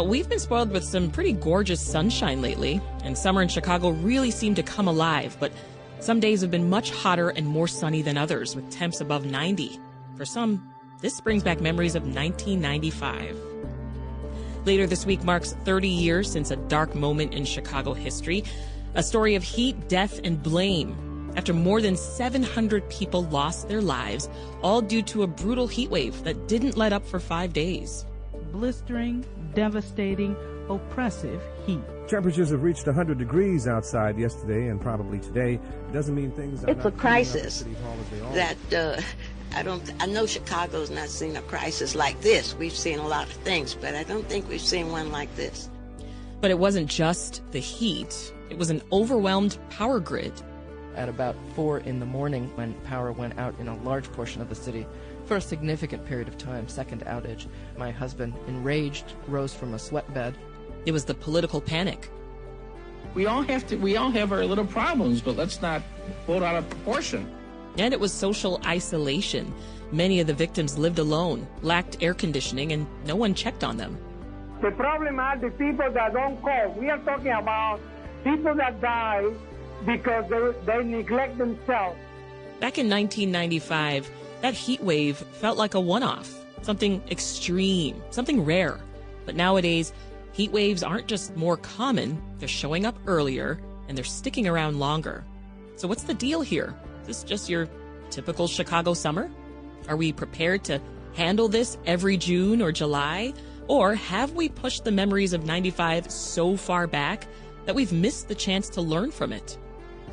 Now, we've been spoiled with some pretty gorgeous sunshine lately, and summer in Chicago really seemed to come alive, but some days have been much hotter and more sunny than others, with temps above 90. For some, this brings back memories of 1995. Later this week marks 30 years since a dark moment in Chicago history, a story of heat, death, and blame, after more than 700 people lost their lives, all due to a brutal heat wave that didn't let up for 5 days. Blistering, devastating, oppressive heat. Temperatures have reached 100 degrees outside yesterday and probably today. It doesn't mean things are It's not a crisis City Hall as they are. that I know Chicago's not seen a crisis like this. We've seen a lot of things, but I don't think we've seen one like this. But it wasn't just the heat. It was an overwhelmed power grid. At about 4 in the morning, when power went out in a large portion of the city for a significant period of time, second outage, my husband, enraged, rose from a sweat bed. It was the political panic. We all have our little problems, but let's not blow it out of proportion. And it was social isolation. Many of the victims lived alone, lacked air conditioning, and no one checked on them. The problem are the people that don't call. We are talking about people that die because they neglect themselves. Back in 1995, that heat wave felt like a one-off, something extreme, something rare. But nowadays, heat waves aren't just more common, they're showing up earlier, and they're sticking around longer. So what's the deal here? Is this just your typical Chicago summer? Are we prepared to handle this every June or July? Or have we pushed the memories of 95 so far back that we've missed the chance to learn from it?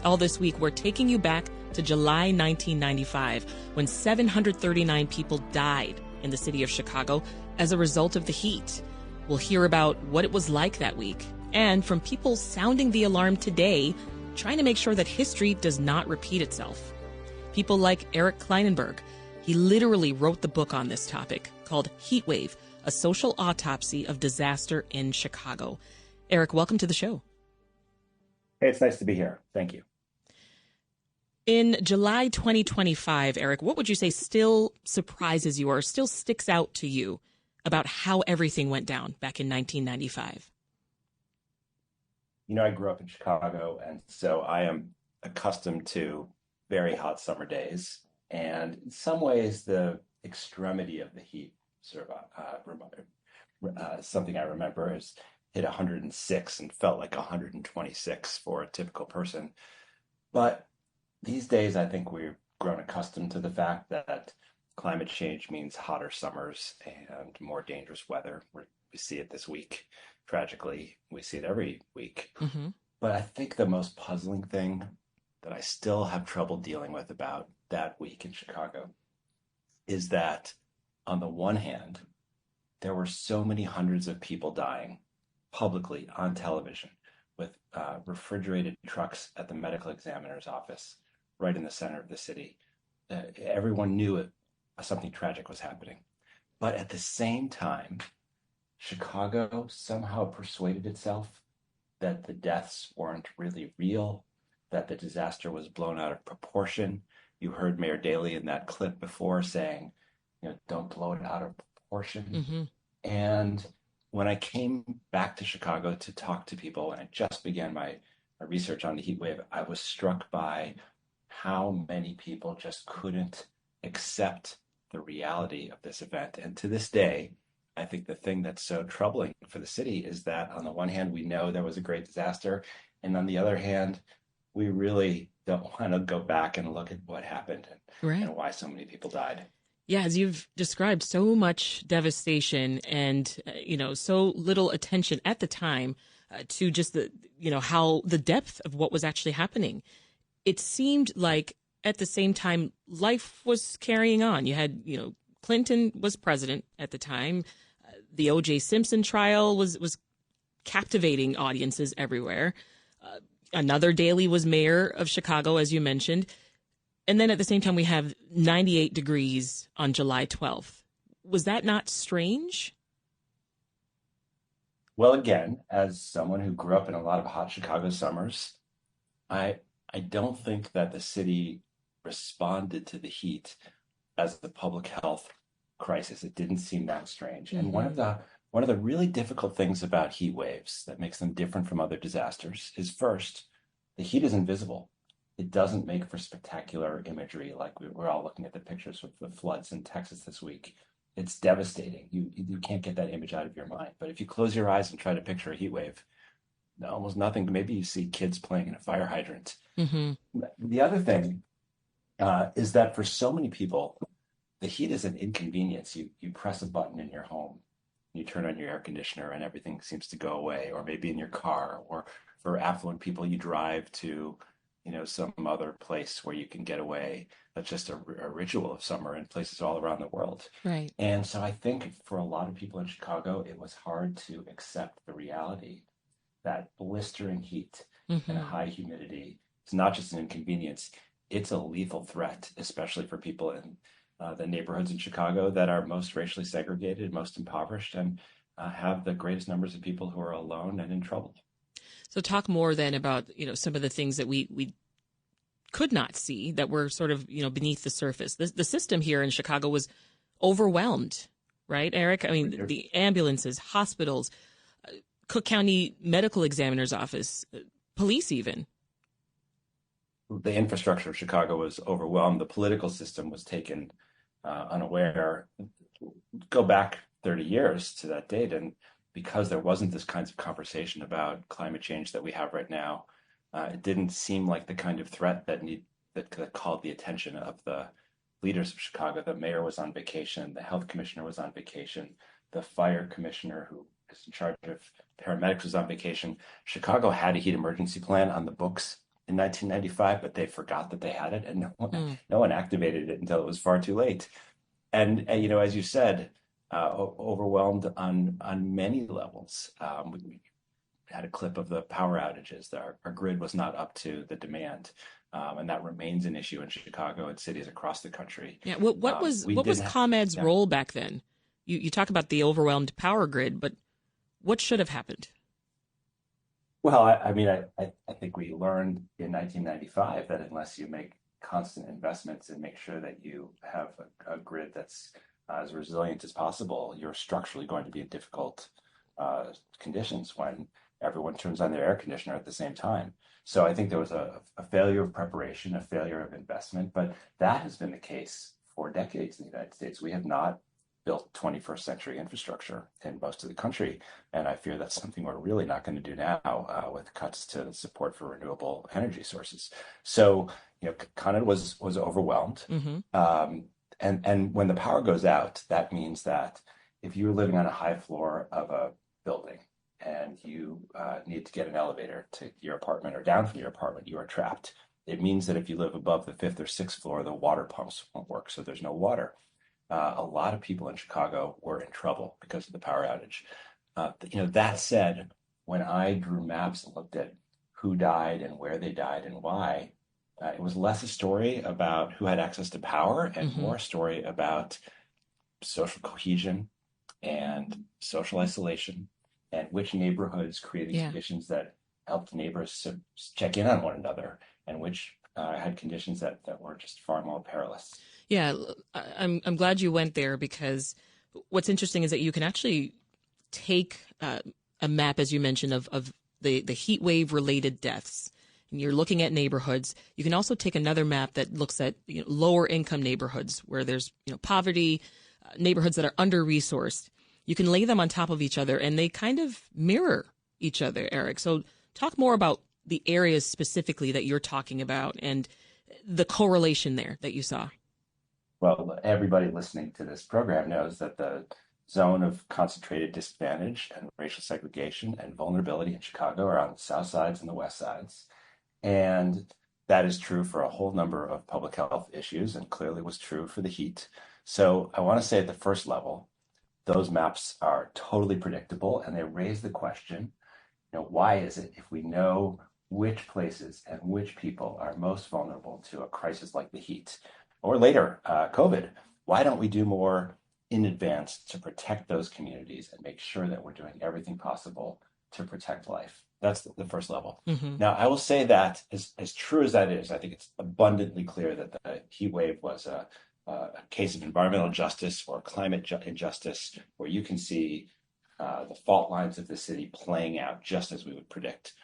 All this week, we're taking you back to July 1995, when 739 people died in the city of Chicago as a result of the heat. We'll hear about what it was like that week, and from people sounding the alarm today, trying to make sure that history does not repeat itself. People like Eric Kleinenberg. He literally wrote the book on this topic called Heat Wave, A Social Autopsy of Disaster in Chicago. Eric, welcome to the show. Hey, it's nice to be here. Thank you. In July 2025, Eric, what would you say still surprises you or still sticks out to you about how everything went down back in 1995? You know, I grew up in Chicago, and so I am accustomed to very hot summer days. And in some ways, the extremity of the heat sort of something I remember is hit 106 and felt like 126 for a typical person. But these days, I think we've grown accustomed to the fact that climate change means hotter summers and more dangerous weather. We see it this week. Tragically, we see it every week. Mm-hmm. But I think the most puzzling thing that I still have trouble dealing with about that week in Chicago is that, on the one hand, there were so many hundreds of people dying publicly on television with refrigerated trucks at the medical examiner's office right in the center of the city. Everyone knew something tragic was happening. But at the same time, Chicago somehow persuaded itself that the deaths weren't really real, that the disaster was blown out of proportion. You heard Mayor Daley in that clip before saying, don't blow it out of proportion. Mm-hmm. And when I came back to Chicago to talk to people, and I just began my research on the heat wave, I was struck by how many people just couldn't accept the reality of this event. And to this day, I think the thing that's so troubling for the city is that, on the one hand, we know there was a great disaster, and on the other hand, we really don't want to go back and look at what happened and why so many people died. Yeah, as you've described, so much devastation and, so little attention at the time to just how the depth of what was actually happening. It seemed like at the same time, life was carrying on. You had, Clinton was president at the time. The O.J. Simpson trial was captivating audiences everywhere. Another Daley was mayor of Chicago, as you mentioned. And then at the same time, we have 98 degrees on July 12th. Was that not strange? Well, again, as someone who grew up in a lot of hot Chicago summers, I don't think that the city responded to the heat as the public health crisis. It didn't seem that strange. Mm-hmm. And one of the One of the really difficult things about heat waves that makes them different from other disasters is first, the heat is invisible. It doesn't make for spectacular imagery like we're all looking at the pictures with the floods in Texas this week. It's devastating. You can't get that image out of your mind. But if you close your eyes and try to picture a heat wave, almost nothing. Maybe you see kids playing in a fire hydrant. Mm-hmm. The other thing is that for so many people, the heat is an inconvenience. You press a button in your home, you turn on your air conditioner, and everything seems to go away. Or maybe in your car, or for affluent people, you drive to, some other place where you can get away. That's just a ritual of summer in places all around the world. Right. And so I think for a lot of people in Chicago, it was hard to accept the reality that blistering heat Mm-hmm. and high humidity is not just an inconvenience, it's a lethal threat, especially for people in the neighborhoods in Chicago that are most racially segregated, most impoverished, and have the greatest numbers of people who are alone and in trouble. So talk more then about, some of the things that we could not see that were sort of, beneath the surface. The system here in Chicago was overwhelmed, right, Eric? I mean, the ambulances, hospitals, Cook County Medical Examiner's Office, police even. The infrastructure of Chicago was overwhelmed. The political system was taken unaware. Go back 30 years to that date, and because there wasn't this kinds of conversation about climate change that we have right now, it didn't seem like the kind of threat that called the attention of the leaders of Chicago. The mayor was on vacation, the health commissioner was on vacation, the fire commissioner who is in charge of paramedics was on vacation. Chicago had a heat emergency plan on the books in 1995, but they forgot that they had it, and no one activated it until it was far too late. And as you said, overwhelmed on many levels. We had a clip of the power outages. Our grid was not up to the demand, and that remains an issue in Chicago and cities across the country. Yeah. What was ComEd's role back then? You talk about the overwhelmed power grid, but what should have happened? Well, I think we learned in 1995 that unless you make constant investments and make sure that you have a grid that's as resilient as possible, you're structurally going to be in difficult conditions when everyone turns on their air conditioner at the same time. So I think there was a failure of preparation, a failure of investment, but that has been the case for decades in the United States. We have not built 21st century infrastructure in most of the country, and I fear that's something we're really not going to do now with cuts to support for renewable energy sources. So, Con Ed was overwhelmed. Mm-hmm. And when the power goes out, that means that if you're living on a high floor of a building and you need to get an elevator to your apartment or down from your apartment, you are trapped. It means that if you live above the 5th or 6th floor, the water pumps won't work, so there's no water. A lot of people in Chicago were in trouble because of the power outage. That said, when I drew maps and looked at who died and where they died and why, it was less a story about who had access to power and more a story about social cohesion and social isolation and which neighborhoods created conditions that helped neighbors check in on one another and which had conditions that were just far more perilous. Yeah, I'm glad you went there, because what's interesting is that you can actually take a map, as you mentioned, of the heat wave related deaths, and you're looking at neighborhoods. You can also take another map that looks at lower income neighborhoods where there's poverty, neighborhoods that are under resourced. You can lay them on top of each other, and they kind of mirror each other, Eric. So talk more about the areas specifically that you're talking about and the correlation there that you saw. Well, everybody listening to this program knows that the zone of concentrated disadvantage and racial segregation and vulnerability in Chicago are on the south sides and the west sides. And that is true for a whole number of public health issues, and clearly was true for the heat. So I want to say at the first level, those maps are totally predictable, and they raise the question, why is it, if we know which places and which people are most vulnerable to a crisis like the heat, or later, COVID, why don't we do more in advance to protect those communities and make sure that we're doing everything possible to protect life? That's the first level. Mm-hmm. Now, I will say that as true as that is, I think it's abundantly clear that the heat wave was a case of environmental justice or climate injustice, where you can see the fault lines of the city playing out just as we would predict.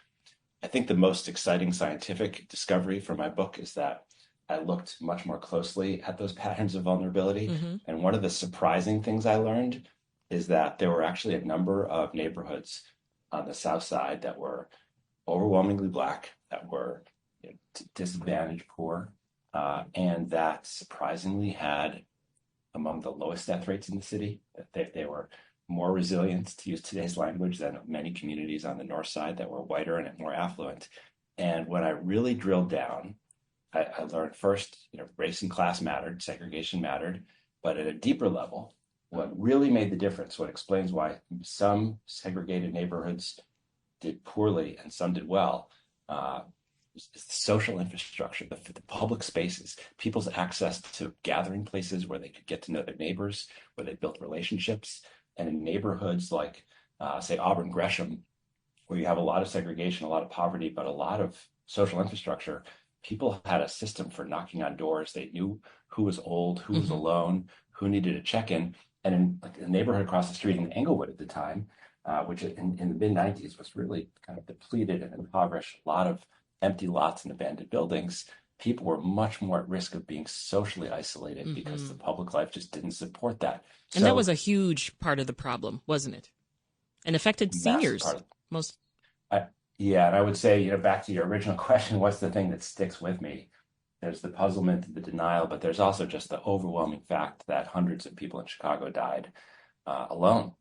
I think the most exciting scientific discovery for my book is that I looked much more closely at those patterns of vulnerability. Mm-hmm. And one of the surprising things I learned is that there were actually a number of neighborhoods on the South Side that were overwhelmingly Black, that were disadvantaged, poor, and that surprisingly had among the lowest death rates in the city. They were more resilient, to use today's language, than many communities on the North Side that were whiter and more affluent. And when I really drilled down, I learned first, race and class mattered, segregation mattered, but at a deeper level, what really made the difference, what explains why some segregated neighborhoods did poorly and some did well, is the social infrastructure, the public spaces, people's access to gathering places where they could get to know their neighbors, where they built relationships. And in neighborhoods like, say, Auburn Gresham, where you have a lot of segregation, a lot of poverty, but a lot of social infrastructure, people had a system for knocking on doors. They knew who was old, who was alone, who needed a check-in. And in like a neighborhood across the street in Englewood at the time, which in the mid-90s was really kind of depleted and impoverished, a lot of empty lots and abandoned buildings, people were much more at risk of being socially isolated because the public life just didn't support that. And that was a huge part of the problem, wasn't it? And affected seniors most. Yeah, and I would say, back to your original question, what's the thing that sticks with me? There's the puzzlement, the denial, but there's also just the overwhelming fact that hundreds of people in Chicago died alone.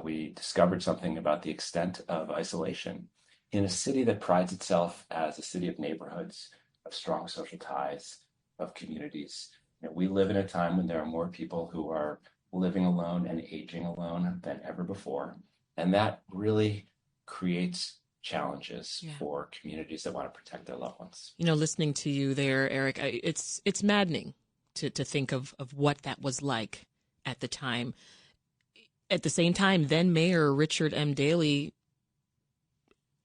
We discovered something about the extent of isolation in a city that prides itself as a city of neighborhoods, of strong social ties, of communities. We live in a time when there are more people who are living alone and aging alone than ever before. And that really creates challenges for communities that want to protect their loved ones. Listening to you there, Eric, it's maddening to think of what that was like at the time. At the same time, then Mayor Richard M. Daley,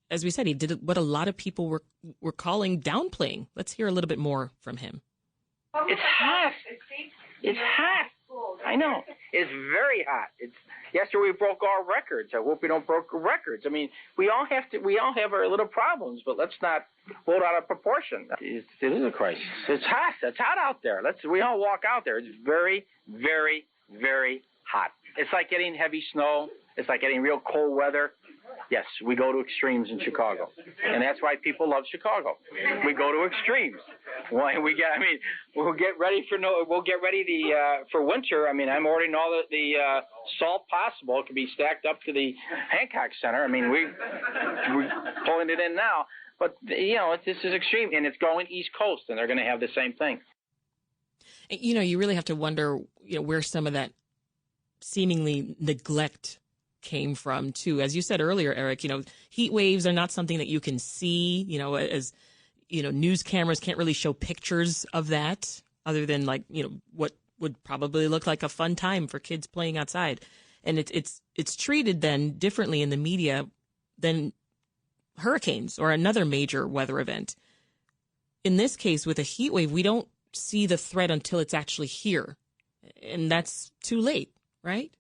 as we said, he did what a lot of people were calling downplaying. Let's hear a little bit more from him. It's hot. It's hot. I know. It's very hot. Yesterday we broke all records. I hope we don't break records. I mean, we all have our little problems, but let's not blow it out of proportion. It is a crisis. It's hot. It's hot out there. We all walk out there. It's very, very, very hot. It's like getting heavy snow. It's like getting real cold weather. Yes, we go to extremes in Chicago, and that's why people love Chicago. We go to extremes. We'll get ready for winter. I mean, I'm ordering all the salt possible. It can be stacked up to the Hancock Center. I mean, we're pulling it in now, but this is extreme, and it's going East Coast, and they're going to have the same thing. You really have to wonder, where some of that seemingly neglect came from too. As you said earlier, Eric, heat waves are not something that you can see, as news cameras can't really show pictures of that other than what would probably look like a fun time for kids playing outside. And it's treated then differently in the media than hurricanes or another major weather event. In this case, with a heat wave, we don't see the threat until it's actually here. And that's too late, right?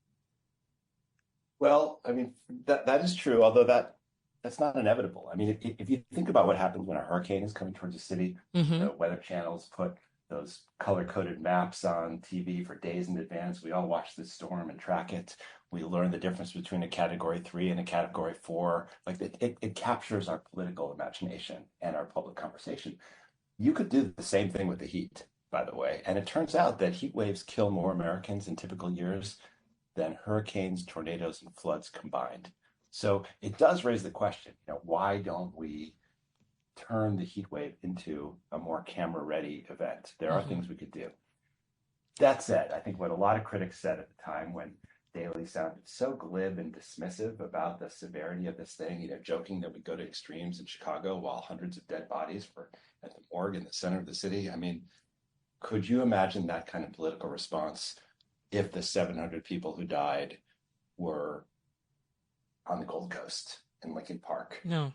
Well, I mean, that is true, although that's not inevitable. I mean, if you think about what happens when a hurricane is coming towards a city, the weather channels put those color-coded maps on TV for days in advance. We all watch the storm and track it. We learn the difference between a Category 3 and a Category 4. Like it captures our political imagination and our public conversation. You could do the same thing with the heat, by the way. And it turns out that heat waves kill more Americans in typical years than hurricanes, tornadoes, and floods combined. So it does raise the question, why don't we turn the heat wave into a more camera-ready event? There are things we could do. That said, I think what a lot of critics said at the time when Daley sounded so glib and dismissive about the severity of this thing, joking that we go to extremes in Chicago while hundreds of dead bodies were at the morgue in the center of the city. I mean, could you imagine that kind of political response if the 700 people who died were on the Gold Coast in Lincoln Park? No.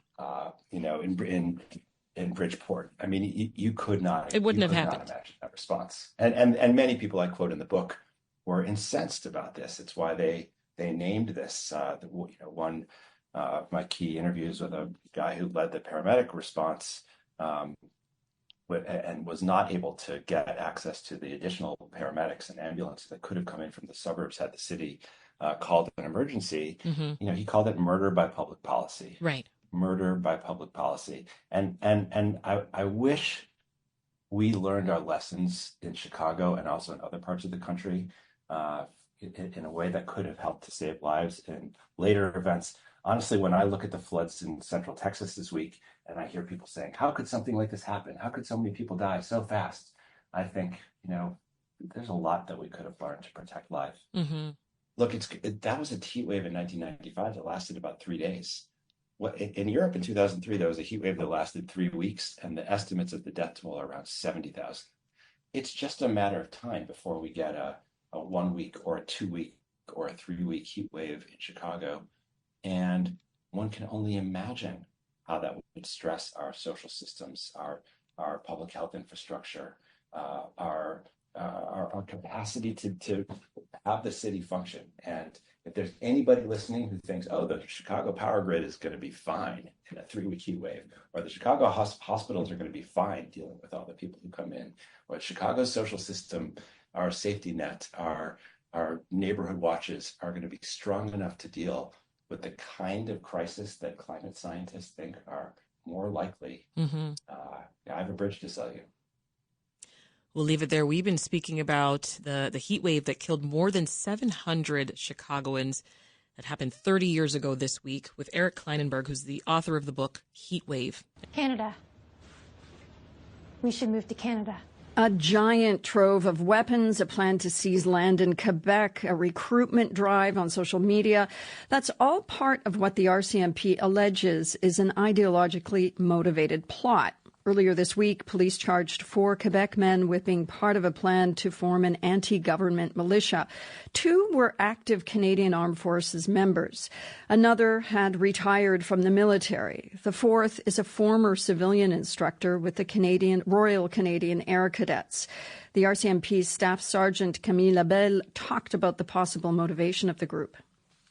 In Bridgeport. I mean, you could not. It wouldn't have happened. Not imagine that response. And many people I quote in the book were incensed about this. It's why they they named this. One of my key interviews with a guy who led the paramedic response and was not able to get access to the additional paramedics and ambulances that could have come in from the suburbs had the city called an emergency. Mm-hmm. He called it murder by public policy. Right. Murder by public policy. And I wish we learned our lessons in Chicago and also in other parts of the country in a way that could have helped to save lives in later events. Honestly, when I look at the floods in central Texas this week and I hear people saying, how could something like this happen? How could so many people die so fast? I think, there's a lot that we could have learned to protect life. Mm-hmm. Look, that was a heat wave in 1995 that lasted about 3 days. In Europe in 2003, there was a heat wave that lasted 3 weeks, and the estimates of the death toll are around 70,000. It's just a matter of time before we get a 1 week or a 2 week or a 3 week heat wave in Chicago. And one can only imagine how that would stress our social systems, our public health infrastructure, our capacity to have the city function. And if there's anybody listening who thinks, oh, the Chicago power grid is going to be fine in a 3 week heat wave, or the Chicago hospitals are going to be fine dealing with all the people who come in, or Chicago's social system, our safety net, our neighborhood watches are going to be strong enough to deal with the kind of crisis that climate scientists think are more likely. Mm-hmm. I have a bridge to sell you. We'll leave it there. We've been speaking about the heat wave that killed more than 700 Chicagoans that happened 30 years ago this week with Eric Kleinenberg, who's the author of the book Heat Wave. Canada. We should move to Canada. A giant trove of weapons, a plan to seize land in Quebec, a recruitment drive on social media. That's all part of what the RCMP alleges is an ideologically motivated plot. Earlier this week, police charged 4 Quebec men with being part of a plan to form an anti-government militia. 2 were active Canadian Armed Forces members. Another had retired from the military. The 4th is a former civilian instructor with the Royal Canadian Air Cadets. The RCMP's Staff Sergeant Camille Labelle talked about the possible motivation of the group.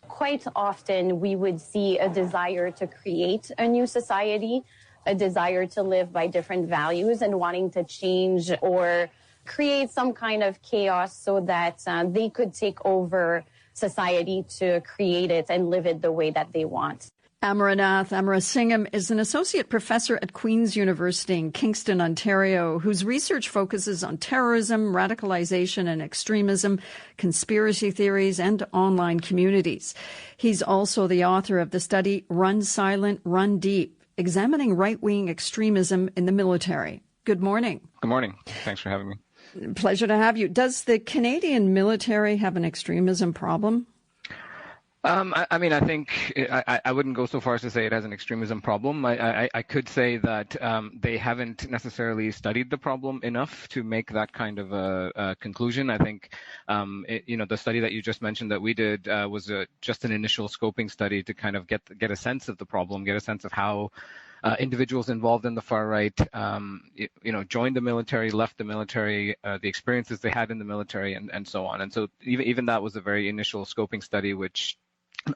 Quite often, we would see a desire to create a new society, a desire to live by different values and wanting to change or create some kind of chaos so that they could take over society to create it and live it the way that they want. Amaranath Amarasingham is an associate professor at Queen's University in Kingston, Ontario, whose research focuses on terrorism, radicalization and extremism, conspiracy theories, and online communities. He's also the author of the study Run Silent, Run Deep, examining right-wing extremism in the military. Good morning. Good morning. Thanks for having me. Pleasure to have you. Does the Canadian military have an extremism problem? I think I wouldn't go so far as to say it has an extremism problem. I could say that they haven't necessarily studied the problem enough to make that kind of a conclusion. I think, the study that you just mentioned that we did was just an initial scoping study to kind of get a sense of the problem, get a sense of how individuals involved in the far right, joined the military, left the military, the experiences they had in the military, and so on. And so even that was a very initial scoping study, which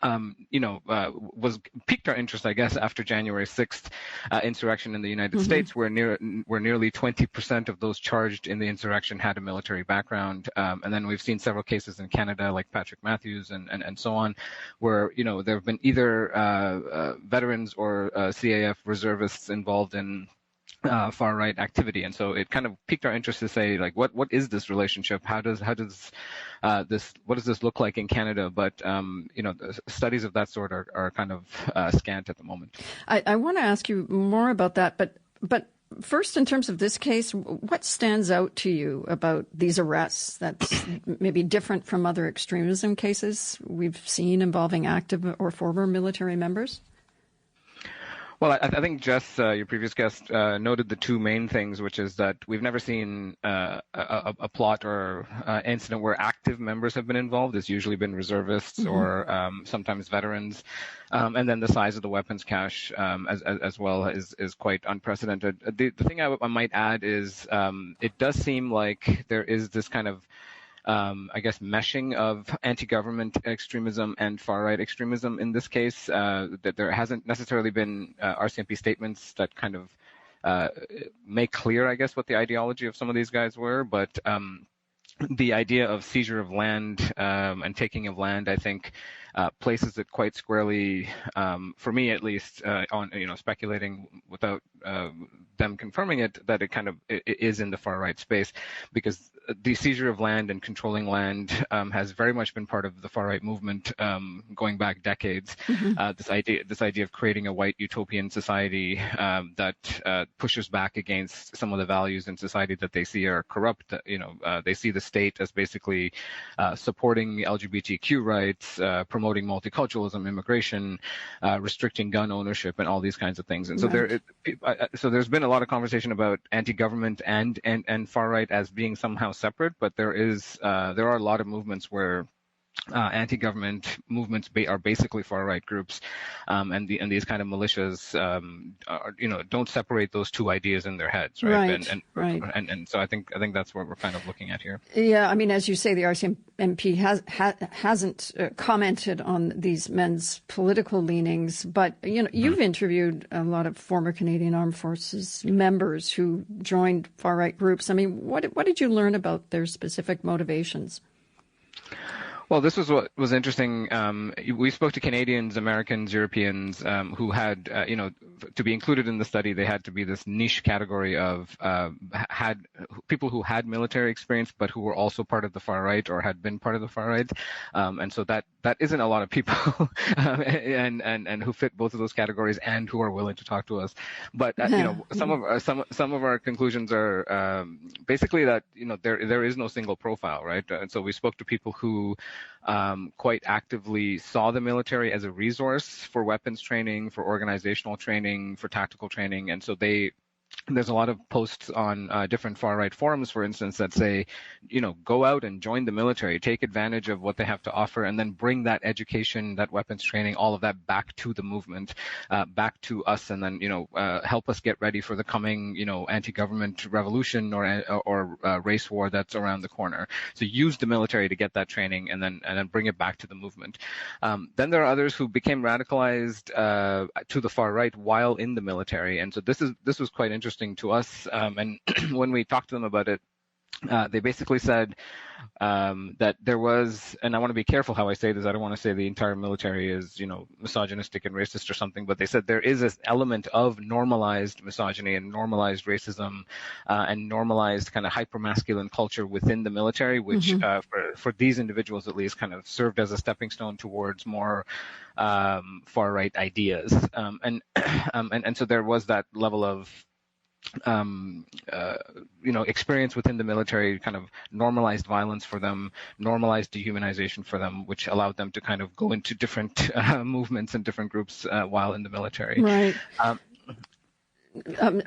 was piqued our interest, I guess, after January 6th insurrection in the United States, where nearly 20% of those charged in the insurrection had a military background. And then we've seen several cases in Canada, like Patrick Matthews and so on, where, there have been either veterans or CAF reservists involved in far right activity, and so it kind of piqued our interest to say, like, what is this relationship? What does this look like in Canada? But the studies of that sort are kind of scant at the moment. I want to ask you more about that, but first, in terms of this case, what stands out to you about these arrests that's maybe different from other extremism cases we've seen involving active or former military members? Well, I think Jess, your previous guest, noted the 2 main things, which is that we've never seen a plot or incident where active members have been involved. It's usually been reservists or sometimes veterans. And then the size of the weapons cache as well is quite unprecedented. The thing I might add is it does seem like there is this kind of I guess, meshing of anti-government extremism and far-right extremism in this case. That there hasn't necessarily been RCMP statements that kind of make clear, I guess, what the ideology of some of these guys were, but the idea of seizure of land and taking of land, I think, places it quite squarely, for me at least, on speculating without them confirming it, that it kind of it is in the far right space, because the seizure of land and controlling land has very much been part of the far right movement going back decades. Mm-hmm. This idea of creating a white utopian society that pushes back against some of the values in society that they see are corrupt. They see the state as basically supporting LGBTQ rights, promoting multiculturalism, immigration, restricting gun ownership, and all these kinds of things. And so there's been a lot of conversation about anti-government and far right as being somehow separate, but there are a lot of movements where anti-government movements are basically far-right groups, and these kind of militias, don't separate those two ideas in their heads, right? And so I think that's what we're kind of looking at here. Yeah, I mean, as you say, the RCMP hasn't commented on these men's political leanings, but you've interviewed a lot of former Canadian Armed Forces members who joined far-right groups. I mean, what did you learn about their specific motivations? Well, this was what was interesting. We spoke to Canadians, Americans, Europeans who had, to be included in the study, they had to be this niche category of had people who had military experience, but who were also part of the far right or had been part of the far right. And so that isn't a lot of people, and who fit both of those categories and who are willing to talk to us. But some of our conclusions are basically that there is no single profile, right? And so we spoke to people who quite actively saw the military as a resource for weapons training, for organizational training, for tactical training. And so there's a lot of posts on different far-right forums, for instance, that say, go out and join the military, take advantage of what they have to offer, and then bring that education, that weapons training, all of that back to the movement, back to us, and then, help us get ready for the coming, anti-government revolution or race war that's around the corner. So use the military to get that training and then bring it back to the movement. Then there are others who became radicalized to the far right while in the military. And so this was quite interesting to us, and when we talked to them about it, they basically said that there was, and I want to be careful how I say this, I don't want to say the entire military is, misogynistic and racist or something, but they said there is this element of normalized misogyny and normalized racism and normalized kind of hypermasculine culture within the military, which for these individuals at least kind of served as a stepping stone towards more far-right ideas. And so there was that level of experience within the military, kind of normalized violence for them, normalized dehumanization for them, which allowed them to kind of go into different movements and different groups while in the military. Right.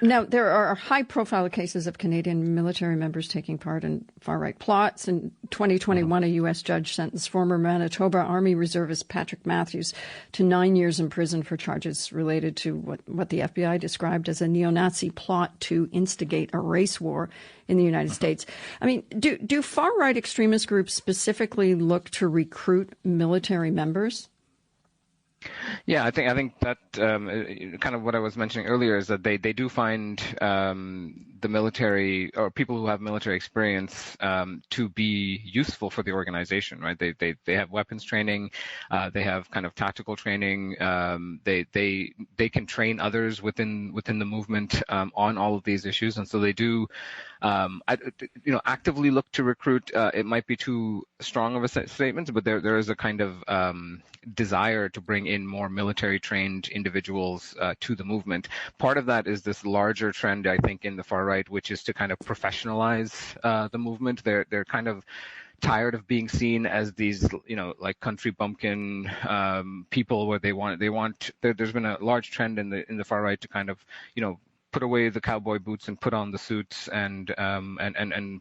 Now, there are high-profile cases of Canadian military members taking part in far-right plots. In 2021, a U.S. judge sentenced former Manitoba Army reservist Patrick Matthews to 9 years in prison for charges related to what the FBI described as a neo-Nazi plot to instigate a race war in the United States. I mean, do far-right extremist groups specifically look to recruit military members? Yeah, I think that kind of what I was mentioning earlier is that they do find the military or people who have military experience to be useful for the organization, right? They have weapons training, they have kind of tactical training, they can train others within the movement on all of these issues, and so they do actively look to recruit. It might be too strong of a statement, but there is a kind of desire to bring in more military trained individuals to the movement. Part of that is this larger trend, I think, in the far right, which is to kind of professionalize the movement. They're kind of tired of being seen as these, like country bumpkin there's been a large trend in the far right to kind of, put away the cowboy boots and put on the suits and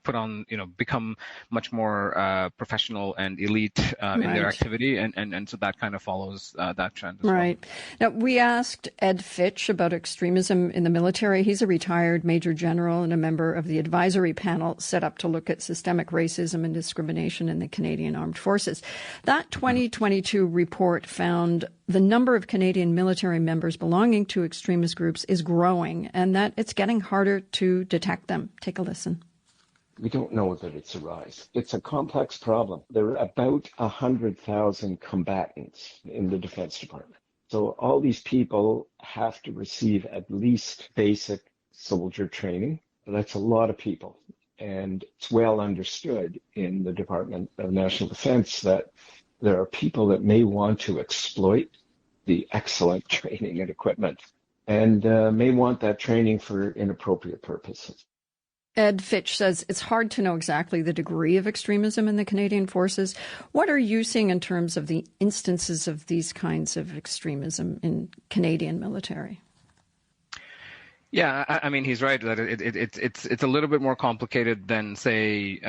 put on, become much more professional and elite in their activity, and so that kind of follows that trend as well. Right. Now, we asked Ed Fitch about extremism in the military. He's a retired Major General and a member of the advisory panel set up to look at systemic racism and discrimination in the Canadian Armed Forces. That 2022 report found the number of Canadian military members belonging to extremist groups is growing and that it's getting harder to detect them. Take a listen. We don't know that it's a rise. It's a complex problem. There are about 100,000 combatants in the Defense Department. So all these people have to receive at least basic soldier training. That's a lot of people. And it's well understood in the Department of National Defense that there are people that may want to exploit the excellent training and equipment and may want that training for inappropriate purposes. Ed Fitch says it's hard to know exactly the degree of extremism in the Canadian Forces. What are you seeing in terms of the instances of these kinds of extremism in Canadian military? Yeah, I mean, he's right that it's a little bit more complicated than, say,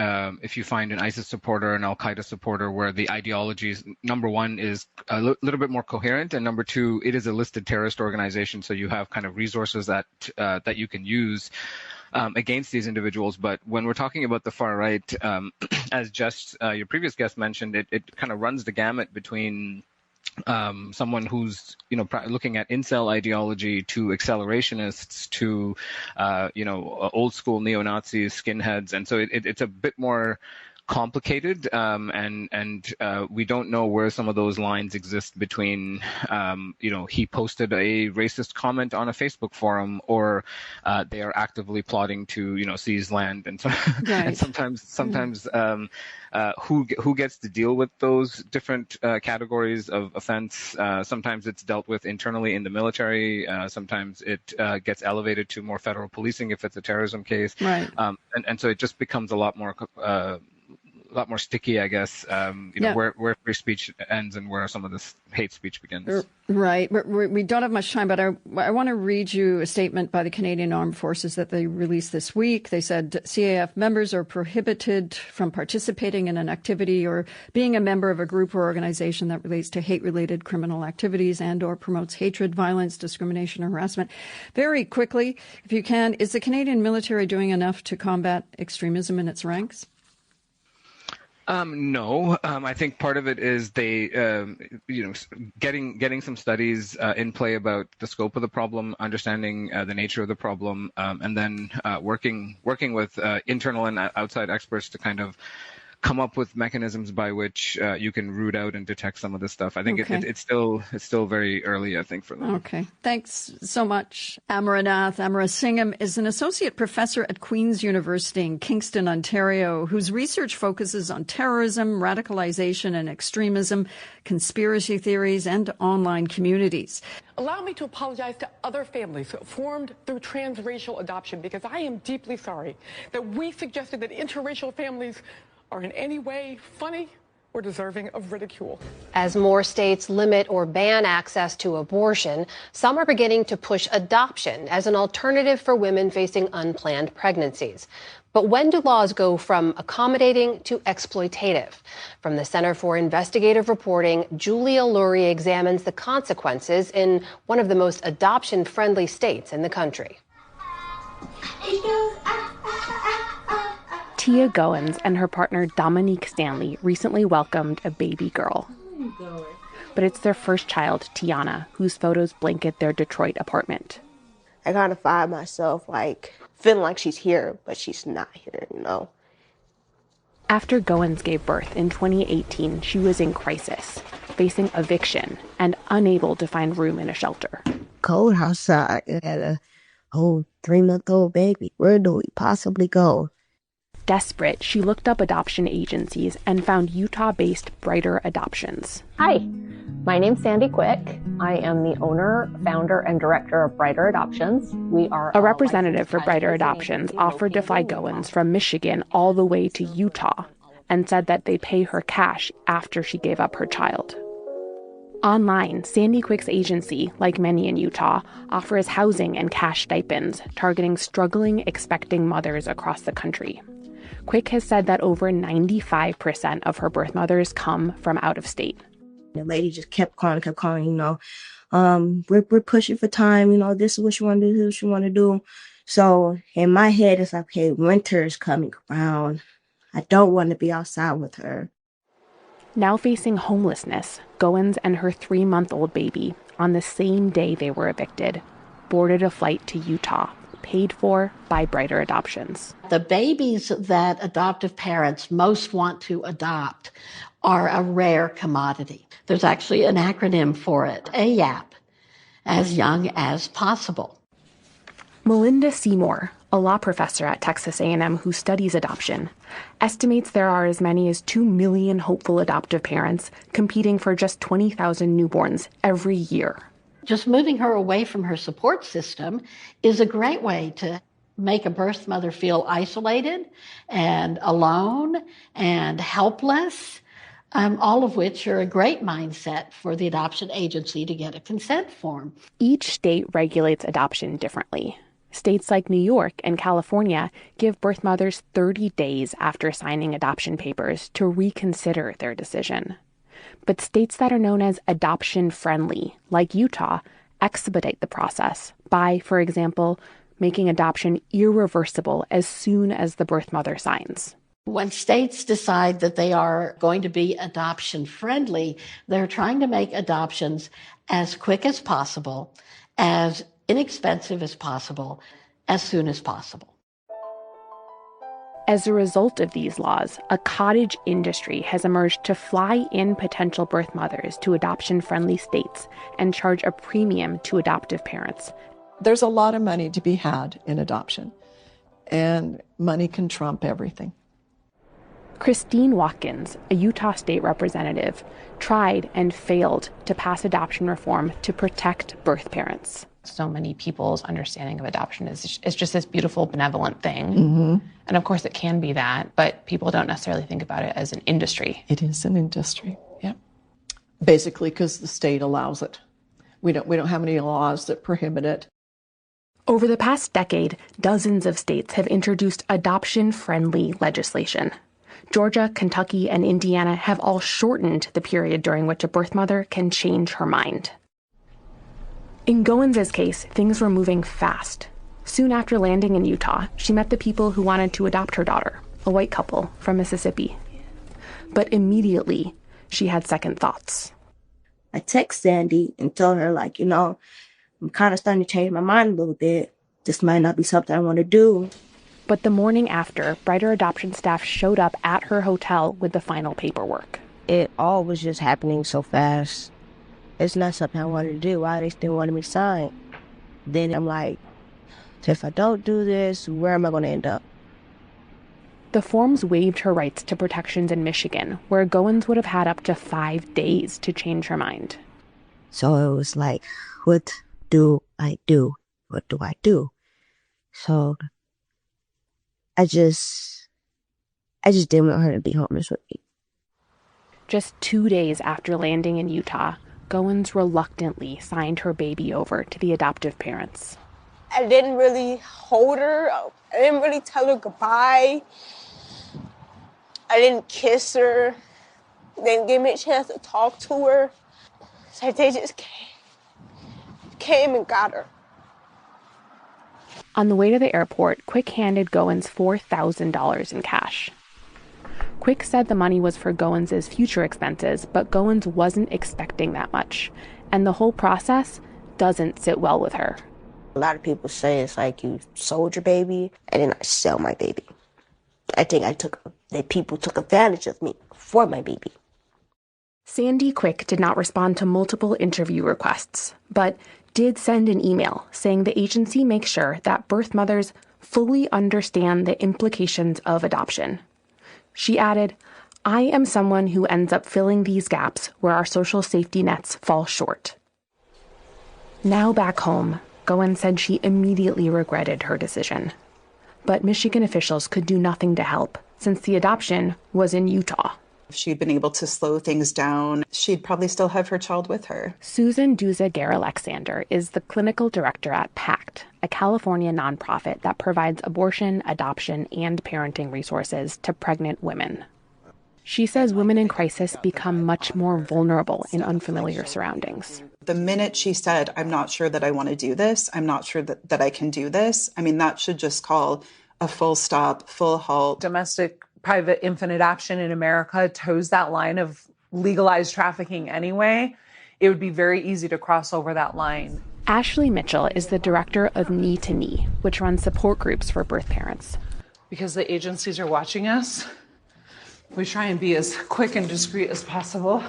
if you find an ISIS supporter, an Al-Qaeda supporter, where the ideologies, number one, is a little bit more coherent, and number two, it is a listed terrorist organization, so you have kind of resources that you can use against these individuals. But when we're talking about the far right, as just your previous guest mentioned, it kind of runs the gamut between someone who's looking at incel ideology to accelerationists to old school neo-Nazis, skinheads, and so it's a bit more complicated, and we don't know where some of those lines exist between he posted a racist comment on a Facebook forum, or they are actively plotting to seize land, and so right. And sometimes who gets to deal with those different categories of offense. Sometimes it's dealt with internally in the military. Sometimes it gets elevated to more federal policing if it's a terrorism case. Right. And so it just becomes a lot more sticky, I guess, where free speech ends and where some of this hate speech begins. Right. We don't have much time, but I want to read you a statement by the Canadian Armed Forces that they released this week. They said CAF members are prohibited from participating in an activity or being a member of a group or organization that relates to hate-related criminal activities and or promotes hatred, violence, discrimination, or harassment. Very quickly, if you can, is the Canadian military doing enough to combat extremism in its ranks? No, I think part of it is they, getting some studies in play about the scope of the problem, understanding the nature of the problem, and then working with internal and outside experts to kind of come up with mechanisms by which you can root out and detect some of this stuff. I think it's still very early, I think, for them. Okay. Thanks so much. Amaranath Amarasingham is an associate professor at Queen's University in Kingston, Ontario, whose research focuses on terrorism, radicalization and extremism, conspiracy theories, and online communities. Allow me to apologize to other families formed through transracial adoption, because I am deeply sorry that we suggested that interracial families are in any way funny or deserving of ridicule. As more states limit or ban access to abortion, some are beginning to push adoption as an alternative for women facing unplanned pregnancies. But when do laws go from accommodating to exploitative? From the Center for Investigative Reporting, Julia Lurie examines the consequences in one of the most adoption-friendly states in the country. C.O.W.S and her partner Dominique Stanley recently welcomed a baby girl. But it's their first child, Tiana, whose photos blanket their Detroit apartment. I kind of find myself feeling like she's here, but she's not here, After Goins gave birth in 2018, she was in crisis, facing eviction and unable to find room in a shelter. Cold outside. I had a whole 3-month-old baby. Where do we possibly go? Desperate, she looked up adoption agencies and found Utah-based Brighter Adoptions. Hi, my name's Sandy Quick. I am the owner, founder, and director of Brighter Adoptions. We are a representative for Brighter Adoptions offered to fly Goins from Michigan all the way to Utah and said that they pay her cash after she gave up her child. Online, Sandy Quick's agency, like many in Utah, offers housing and cash stipends, targeting struggling, expecting mothers across the country. Quick has said that over 95% of her birth mothers come from out of state. The lady just kept calling, we're pushing for time, this is what you want to do, this is what you want to do. So in my head, it's like, okay, winter is coming around. I don't want to be outside with her. Now facing homelessness, Goins and her 3-month-old baby, on the same day they were evicted, boarded a flight to Utah, paid for by Brighter Adoptions. The babies that adoptive parents most want to adopt are a rare commodity. There's actually an acronym for it, AYAP, as young as possible. Melinda Seymour, a law professor at Texas A&M who studies adoption, estimates there are as many as 2 million hopeful adoptive parents competing for just 20,000 newborns every year. Just moving her away from her support system is a great way to make a birth mother feel isolated and alone and helpless, all of which are a great mindset for the adoption agency to get a consent form. Each state regulates adoption differently. States like New York and California give birth mothers 30 days after signing adoption papers to reconsider their decision. But states that are known as adoption-friendly, like Utah, expedite the process by, for example, making adoption irreversible as soon as the birth mother signs. When states decide that they are going to be adoption-friendly, they're trying to make adoptions as quick as possible, as inexpensive as possible, as soon as possible. As a result of these laws, a cottage industry has emerged to fly in potential birth mothers to adoption-friendly states and charge a premium to adoptive parents. There's a lot of money to be had in adoption, and money can trump everything. Christine Watkins, a Utah state representative, tried and failed to pass adoption reform to protect birth parents. So many people's understanding of adoption is just this beautiful, benevolent thing. Mm-hmm. And of course it can be that, but people don't necessarily think about it as an industry. It is an industry, yeah. Basically because the state allows it. We don't have any laws that prohibit it. Over the past decade, dozens of states have introduced adoption-friendly legislation. Georgia, Kentucky, and Indiana have all shortened the period during which a birth mother can change her mind. In Goins' case, things were moving fast. Soon after landing in Utah, she met the people who wanted to adopt her daughter, a white couple from Mississippi. But immediately, she had second thoughts. I text Sandy and told her, I'm kind of starting to change my mind a little bit. This might not be something I want to do. But the morning after, Brighter Adoption staff showed up at her hotel with the final paperwork. It all was just happening so fast. It's not something I wanted to do. Why they still wanted me to sign? Then I'm like, if I don't do this, where am I going to end up? The forms waived her rights to protections in Michigan, where Goins would have had up to 5 days to change her mind. So it was like, what do I do? What do I do? So I just didn't want her to be homeless with me. Just 2 days after landing in Utah, Goins reluctantly signed her baby over to the adoptive parents. I didn't really hold her. I didn't really tell her goodbye. I didn't kiss her. They didn't give me a chance to talk to her. So they just came and got her. On the way to the airport, Quick handed Goins $4,000 in cash. Quick said the money was for Goins' future expenses, but Goins wasn't expecting that much, and the whole process doesn't sit well with her. A lot of people say it's like you sold your baby. I did not sell my baby. I think that people took advantage of me for my baby. Sandy Quick did not respond to multiple interview requests, but did send an email saying the agency makes sure that birth mothers fully understand the implications of adoption. She added, "I am someone who ends up filling these gaps where our social safety nets fall short." Now back home, Goins said she immediately regretted her decision. But Michigan officials could do nothing to help, since the adoption was in Utah. If she'd been able to slow things down, she'd probably still have her child with her. Susan Duza-Gar-Alexander is the clinical director at PACT, a California nonprofit that provides abortion, adoption, and parenting resources to pregnant women. She says women in crisis become much more vulnerable in unfamiliar surroundings. The minute she said, I'm not sure that I want to do this, I'm not sure that I can do this, I mean, that should just call a full stop, full halt. Domestic private infant adoption in America toes that line of legalized trafficking anyway. It would be very easy to cross over that line. Ashley Mitchell is the director of Knee to Knee, which runs support groups for birth parents. Because the agencies are watching us, we try and be as quick and discreet as possible.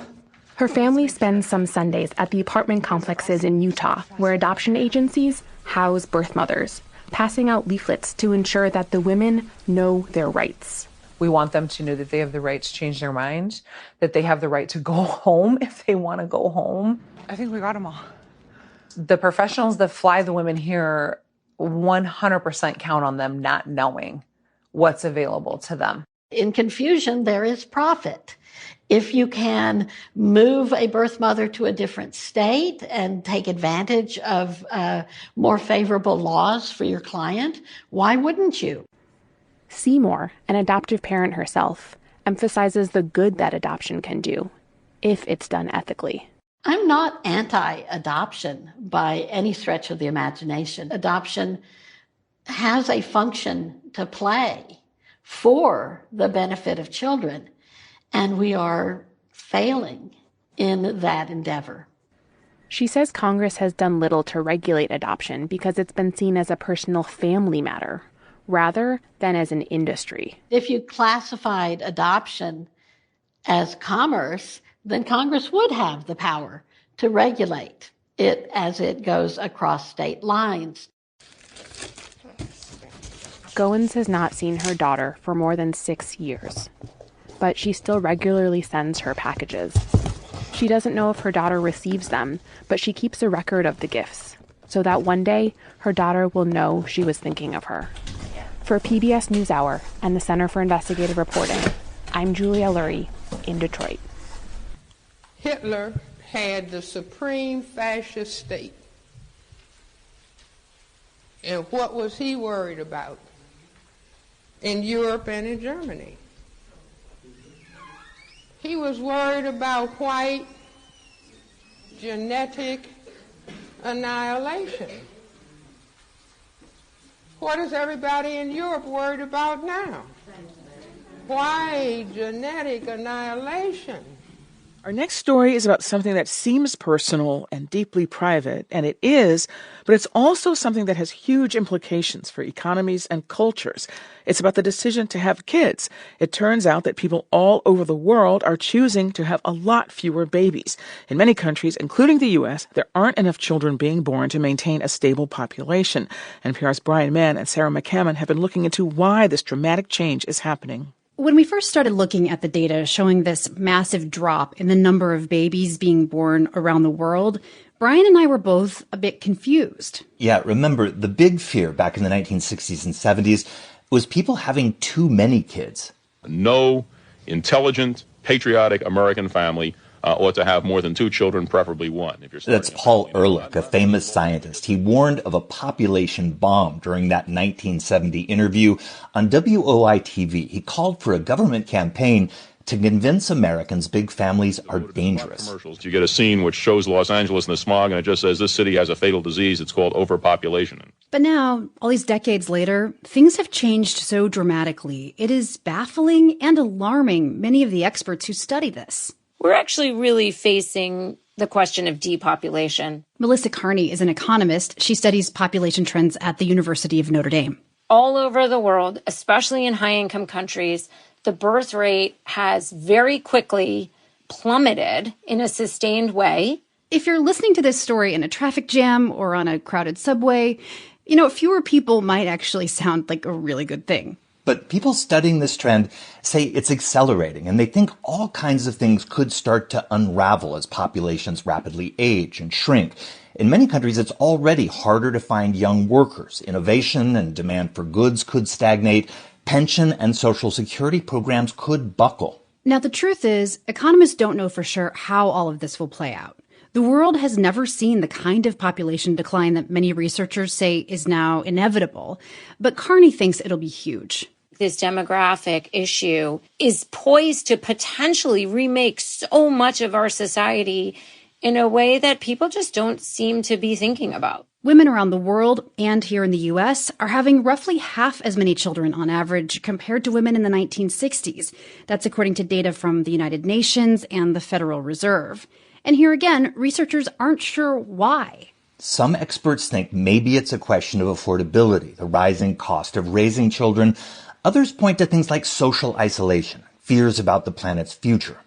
Her family spends some Sundays at the apartment complexes in Utah, where adoption agencies house birth mothers, passing out leaflets to ensure that the women know their rights. We want them to know that they have the right to change their mind, that they have the right to go home if they want to go home. I think we got them all. The professionals that fly the women here, 100% count on them not knowing what's available to them. In confusion, there is profit. If you can move a birth mother to a different state and take advantage of more favorable laws for your client, why wouldn't you? Seymour, an adoptive parent herself, emphasizes the good that adoption can do, if it's done ethically. I'm not anti-adoption by any stretch of the imagination. Adoption has a function to play for the benefit of children, and we are failing in that endeavor. She says Congress has done little to regulate adoption because it's been seen as a personal family matter, rather than as an industry. If you classified adoption as commerce, then Congress would have the power to regulate it as it goes across state lines. Goins has not seen her daughter for more than 6 years, but she still regularly sends her packages. She doesn't know if her daughter receives them, but she keeps a record of the gifts, so that one day her daughter will know she was thinking of her. For PBS NewsHour and the Center for Investigative Reporting, I'm Julia Lurie in Detroit. Hitler had the supreme fascist state. And what was he worried about in Europe and in Germany? He was worried about white genetic annihilation. What is everybody in Europe worried about now? White genetic annihilation. Our next story is about something that seems personal and deeply private, and it is, but it's also something that has huge implications for economies and cultures. It's about the decision to have kids. It turns out that people all over the world are choosing to have a lot fewer babies. In many countries, including the U.S., there aren't enough children being born to maintain a stable population. NPR's Brian Mann and Sarah McCammon have been looking into why this dramatic change is happening. When we first started looking at the data showing this massive drop in the number of babies being born around the world, Brian and I were both a bit confused. Yeah, remember, the big fear back in the 1960s and 70s was people having too many kids. No intelligent, patriotic American family ought to have more than 2 children, preferably 1. If you're That's Paul Ehrlich, a famous scientist. He warned of a population bomb during that 1970 interview on WOI-TV. He called for a government campaign to convince Americans big families are dangerous. You get a scene which shows Los Angeles in the smog, and it just says this city has a fatal disease. It's called overpopulation. But now, all these decades later, things have changed so dramatically. It is baffling and alarming many of the experts who study this. We're actually really facing the question of depopulation. Melissa Carney is an economist. She studies population trends at the University of Notre Dame. All over the world, especially in high-income countries, the birth rate has very quickly plummeted in a sustained way. If you're listening to this story in a traffic jam or on a crowded subway, fewer people might actually sound like a really good thing. But people studying this trend say it's accelerating, and they think all kinds of things could start to unravel as populations rapidly age and shrink. In many countries, it's already harder to find young workers. Innovation and demand for goods could stagnate. Pension and Social Security programs could buckle. Now, the truth is, economists don't know for sure how all of this will play out. The world has never seen the kind of population decline that many researchers say is now inevitable, but Carney thinks it'll be huge. This demographic issue is poised to potentially remake so much of our society in a way that people just don't seem to be thinking about. Women around the world and here in the U.S. are having roughly half as many children on average compared to women in the 1960s. That's according to data from the United Nations and the Federal Reserve. And here again, researchers aren't sure why. Some experts think maybe it's a question of affordability, the rising cost of raising children. Others point to things like social isolation, fears about the planet's future.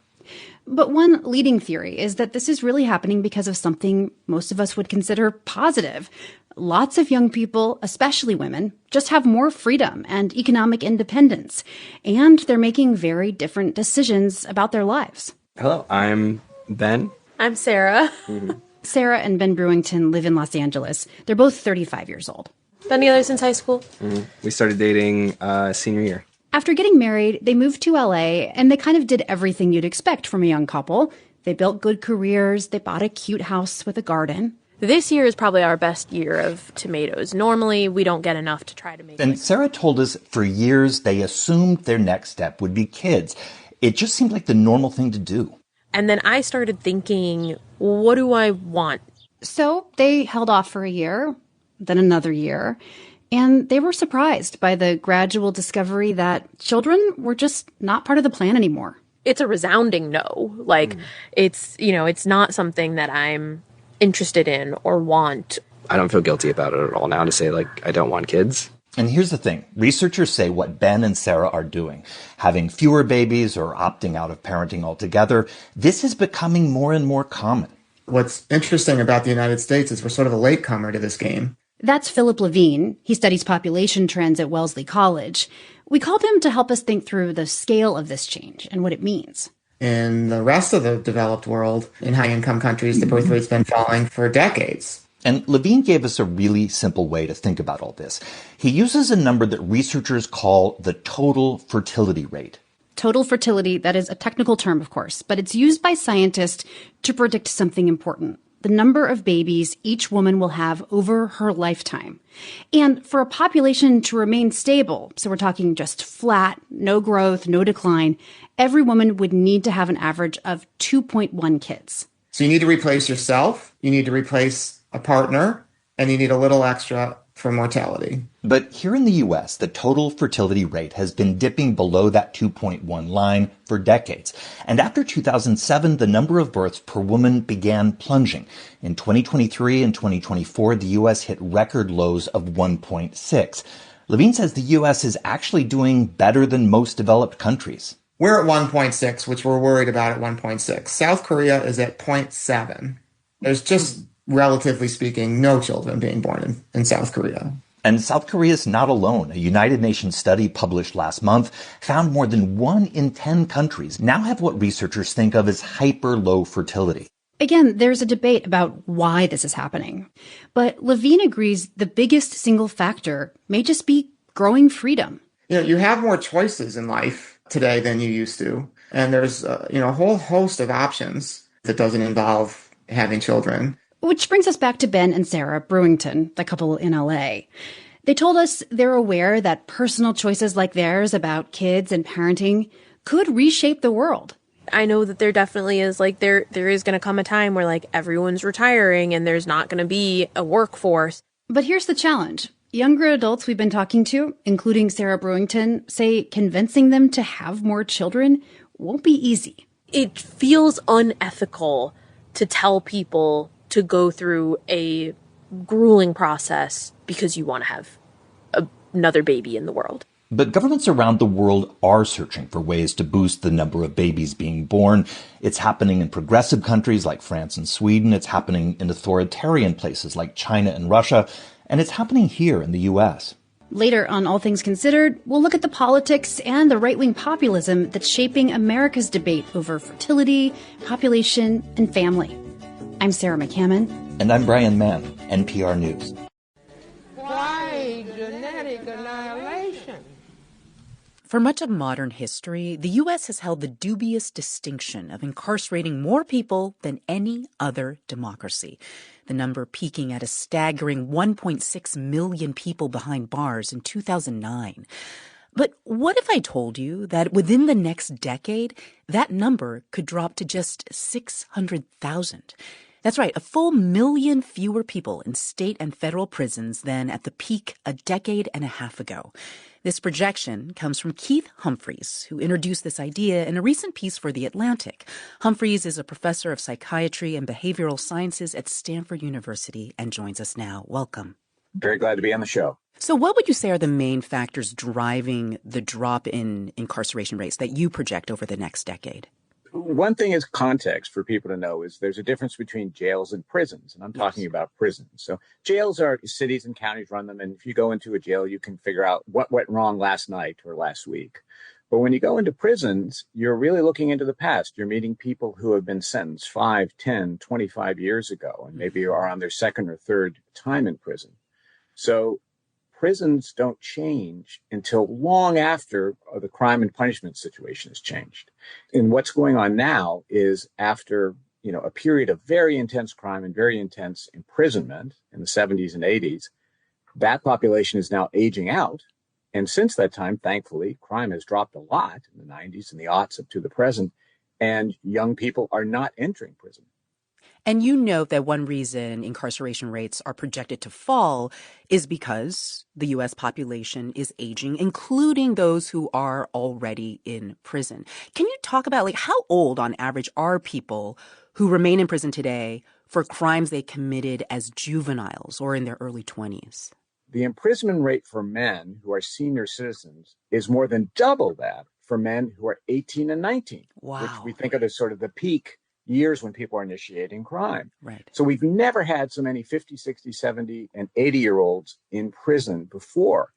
But one leading theory is that this is really happening because of something most of us would consider positive. Lots of young people, especially women, just have more freedom and economic independence, and they're making very different decisions about their lives. Hello, I'm Ben. I'm Sarah. Sarah and Ben Brewington live in Los Angeles. They're both 35 years old. Been together since high school. We started dating senior year. After getting married, they moved to LA, and they kind of did everything you'd expect from a young couple. They built good careers, they bought a cute house with a garden. This year is probably our best year of tomatoes. Normally, we don't get enough to try to make. And Sarah told us for years they assumed their next step would be kids. It just seemed like the normal thing to do. And then I started thinking, what do I want? So they held off for a year, then another year. And they were surprised by the gradual discovery that children were just not part of the plan anymore. It's a resounding no. It's not something that I'm interested in or want. I don't feel guilty about it at all now to say, I don't want kids. And here's the thing. Researchers say what Ben and Sarah are doing, having fewer babies or opting out of parenting altogether, this is becoming more and more common. What's interesting about the United States is we're sort of a latecomer to this game. That's Philip Levine. He studies population trends at Wellesley College. We called him to help us think through the scale of this change and what it means. In the rest of the developed world, in high-income countries, the birth rate's been falling for decades. And Levine gave us a really simple way to think about all this. He uses a number that researchers call the total fertility rate. Total fertility, that is a technical term, of course, but it's used by scientists to predict something important. The number of babies each woman will have over her lifetime. And for a population to remain stable, so we're talking just flat, no growth, no decline, every woman would need to have an average of 2.1 kids. So you need to replace yourself, you need to replace a partner, and you need a little extra for mortality. But here in the U.S., the total fertility rate has been dipping below that 2.1 line for decades. And after 2007, the number of births per woman began plunging. In 2023 and 2024, the U.S. hit record lows of 1.6. Levine says the U.S. is actually doing better than most developed countries. We're at 1.6, which we're worried about at 1.6. South Korea is at 0.7. There's just, relatively speaking, no children being born in South Korea. And South Korea is not alone. A United Nations study published last month found more than 1 in 10 countries now have what researchers think of as hyper-low fertility. Again, there's a debate about why this is happening. But Levine agrees the biggest single factor may just be growing freedom. You have more choices in life today than you used to. And there's a whole host of options that doesn't involve having children. Which brings us back to Ben and Sarah Brewington, the couple in LA. They told us they're aware that personal choices like theirs about kids and parenting could reshape the world. I know that there definitely is, there is going to come a time where, everyone's retiring and there's not going to be a workforce. But here's the challenge. Younger adults we've been talking to, including Sarah Brewington, say convincing them to have more children won't be easy. It feels unethical to tell people to go through a grueling process because you want to have another baby in the world. But governments around the world are searching for ways to boost the number of babies being born. It's happening in progressive countries like France and Sweden. It's happening in authoritarian places like China and Russia. And it's happening here in the U.S. Later on All Things Considered, we'll look at the politics and the right-wing populism that's shaping America's debate over fertility, population, and family. I'm Sarah McCammon. And I'm Brian Mann, NPR News. Why genetic annihilation? For much of modern history, the U.S. has held the dubious distinction of incarcerating more people than any other democracy, the number peaking at a staggering 1.6 million people behind bars in 2009. But what if I told you that within the next decade, that number could drop to just 600,000? That's right, a full million fewer people in state and federal prisons than at the peak a decade and a half ago. This projection comes from Keith Humphreys, who introduced this idea in a recent piece for The Atlantic. Humphreys is a professor of psychiatry and behavioral sciences at Stanford University and joins us now. Welcome. Very glad to be on the show. So what would you say are the main factors driving the drop in incarceration rates that you project over the next decade? One thing is context for people to know is there's a difference between jails and prisons, and I'm talking about prisons. So jails are cities and counties run them, and if you go into a jail, you can figure out what went wrong last night or last week. But when you go into prisons, you're really looking into the past. You're meeting people who have been sentenced 5, 10, 25 years ago, and maybe are on their second or third time in prison. So prisons don't change until long after the crime and punishment situation has changed. And what's going on now is after, a period of very intense crime and very intense imprisonment in the 70s and 80s, that population is now aging out. And since that time, thankfully, crime has dropped a lot in the 90s and the aughts up to the present, and young people are not entering prison. And you note that one reason incarceration rates are projected to fall is because the U.S. population is aging, including those who are already in prison. Can you talk about how old on average are people who remain in prison today for crimes they committed as juveniles or in their early 20s? The imprisonment rate for men who are senior citizens is more than double that for men who are 18 and 19, which we think of as sort of the peak years when people are initiating crime. Right. So we've never had so many 50, 60, 70, and 80-year-olds in prison before.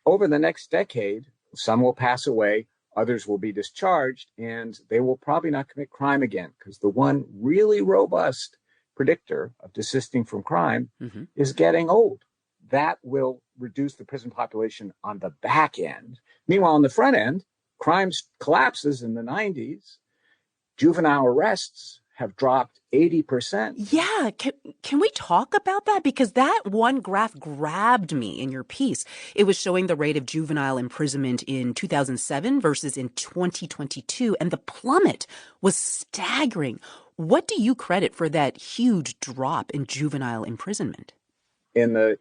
Over the next decade, some will pass away, others will be discharged, and they will probably not commit crime again, because the one really robust predictor of desisting from crime is getting old. That will reduce the prison population on the back end. Meanwhile, on the front end, crime collapses in the 90s. Juvenile arrests have dropped 80%. Yeah. Can we talk about that? Because that one graph grabbed me in your piece. It was showing the rate of juvenile imprisonment in 2007 versus in 2022, and the plummet was staggering. What do you credit for that huge drop in juvenile imprisonment? In the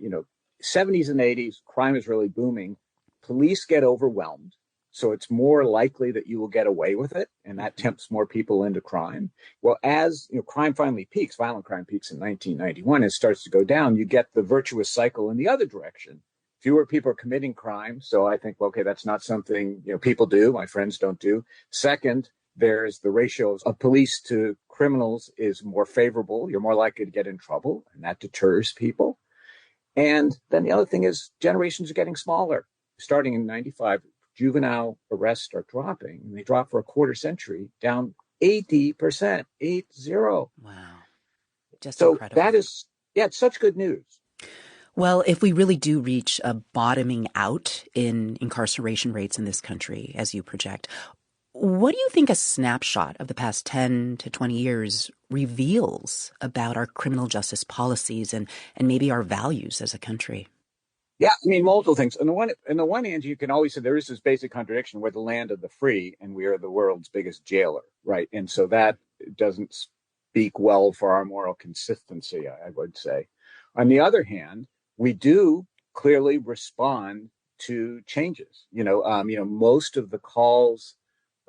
70s and 80s, crime is really booming. Police get overwhelmed. So it's more likely that you will get away with it, and that tempts more people into crime. Well, as crime finally peaks, violent crime peaks in 1991, and starts to go down, you get the virtuous cycle in the other direction. Fewer people are committing crime, so I think, okay, that's not something people do. My friends don't do. Second, there's the ratio of police to criminals is more favorable. You're more likely to get in trouble, and that deters people. And then the other thing is generations are getting smaller. Starting in 95. Juvenile arrests are dropping, and they drop for a quarter century, down 80%, 80. Wow. Just so incredible. That is, it's such good news. Well, if we really do reach a bottoming out in incarceration rates in this country, as you project, what do you think a snapshot of the past 10 to 20 years reveals about our criminal justice policies and maybe our values as a country? Yeah, multiple things. On the one hand, you can always say there is this basic contradiction. We're the land of the free, and we are the world's biggest jailer, right? And so that doesn't speak well for our moral consistency, I would say. On the other hand, we do clearly respond to changes. Most of the calls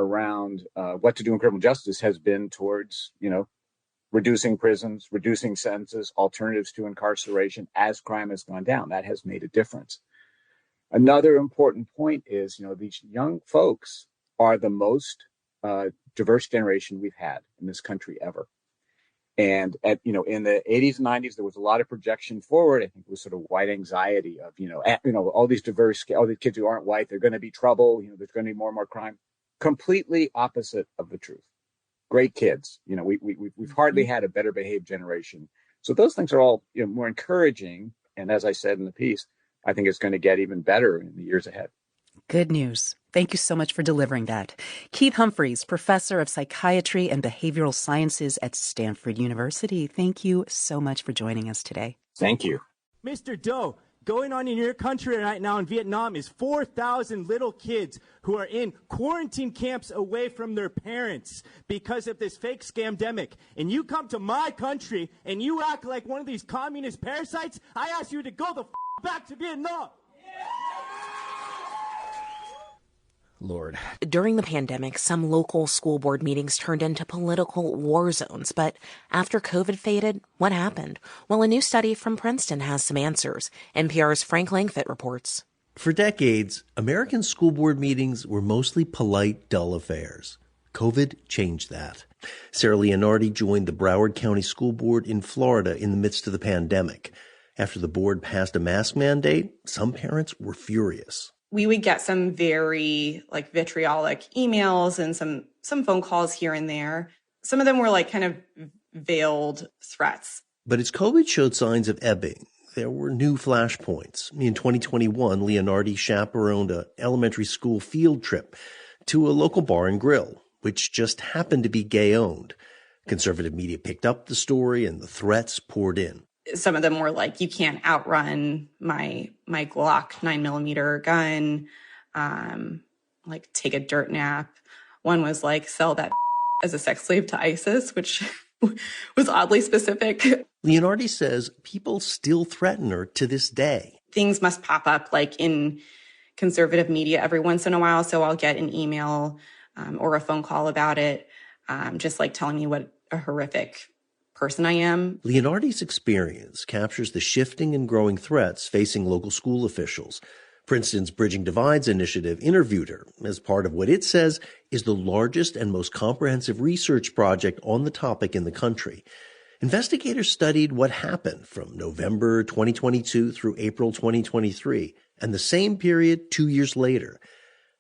around what to do in criminal justice has been towards, reducing prisons, reducing sentences, alternatives to incarceration as crime has gone down. That has made a difference. Another important point is, these young folks are the most diverse generation we've had in this country ever. And in the 80s and 90s, there was a lot of projection forward. I think it was sort of white anxiety of, all these kids who aren't white, they're going to be trouble. There's going to be more and more crime. Completely opposite of the truth. Great kids. We've hardly had a better behaved generation. So those things are all more encouraging. And as I said in the piece, I think it's going to get even better in the years ahead. Good news. Thank you so much for delivering that. Keith Humphreys, professor of psychiatry and behavioral sciences at Stanford University. Thank you so much for joining us today. Thank you. Mr. Doe, going on in your country right now in Vietnam is 4,000 little kids who are in quarantine camps away from their parents because of this fake scamdemic. And you come to my country and you act like one of these communist parasites. I ask you to go the back to Vietnam. Lord. During the pandemic, some local school board meetings turned into political war zones. But after COVID faded, what happened? Well, a new study from Princeton has some answers. NPR's Frank Langfitt reports. For decades, American school board meetings were mostly polite, dull affairs. COVID changed that. Sarah Leonardi joined the Broward County School Board in Florida in the midst of the pandemic. After the board passed a mask mandate, some parents were furious. We would get some very vitriolic emails and some phone calls here and there. Some of them were kind of veiled threats. But as COVID showed signs of ebbing, there were new flashpoints. In 2021, Leonardi chaperoned an elementary school field trip to a local bar and grill, which just happened to be gay-owned. Conservative media picked up the story and the threats poured in. Some of them were you can't outrun my Glock 9mm gun, take a dirt nap. One was sell that as a sex slave to ISIS, which was oddly specific. Leonardi says people still threaten her to this day. Things must pop up in conservative media every once in a while. So I'll get an email or a phone call about it, just telling me what a horrific person I am. Leonardi's experience captures the shifting and growing threats facing local school officials. Princeton's Bridging Divides initiative interviewed her as part of what it says is the largest and most comprehensive research project on the topic in the country. Investigators studied what happened from November 2022 through April 2023 and the same period 2 years later.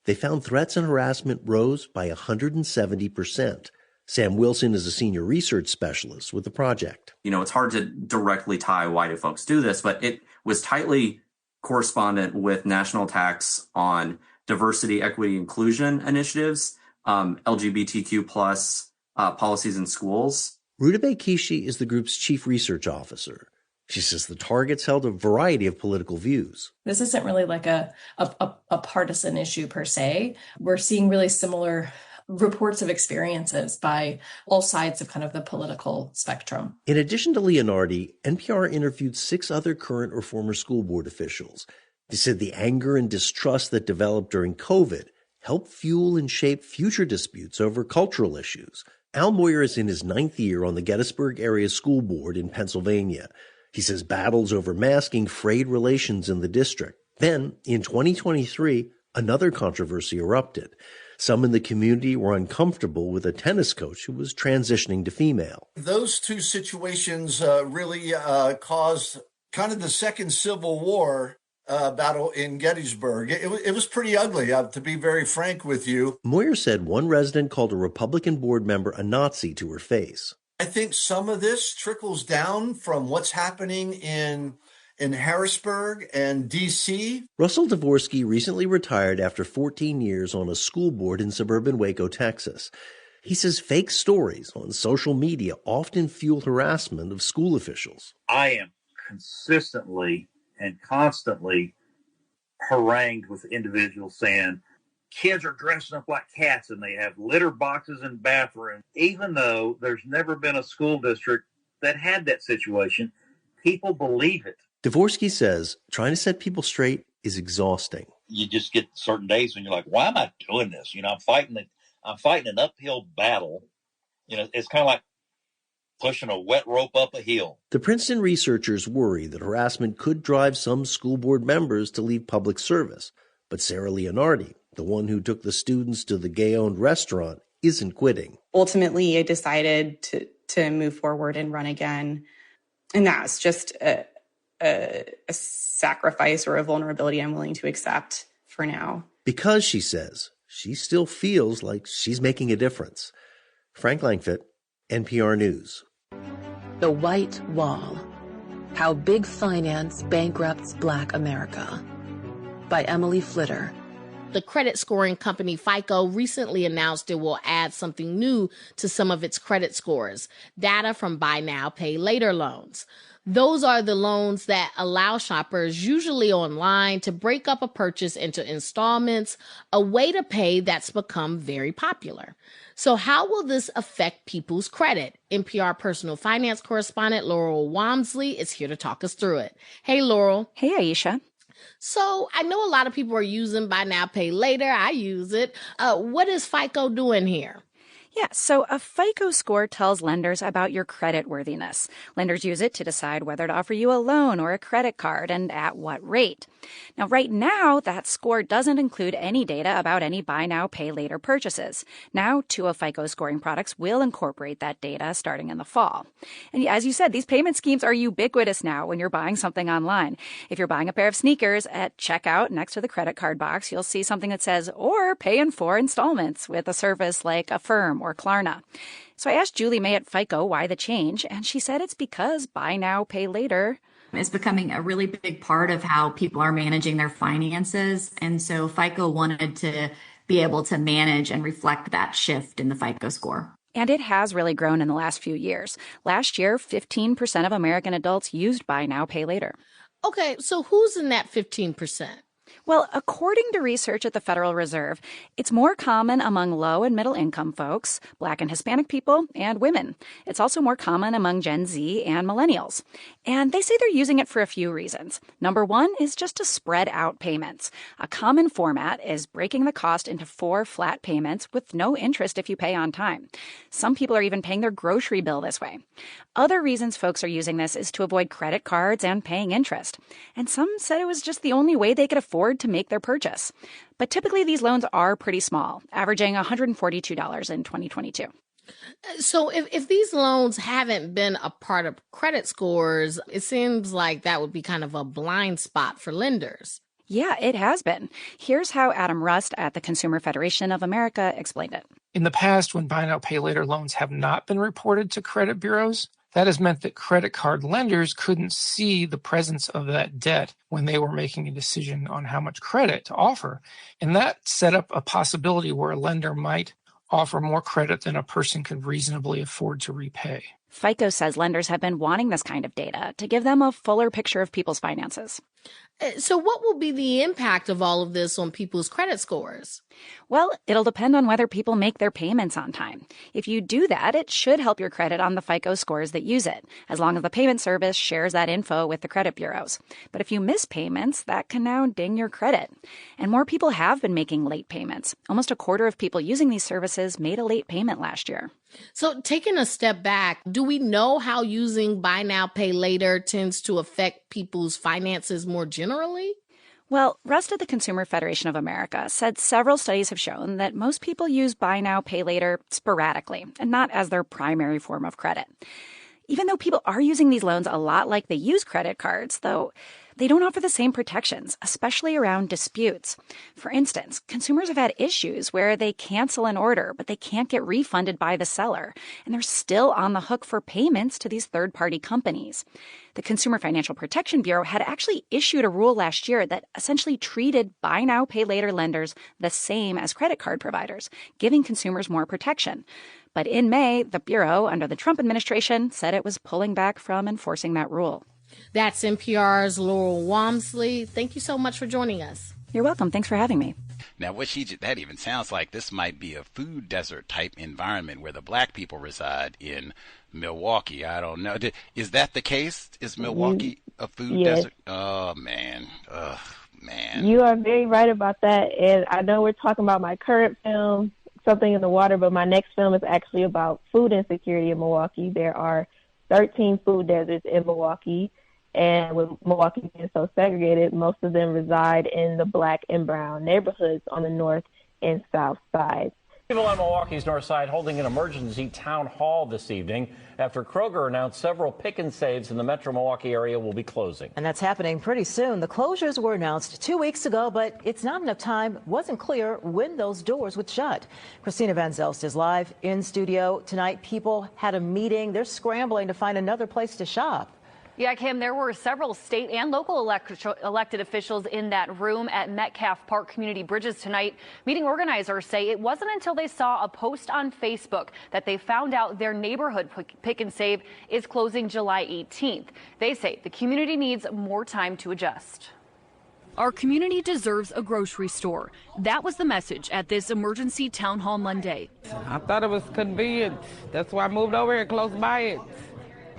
They found threats and harassment rose by 170%. Sam Wilson is a senior research specialist with the project. It's hard to directly tie why do folks do this, but it was tightly correspondent with national attacks on diversity, equity, inclusion initiatives, LGBTQ plus policies in schools. Rutabe Kishi is the group's chief research officer. She says the targets held a variety of political views. This isn't really a partisan issue per se. We're seeing really similar reports of experiences by all sides of kind of the political spectrum. In addition to Leonardi, NPR interviewed 6 other current or former school board officials. They said the anger and distrust that developed during COVID helped fuel and shape future disputes over cultural issues. Al Moyer is in his 9th year on the Gettysburg Area School Board in Pennsylvania. He says battles over masking frayed relations in the district. Then, in 2023, another controversy erupted. Some in the community were uncomfortable with a tennis coach who was transitioning to female. Those two situations really caused kind of the second Civil War battle in Gettysburg. It was pretty ugly, to be very frank with you. Moyer said one resident called a Republican board member a Nazi to her face. I think some of this trickles down from what's happening in Harrisburg and D.C. Russell Dvorsky recently retired after 14 years on a school board in suburban Waco, Texas. He says fake stories on social media often fuel harassment of school officials. I am consistently and constantly harangued with individuals saying, kids are dressing up like cats and they have litter boxes in bathrooms. Even though there's never been a school district that had that situation, people believe it. Dvorsky says trying to set people straight is exhausting. You just get certain days when you're like, why am I doing this? I'm fighting an uphill battle. It's kind of like pushing a wet rope up a hill. The Princeton researchers worry that harassment could drive some school board members to leave public service. But Sarah Leonardi, the one who took the students to the gay-owned restaurant, isn't quitting. Ultimately, I decided to move forward and run again. And that's just a sacrifice or a vulnerability I'm willing to accept for now. Because, she says, she still feels like she's making a difference. Frank Langfitt, NPR News. The White Wall: How Big Finance Bankrupts Black America by Emily Flitter. The credit scoring company FICO recently announced it will add something new to some of its credit scores, data from buy now, pay later loans. Those are the loans that allow shoppers, usually online, to break up a purchase into installments, a way to pay that's become very popular. So how will this affect people's credit? NPR personal finance correspondent Laurel Walmsley is here to talk us through it. Hey, Laurel. Hey, Aisha. So I know a lot of people are using buy now, pay later. I use it. What is FICO doing here? Yeah, so a FICO score tells lenders about your credit worthiness. Lenders use it to decide whether to offer you a loan or a credit card and at what rate. Now, right now, that score doesn't include any data about any buy now, pay later purchases. Now, 2 of FICO scoring products will incorporate that data starting in the fall. And as you said, these payment schemes are ubiquitous now when you're buying something online. If you're buying a pair of sneakers at checkout next to the credit card box, you'll see something that says, or pay in 4 installments with a service like Affirm or Klarna. So I asked Julie May at FICO why the change, and she said it's because buy now, pay later is becoming a really big part of how people are managing their finances. And so FICO wanted to be able to manage and reflect that shift in the FICO score. And it has really grown in the last few years. Last year, 15% of American adults used buy now, pay later. Okay, so who's in that 15%? Well, according to research at the Federal Reserve, it's more common among low and middle income folks, Black and Hispanic people, and women. It's also more common among Gen Z and millennials. And they say they're using it for a few reasons. Number one is just to spread out payments. A common format is breaking the cost into 4 flat payments with no interest if you pay on time. Some people are even paying their grocery bill this way. Other reasons folks are using this is to avoid credit cards and paying interest. And some said it was just the only way they could afford to make their purchase. But typically these loans are pretty small, averaging $142 in 2022. So if these loans haven't been a part of credit scores, it seems like that would be kind of a blind spot for lenders. Yeah, it has been. Here's how Adam Rust at the Consumer Federation of America explained it. In the past, when buy now, pay later loans have not been reported to credit bureaus, that has meant that credit card lenders couldn't see the presence of that debt when they were making a decision on how much credit to offer. And that set up a possibility where a lender might offer more credit than a person could reasonably afford to repay. FICO says lenders have been wanting this kind of data to give them a fuller picture of people's finances. So what will be the impact of all of this on people's credit scores? Well, it'll depend on whether people make their payments on time. If you do that, it should help your credit on the FICO scores that use it, as long as the payment service shares that info with the credit bureaus. But if you miss payments, that can now ding your credit. And more people have been making late payments. Almost a quarter of people using these services made a late payment last year. So taking a step back, do we know how using buy now, pay later tends to affect people's finances more generally? Well, Rust at the Consumer Federation of America said several studies have shown that most people use buy now, pay later sporadically and not as their primary form of credit. Even though people are using these loans a lot like they use credit cards, though, they don't offer the same protections, especially around disputes. For instance, consumers have had issues where they cancel an order, but they can't get refunded by the seller, and they're still on the hook for payments to these third-party companies. The Consumer Financial Protection Bureau had actually issued a rule last year that essentially treated buy now, pay later lenders the same as credit card providers, giving consumers more protection. But in May, the Bureau, under the Trump administration, said it was pulling back from enforcing that rule. That's NPR's Laurel Walmsley. Thank you so much for joining us. You're welcome. Thanks for having me. Now, that even sounds like this might be a food desert type environment where the Black people reside in Milwaukee. I don't know. Is that the case? Is Milwaukee a food desert? Oh, man. Man. You are very right about that. And I know we're talking about my current film, Something in the Water, but my next film is actually about food insecurity in Milwaukee. There are 13 food deserts in Milwaukee. And with Milwaukee being so segregated, most of them reside in the Black and brown neighborhoods on the north and south sides. People on Milwaukee's north side holding an emergency town hall this evening after Kroger announced several pick and saves in the metro Milwaukee area will be closing. And that's happening pretty soon. The closures were announced 2 weeks ago, but it's not enough time. It wasn't clear when those doors would shut. Christina Van Zelst is live in studio tonight. People had a meeting. They're scrambling to find another place to shop. Yeah, Kim, there were several state and local elected officials in that room at Metcalf Park Community Bridges tonight. Meeting organizers say it wasn't until they saw a post on Facebook that they found out their neighborhood Pick and Save is closing July 18th. They say the community needs more time to adjust. Our community deserves a grocery store. That was the message at this emergency town hall Monday. I thought it was convenient. That's why I moved over here close by it.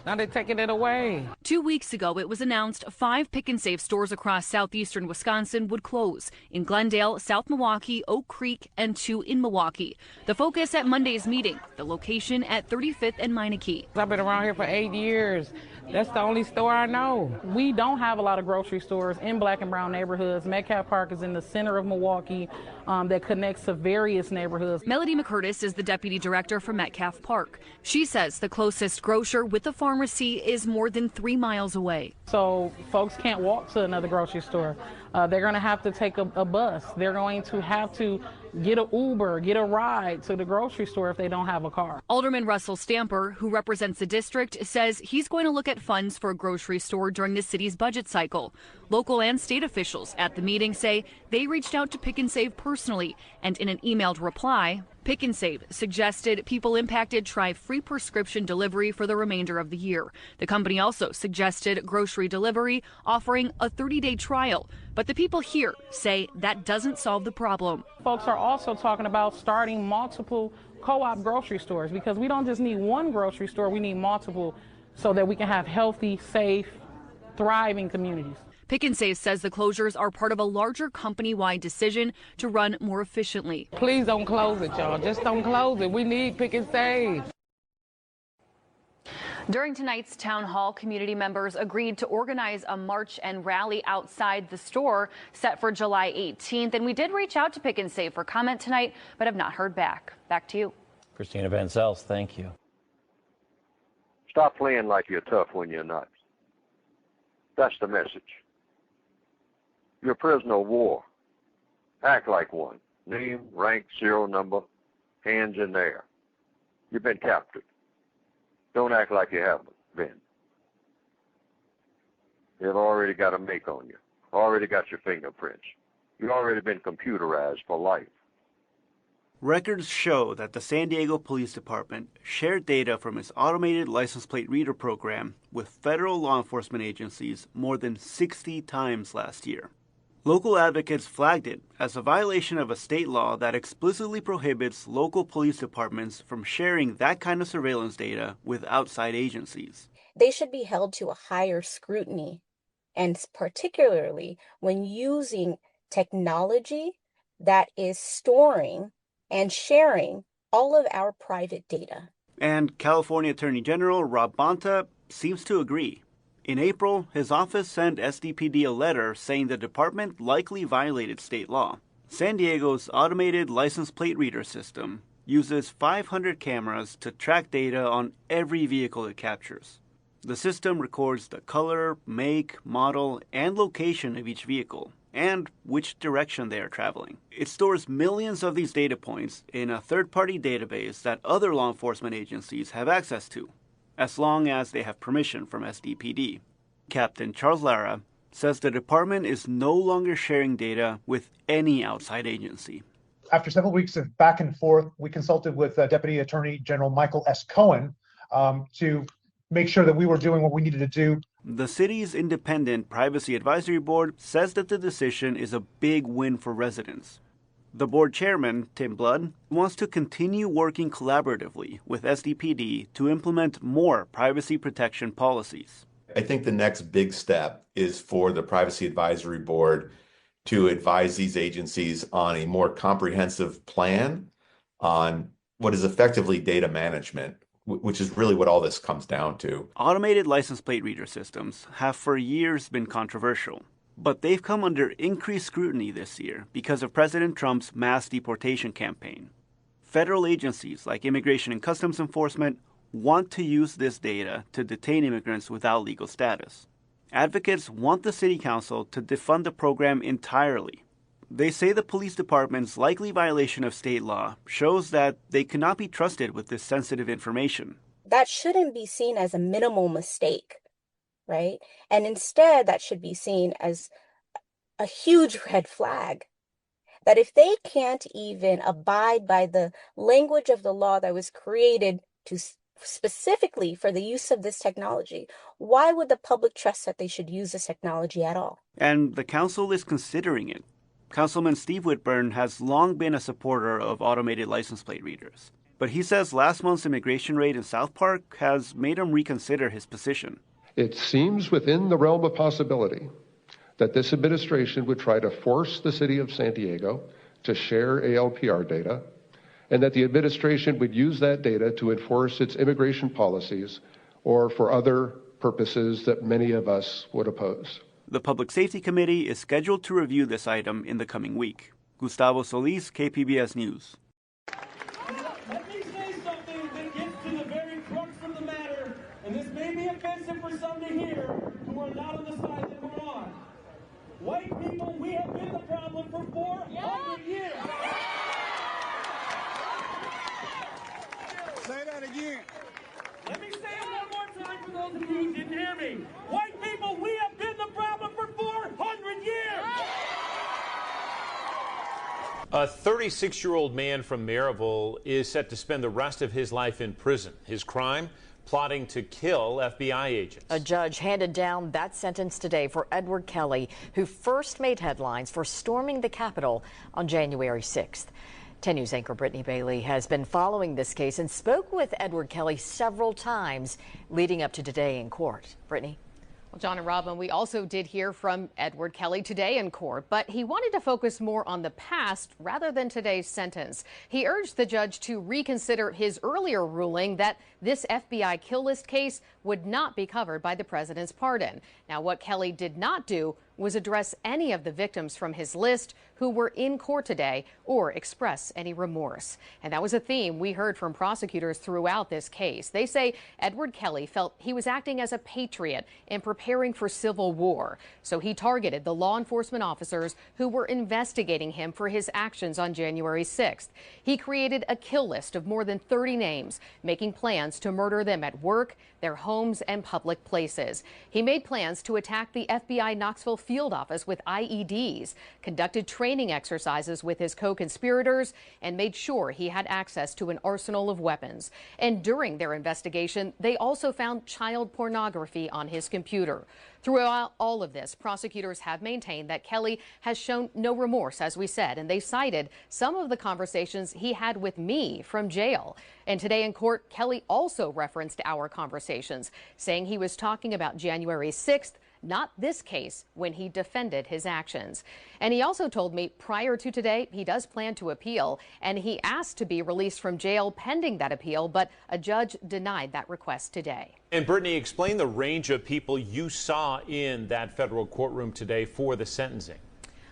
Now they're taking it away. 2 weeks ago, it was announced 5 Pick and Save stores across southeastern Wisconsin would close in Glendale, South Milwaukee, Oak Creek, and 2 in Milwaukee. The focus at Monday's meeting, the location at 35th and Meineke. I've been around here for 8 years. That's the only store I know. We don't have a lot of grocery stores in black and brown neighborhoods. Metcalf Park is in the center of Milwaukee that connects to various neighborhoods. Melody McCurtis is the deputy director for Metcalf Park. She says the closest grocer with a pharmacy is more than 3 miles away. So folks can't walk to another grocery store. They're going to have to take a bus. They're going to have to get an Uber, get a ride to the grocery store if they don't have a car. Alderman Russell Stamper, who represents the district, says he's going to look at funds for a grocery store during the city's budget cycle. Local and state officials at the meeting say they reached out to Pick and Save personally, and in an emailed reply, Pick and Save suggested people impacted try free prescription delivery for the remainder of the year. The company also suggested grocery delivery, offering a 30-day trial. But the people here say that doesn't solve the problem. Folks are also talking about starting multiple co-op grocery stores, because we don't just need one grocery store, we need multiple so that we can have healthy, safe, thriving communities. Pick and Save says the closures are part of a larger company-wide decision to run more efficiently. Please don't close it, y'all. Just don't close it. We need Pick and Save. During tonight's town hall, community members agreed to organize a march and rally outside the store set for July 18th. And we did reach out to Pick and Save for comment tonight, but have not heard back. Back to you. Christina Van Zels, thank you. Stop playing like you're tough when you're not. That's the message. You're a prisoner of war. Act like one. Name, rank, serial number, hands in the air. You've been captured. Don't act like you haven't been. They've already got a make on you. Already got your fingerprints. You've already been computerized for life. Records show that the San Diego Police Department shared data from its automated license plate reader program with federal law enforcement agencies more than 60 times last year. Local advocates flagged it as a violation of a state law that explicitly prohibits local police departments from sharing that kind of surveillance data with outside agencies. They should be held to a higher scrutiny, and particularly when using technology that is storing and sharing all of our private data. And California Attorney General Rob Bonta seems to agree. In April, his office sent SDPD a letter saying the department likely violated state law. San Diego's automated license plate reader system uses 500 cameras to track data on every vehicle it captures. The system records the color, make, model, and location of each vehicle, and which direction they are traveling. It stores millions of these data points in a third-party database that other law enforcement agencies have access to, as long as they have permission from SDPD. Captain Charles Lara says the department is no longer sharing data with any outside agency. After several weeks of back and forth, we consulted with Deputy Attorney General Michael S. Cohen to make sure that we were doing what we needed to do. The city's independent privacy advisory board says that the decision is a big win for residents. The board chairman, Tim Blood, wants to continue working collaboratively with SDPD to implement more privacy protection policies. I think the next big step is for the Privacy Advisory Board to advise these agencies on a more comprehensive plan on what is effectively data management, which is really what all this comes down to. Automated license plate reader systems have for years been controversial, but they've come under increased scrutiny this year because of President Trump's mass deportation campaign. Federal agencies like Immigration and Customs Enforcement want to use this data to detain immigrants without legal status. Advocates want the city council to defund the program entirely. They say the police department's likely violation of state law shows that they cannot be trusted with this sensitive information. That shouldn't be seen as a minimal mistake, right? And instead, that should be seen as a huge red flag. That if they can't even abide by the language of the law that was created to specifically for the use of this technology, why would the public trust that they should use this technology at all? And the council is considering it. Councilman Steve Whitburn has long been a supporter of automated license plate readers. But he says last month's immigration raid in South Park has made him reconsider his position. It seems within the realm of possibility that this administration would try to force the city of San Diego to share ALPR data, and that the administration would use that data to enforce its immigration policies or for other purposes that many of us would oppose. The Public Safety Committee is scheduled to review this item in the coming week. Gustavo Solis, KPBS News. Let me say something that gets to the very crux of the matter, and this may be offensive for some to hear who are not on the side that we're on. White people, we have been the problem for 400 years. Say that again. Let me say it one more time for those of you who didn't hear me. White people, we have been the problem for 400 years. A 36-year-old man from Maryville is set to spend the rest of his life in prison. His crime? Plotting to kill FBI agents. A judge handed down that sentence today for Edward Kelly, who first made headlines for storming the Capitol on January 6th. 10 News anchor Brittany Bailey has been following this case and spoke with Edward Kelly several times leading up to today in court. Brittany? Well, John and Robin, we also did hear from Edward Kelly today in court, but he wanted to focus more on the past rather than today's sentence. He urged the judge to reconsider his earlier ruling that this FBI kill list case would not be covered by the president's pardon. Now, what Kelly did not do was address any of the victims from his list who were in court today or express any remorse. And that was a theme we heard from prosecutors throughout this case. They say Edward Kelly felt he was acting as a patriot in preparing for civil war. So he targeted the law enforcement officers who were investigating him for his actions on January 6th. He created a kill list of more than 30 names, making plans to murder them at work, their homes, and public places. He made plans to attack the FBI Knoxville field office with IEDs, conducted training exercises with his co-conspirators, and made sure he had access to an arsenal of weapons. And during their investigation, they also found child pornography on his computer. Throughout all of this, prosecutors have maintained that Kelly has shown no remorse, as we said, and they cited some of the conversations he had with me from jail. And today in court, Kelly also referenced our conversations, saying he was talking about January 6th, not this case, when he defended his actions. And he also told me prior to today, he does plan to appeal, and he asked to be released from jail pending that appeal, but a judge denied that request today. And Brittany, explain the range of people you saw in that federal courtroom today for the sentencing.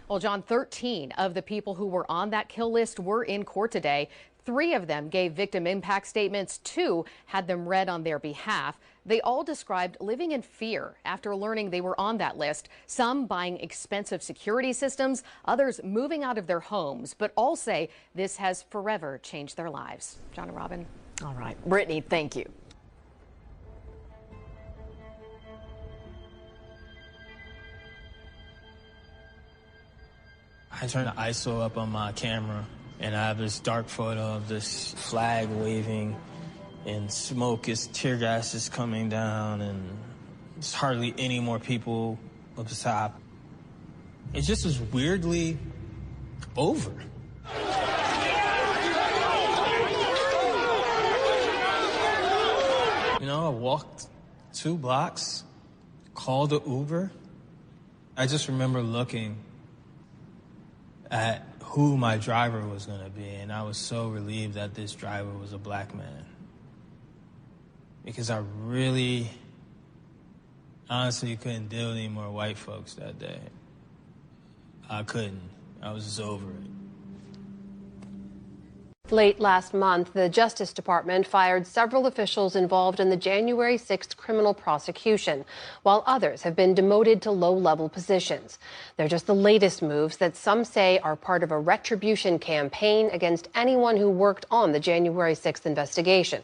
Well, John, 13 of the people who were on that kill list were in court today. 3 of them gave victim impact statements. 2 had them read on their behalf. They all described living in fear after learning they were on that list, some buying expensive security systems, others moving out of their homes, but all say this has forever changed their lives. John and Robin. All right. Brittany, thank you. I turned the ISO up on my camera, and I have this dark photo of this flag waving, and smoke is, tear gas is coming down, and there's hardly any more people up the top. It just was weirdly over. You know, I walked 2 blocks, called an Uber. I just remember looking at who my driver was going to be, and I was so relieved that this driver was a black man. Because I really, honestly couldn't deal with any more white folks that day. I couldn't. I was just over it. Late last month, the Justice Department fired several officials involved in the January 6th criminal prosecution, while others have been demoted to low-level positions. They're just the latest moves that some say are part of a retribution campaign against anyone who worked on the January 6th investigation.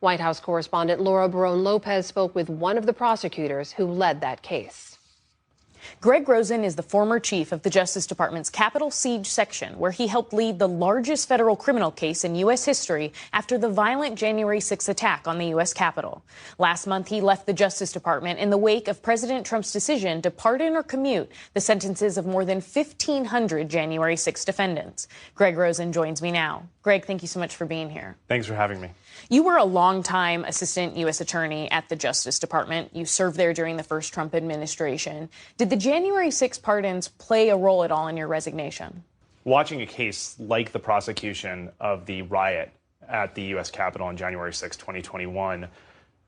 White House correspondent Laura Barone-Lopez spoke with one of the prosecutors who led that case. Greg Rosen is the former chief of the Justice Department's Capitol Siege Section, where he helped lead the largest federal criminal case in U.S. history after the violent January 6 attack on the U.S. Capitol. Last month, he left the Justice Department in the wake of President Trump's decision to pardon or commute the sentences of more than 1,500 January 6 defendants. Greg Rosen joins me now. Greg, thank you so much for being here. Thanks for having me. You were a longtime assistant U.S. attorney at the Justice Department. You served there during the first Trump administration. Did the January 6 pardons play a role at all in your resignation? Watching a case like the prosecution of the riot at the U.S. Capitol on January 6, 2021,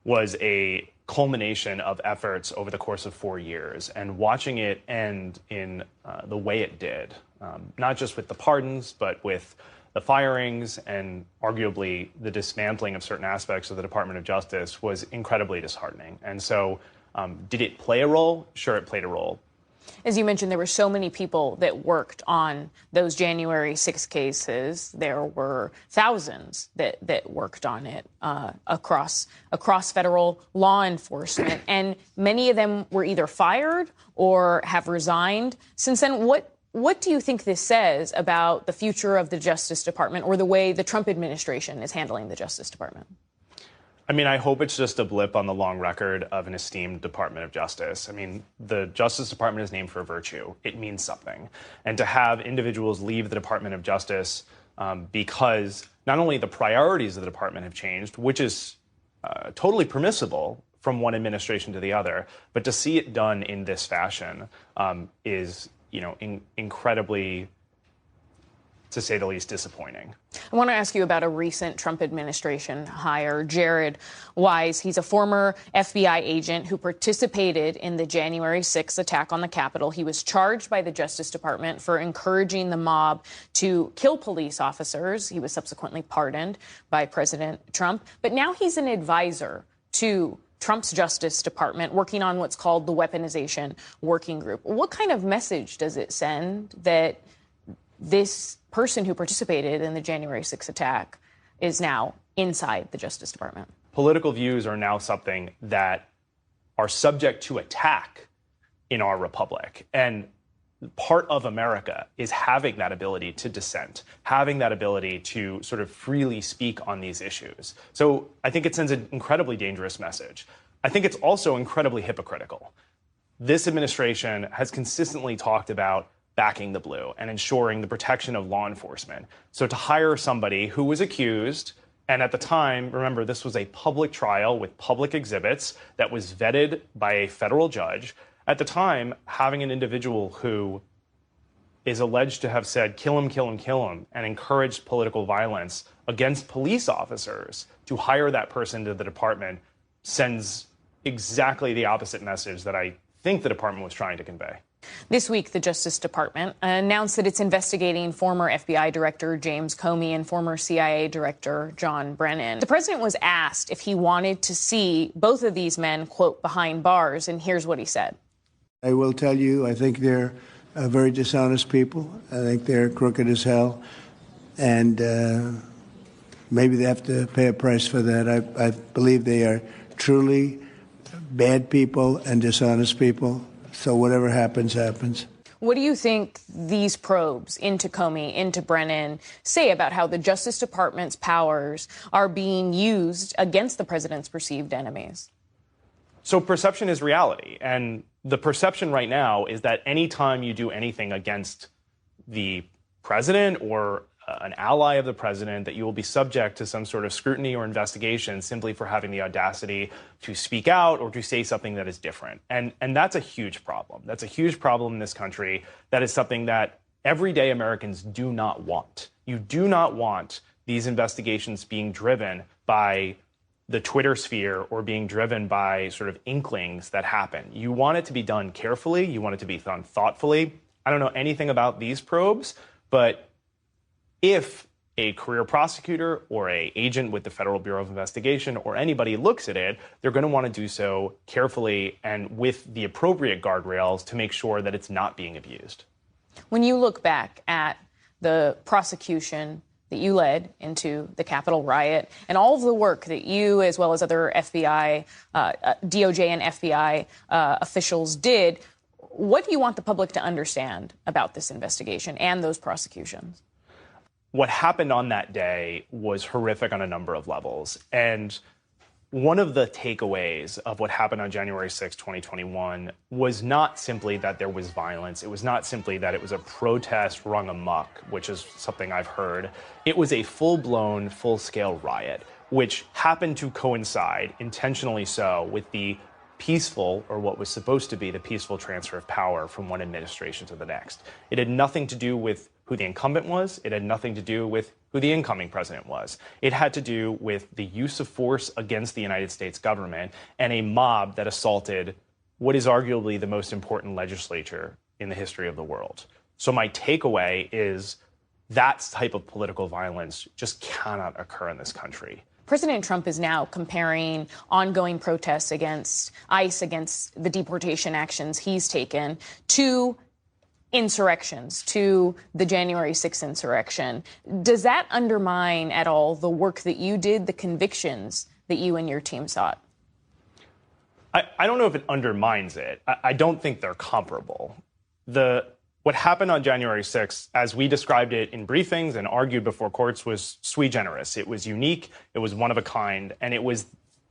was a culmination of efforts over the course of 4 years. And watching it end in the way it did, not just with the pardons, but with the firings and arguably the dismantling of certain aspects of the Department of Justice, was incredibly disheartening. And so did it play a role? Sure, it played a role. As you mentioned, there were so many people that worked on those January 6 cases. There were thousands that worked on it across federal law enforcement. And many of them were either fired or have resigned. Since then, what do you think this says about the future of the Justice Department or the way the Trump administration is handling the Justice Department? I mean, I hope it's just a blip on the long record of an esteemed Department of Justice. I mean, the Justice Department is named for virtue. It means something. And to have individuals leave the Department of Justice because not only the priorities of the department have changed, which is totally permissible from one administration to the other, but to see it done in this fashion is, incredibly, to say the least, disappointing. I want to ask you about a recent Trump administration hire, Jared Wise. He's a former FBI agent who participated in the January 6 attack on the Capitol. He was charged by the Justice Department for encouraging the mob to kill police officers. He was subsequently pardoned by President Trump. But now he's an advisor to Trump's Justice Department, working on what's called the Weaponization Working Group. What kind of message does it send that this person who participated in the January 6 attack is now inside the Justice Department? Political views are now something that are subject to attack in our republic. And part of America is having that ability to dissent, having that ability to sort of freely speak on these issues. So I think it sends an incredibly dangerous message. I think it's also incredibly hypocritical. This administration has consistently talked about backing the blue and ensuring the protection of law enforcement. So to hire somebody who was accused, and at the time, remember, this was a public trial with public exhibits that was vetted by a federal judge. At the time, having an individual who is alleged to have said, kill him, kill him, kill him, and encouraged political violence against police officers, to hire that person to the department sends exactly the opposite message that I think the department was trying to convey. This week, the Justice Department announced that it's investigating former FBI Director James Comey and former CIA Director John Brennan. The president was asked if he wanted to see both of these men, quote, behind bars, and here's what he said. I will tell you, I think they're very dishonest people. I think they're crooked as hell, and maybe they have to pay a price for that. I believe they are truly bad people and dishonest people. So whatever happens, happens. What do you think these probes into Comey, into Brennan, say about how the Justice Department's powers are being used against the president's perceived enemies? So perception is reality. And the perception right now is that anytime you do anything against the president or an ally of the president, that you will be subject to some sort of scrutiny or investigation simply for having the audacity to speak out or to say something that is different. And that's a huge problem. That's a huge problem in this country. That is something that everyday Americans do not want. You do not want these investigations being driven by the Twitter sphere or being driven by sort of inklings that happen. You want it to be done carefully. You want it to be done thoughtfully. I don't know anything about these probes, but if a career prosecutor or a agent with the Federal Bureau of Investigation or anybody looks at it, they're going to want to do so carefully and with the appropriate guardrails to make sure that it's not being abused. When you look back at the prosecution that you led into the Capitol riot and all of the work that you, as well as other FBI, DOJ and FBI officials did, what do you want the public to understand about this investigation and those prosecutions? What happened on that day was horrific on a number of levels. And one of the takeaways of what happened on January 6, 2021 was not simply that there was violence. It was not simply that it was a protest rung amok, which is something I've heard. It was a full-blown, full-scale riot, which happened to coincide, intentionally so, with the peaceful, or what was supposed to be the peaceful transfer of power from one administration to the next. It had nothing to do with who the incumbent was. It had nothing to do with who the incoming president was. It had to do with the use of force against the United States government and a mob that assaulted what is arguably the most important legislature in the history of the world. So my takeaway is that type of political violence just cannot occur in this country. President Trump is now comparing ongoing protests against ICE, against the deportation actions he's taken, to insurrections, to the January 6th insurrection. Does that undermine at all the work that you did, the convictions that you and your team sought? I don't know if it undermines it. I don't think they're comparable. What happened on January 6th, as we described it in briefings and argued before courts, was sui generis. It was unique, it was one of a kind, and it was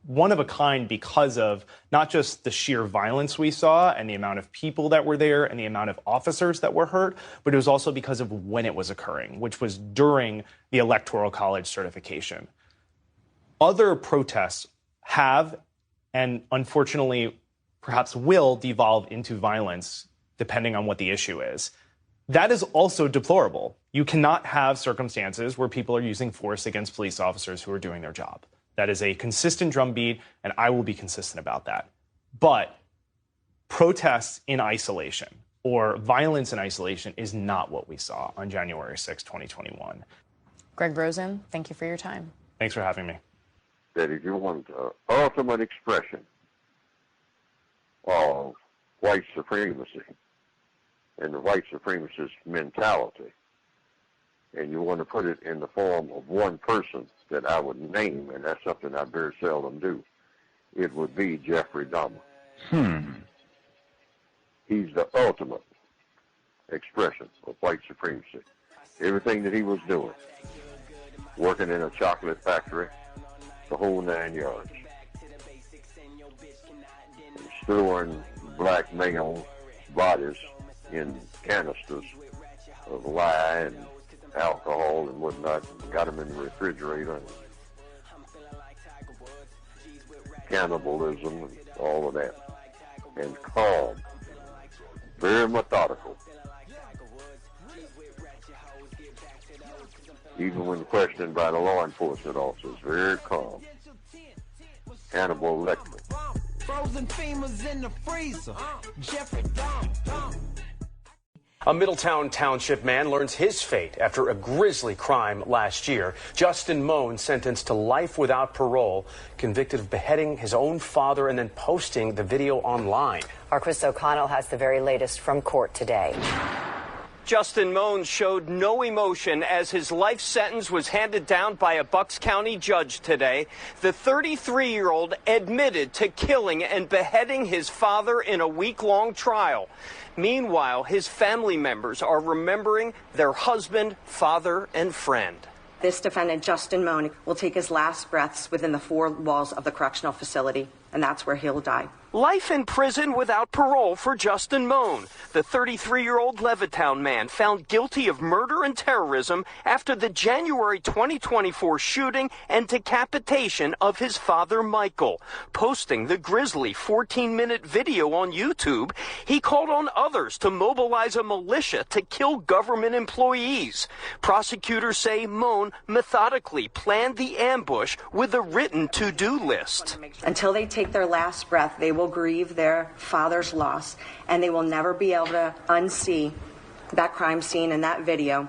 one of a kind because of not just the sheer violence we saw and the amount of people that were there and the amount of officers that were hurt, but it was also because of when it was occurring, which was during the Electoral College certification. Other protests have, and unfortunately perhaps will, devolve into violence depending on what the issue is. That is also deplorable. You cannot have circumstances where people are using force against police officers who are doing their job. That is a consistent drumbeat, and I will be consistent about that. But protests in isolation or violence in isolation is not what we saw on January 6, 2021. Greg Rosen, thank you for your time. Thanks for having me. That if you want ultimate expression of white supremacy and the white supremacist mentality, and you want to put it in the form of one person that I would name, and that's something I very seldom do, it would be Jeffrey Dahmer. He's the ultimate expression of white supremacy. Everything that he was doing, working in a chocolate factory, the whole 9 yards, storing black male bodies in canisters of lye and alcohol and whatnot, got them in the refrigerator, and cannibalism and all of that, and calm, very methodical, even when questioned by the law enforcement officers, very calm. Hannibal Lecter. Frozen femurs in the freezer. Jeffrey Dahmer. A Middletown Township man learns his fate after a grisly crime last year. Justin Moan sentenced to life without parole, convicted of beheading his own father and then posting the video online. Our Chris O'Connell has the very latest from court today. Justin Moan showed no emotion as his life sentence was handed down by a Bucks County judge today. The 33-year-old admitted to killing and beheading his father in a week-long trial. Meanwhile, his family members are remembering their husband, father, and friend. This defendant, Justin Moan, will take his last breaths within the four walls of the correctional facility, and that's where he'll die. Life in prison without parole for Justin Moan. The 33-year-old Levittown man found guilty of murder and terrorism after the January 2024 shooting and decapitation of his father, Michael. Posting the grisly 14-minute video on YouTube, he called on others to mobilize a militia to kill government employees. Prosecutors say Moan methodically planned the ambush with a written to-do list. Until they take their last breath, they will grieve their father's loss, and they will never be able to unsee that crime scene and that video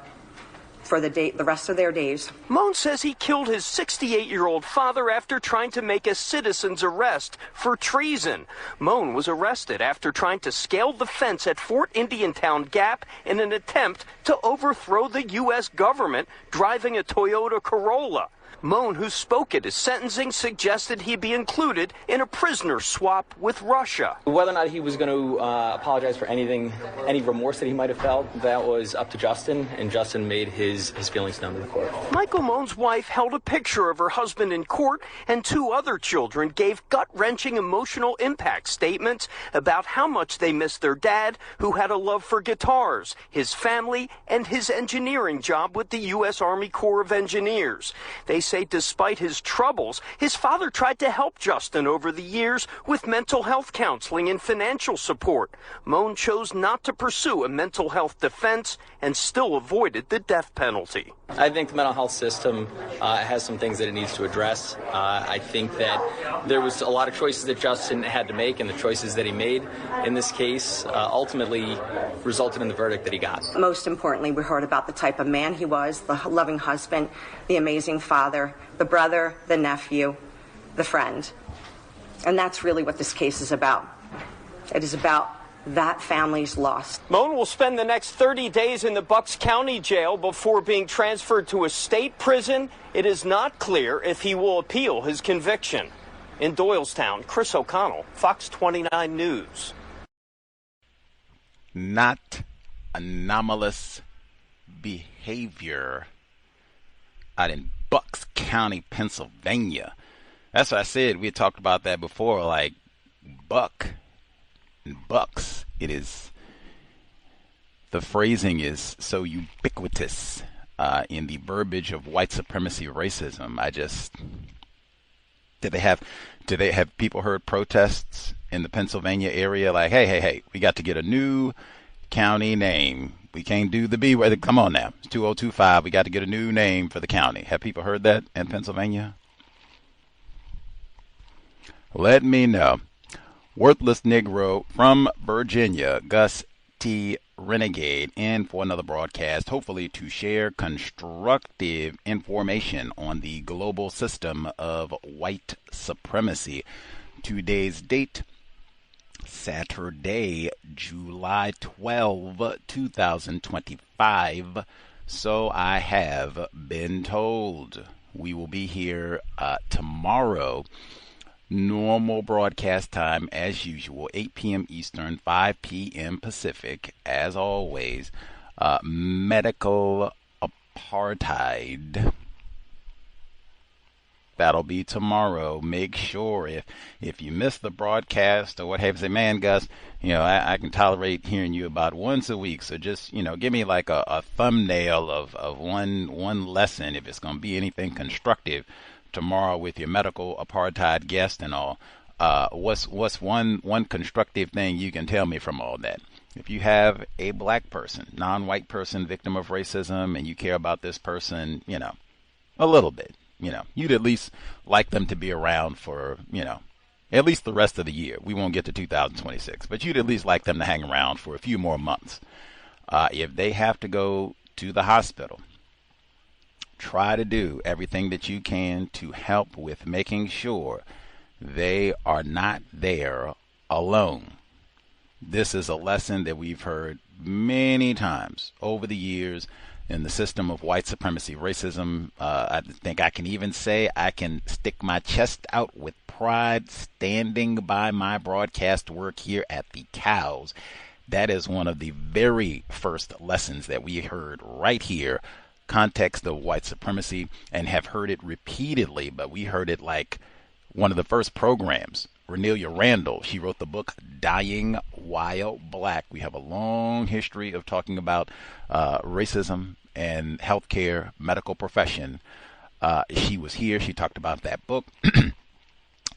for the rest of their days. Moan says he killed his 68-year-old father after trying to make a citizen's arrest for treason. Moan was arrested after trying to scale the fence at Fort Indiantown Gap in an attempt to overthrow the U.S. government, driving a Toyota Corolla. Moan, who spoke at his sentencing, suggested he be included in a prisoner swap with Russia. Whether or not he was going to apologize for anything, any remorse that he might have felt, that was up to Justin, and Justin made his feelings known to the court. Michael Moan's wife held a picture of her husband in court, and two other children gave gut-wrenching emotional impact statements about how much they missed their dad, who had a love for guitars, his family, and his engineering job with the U.S. Army Corps of Engineers. They say despite his troubles, his father tried to help Justin over the years with mental health counseling and financial support. Moan chose not to pursue a mental health defense and still avoided the death penalty. I think the mental health system has some things that it needs to address. I think that there was a lot of choices that Justin had to make, and the choices that he made in this case ultimately resulted in the verdict that he got. Most importantly, we heard about the type of man he was, the loving husband, the amazing father, the brother, the nephew, the friend. And that's really what this case is about. It is about that family's loss. Moan will spend the next 30 days in the Bucks County Jail before being transferred to a state prison. It is not clear if he will appeal his conviction. In Doylestown, Chris O'Connell, Fox 29 News. Not anomalous behavior out in Bucks County, Pennsylvania. That's what I said. We had talked about that before, like buck and bucks. It is, the phrasing is so ubiquitous in the verbiage of white supremacy racism. Did they have people heard protests in the Pennsylvania area like, hey, we got to get a new county name. We can't do the B word. Come on now. It's 2025. We got to get a new name for the county. Have people heard that in Pennsylvania? Let me know. Worthless Negro from Virginia, Gus T. Renegade, in for another broadcast, hopefully to share constructive information on the global system of white supremacy. Today's date, Saturday, July 12, 2025. So I have been told. We will be here tomorrow. Normal broadcast time as usual, 8 p.m. Eastern, 5 p.m. Pacific. As always, medical apartheid. That'll be tomorrow. Make sure if you miss the broadcast or what have you, say, man, Gus, I can tolerate hearing you about once a week. So just, give me like a thumbnail of one lesson, if it's going to be anything constructive tomorrow with your medical apartheid guest and all. What's one constructive thing you can tell me from all that? If you have a black person, non-white person, victim of racism, and you care about this person, a little bit, you'd at least like them to be around for, at least the rest of the year. We won't get to 2026, but you'd at least like them to hang around for a few more months. If they have to go to the hospital, try to do everything that you can to help with making sure they are not there alone. This is a lesson that we've heard many times over the years in the system of white supremacy racism. I think I can even say I can stick my chest out with pride standing by my broadcast work here at the Cows. That is one of the very first lessons that we heard right here, context of white supremacy, and have heard it repeatedly, but we heard it like one of the first programs. Renelia Randall, she wrote the book Dying While Black. We have a long history of talking about racism and healthcare, medical profession. She was here. She talked about that book.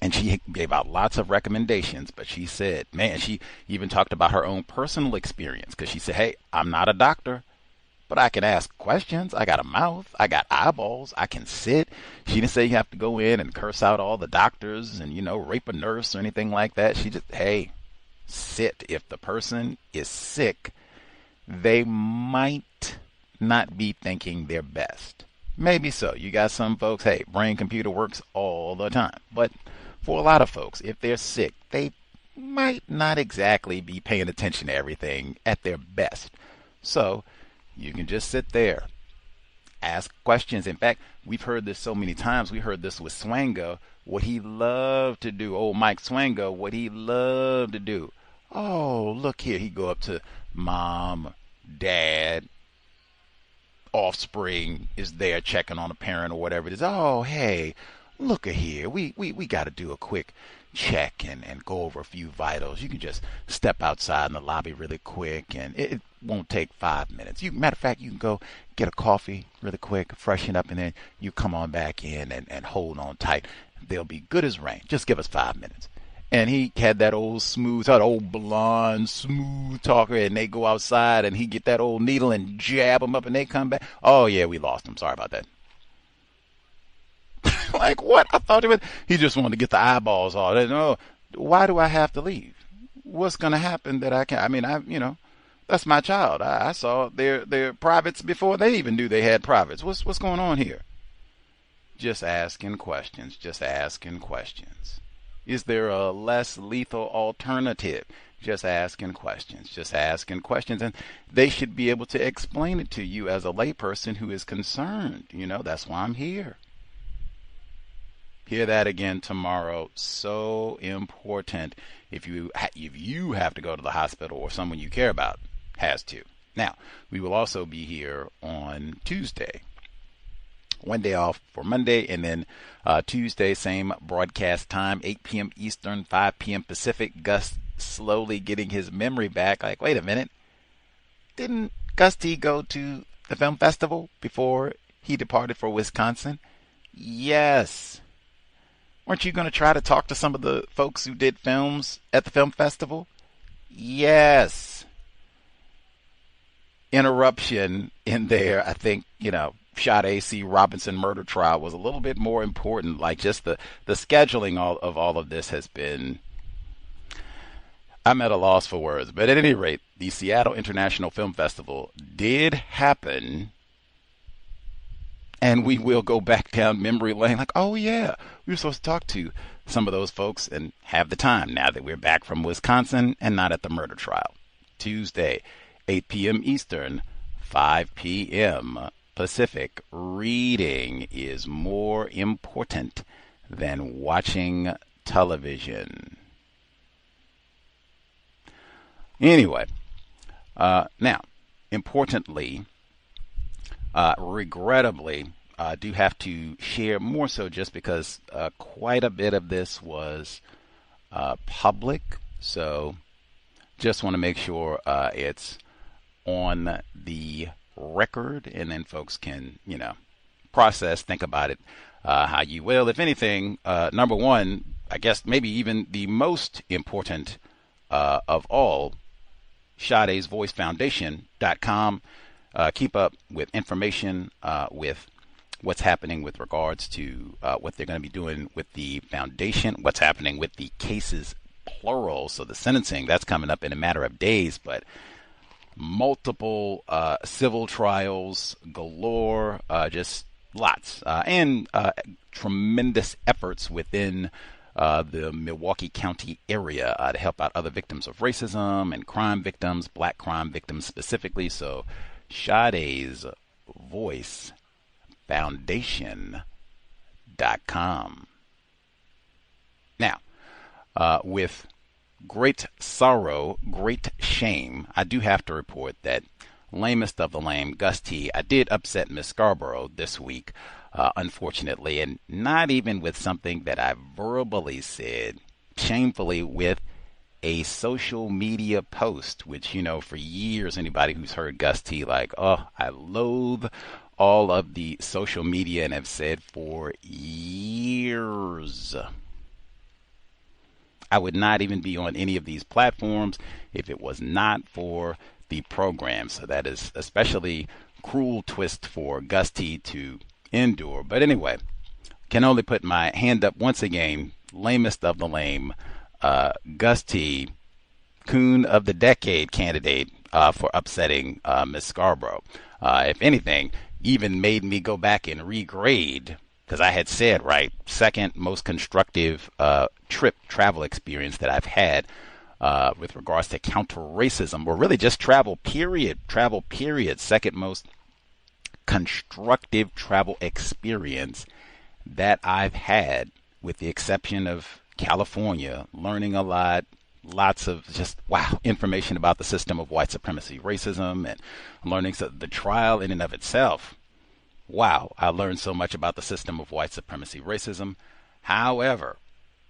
And she gave out lots of recommendations, but she said, man, she even talked about her own personal experience, because she said, hey, I'm not a doctor, but I can ask questions. I got a mouth. I got eyeballs. I can sit. She didn't say you have to go in and curse out all the doctors and, rape a nurse or anything like that. She just, hey, sit. If the person is sick, they might not be thinking their best. Maybe so. You got some folks, hey, brain computer works all the time. But for a lot of folks, if they're sick, they might not exactly be paying attention to everything at their best. So you can just sit there, ask questions. In fact, we've heard this so many times. We heard this with Swango, what he loved to do. Old Mike Swango, what he loved to do. Oh, look here. He'd go up to mom, dad, offspring is there checking on a parent or whatever it is. Oh, hey, look at here. We got to do a quick check and go over a few vitals. You can just step outside in the lobby really quick, and it won't take 5 minutes. Matter of fact, you can go get a coffee really quick, freshen up, and then you come on back in and hold on tight. They'll be good as rain. Just give us 5 minutes. And he had that old blonde, smooth talker, and they go outside, and he get that old needle and jab them up, and they come back. Oh, yeah, we lost him. Sorry about that. Like, what? I thought he just wanted to get the eyeballs off. No, why do I have to leave? What's going to happen that I can't? I mean, that's my child. I saw their privates before they even knew they had privates. What's going on here? Just asking questions. Just asking questions. Is there a less lethal alternative? Just asking questions. Just asking questions. And they should be able to explain it to you as a layperson who is concerned. That's why I'm here. Hear that again tomorrow. So important if you have to go to the hospital or someone you care about has to. Now, we will also be here on Tuesday. One day off for Monday, and then Tuesday, same broadcast time, 8 p.m. Eastern, 5 p.m. Pacific. Gus slowly getting his memory back. Like, wait a minute. Didn't Gus T go to the film festival before he departed for Wisconsin? Yes. Weren't you going to try to talk to some of the folks who did films at the film festival? Yes. Interruption in there, I think, Sade C. Robinson murder trial was a little bit more important. Like, just the scheduling of all of this has been, I'm at a loss for words. But at any rate, the Seattle International Film Festival did happen, and we will go back down memory lane like, oh yeah, we were supposed to talk to some of those folks and have the time now that we're back from Wisconsin and not at the murder trial. Tuesday, 8 p.m. Eastern, 5 p.m. Pacific. Reading is more important than watching television. Anyway, now, importantly, regrettably, I do have to share more so just because quite a bit of this was public. So just want to make sure it's on the record, and then folks can, process, think about it how you will. If anything, number one, I guess maybe even the most important of all, SadesVoiceFoundation.com. Keep up with information with what's happening with regards to what they're going to be doing with the foundation, what's happening with the cases, plural. So the sentencing, that's coming up in a matter of days, but multiple civil trials galore, just lots, and tremendous efforts within the Milwaukee County area to help out other victims of racism and crime victims, black crime victims specifically. So Sade's Voice Foundation.com. Now, with great sorrow, great shame, I do have to report that lamest of the lame, Gus T. I did upset Miss Scarborough this week, unfortunately, and not even with something that I verbally said, shamefully with a social media post, which, for years, anybody who's heard Gus T, like, oh, I loathe all of the social media, and have said for years I would not even be on any of these platforms if it was not for the program. So that is especially cruel twist for Gus T to endure. But anyway, can only put my hand up once again, lamest of the lame, Gus T, Coon of the Decade candidate for upsetting Miss Scarborough. If anything, even made me go back and regrade, because I had said, right, second most constructive travel experience that I've had with regards to counter racism, or really just travel period, second most constructive travel experience that I've had, with the exception of California, learning a lot, lots of just information about the system of white supremacy racism, and learning the trial in and of itself. Wow, I learned so much about the system of white supremacy racism. However,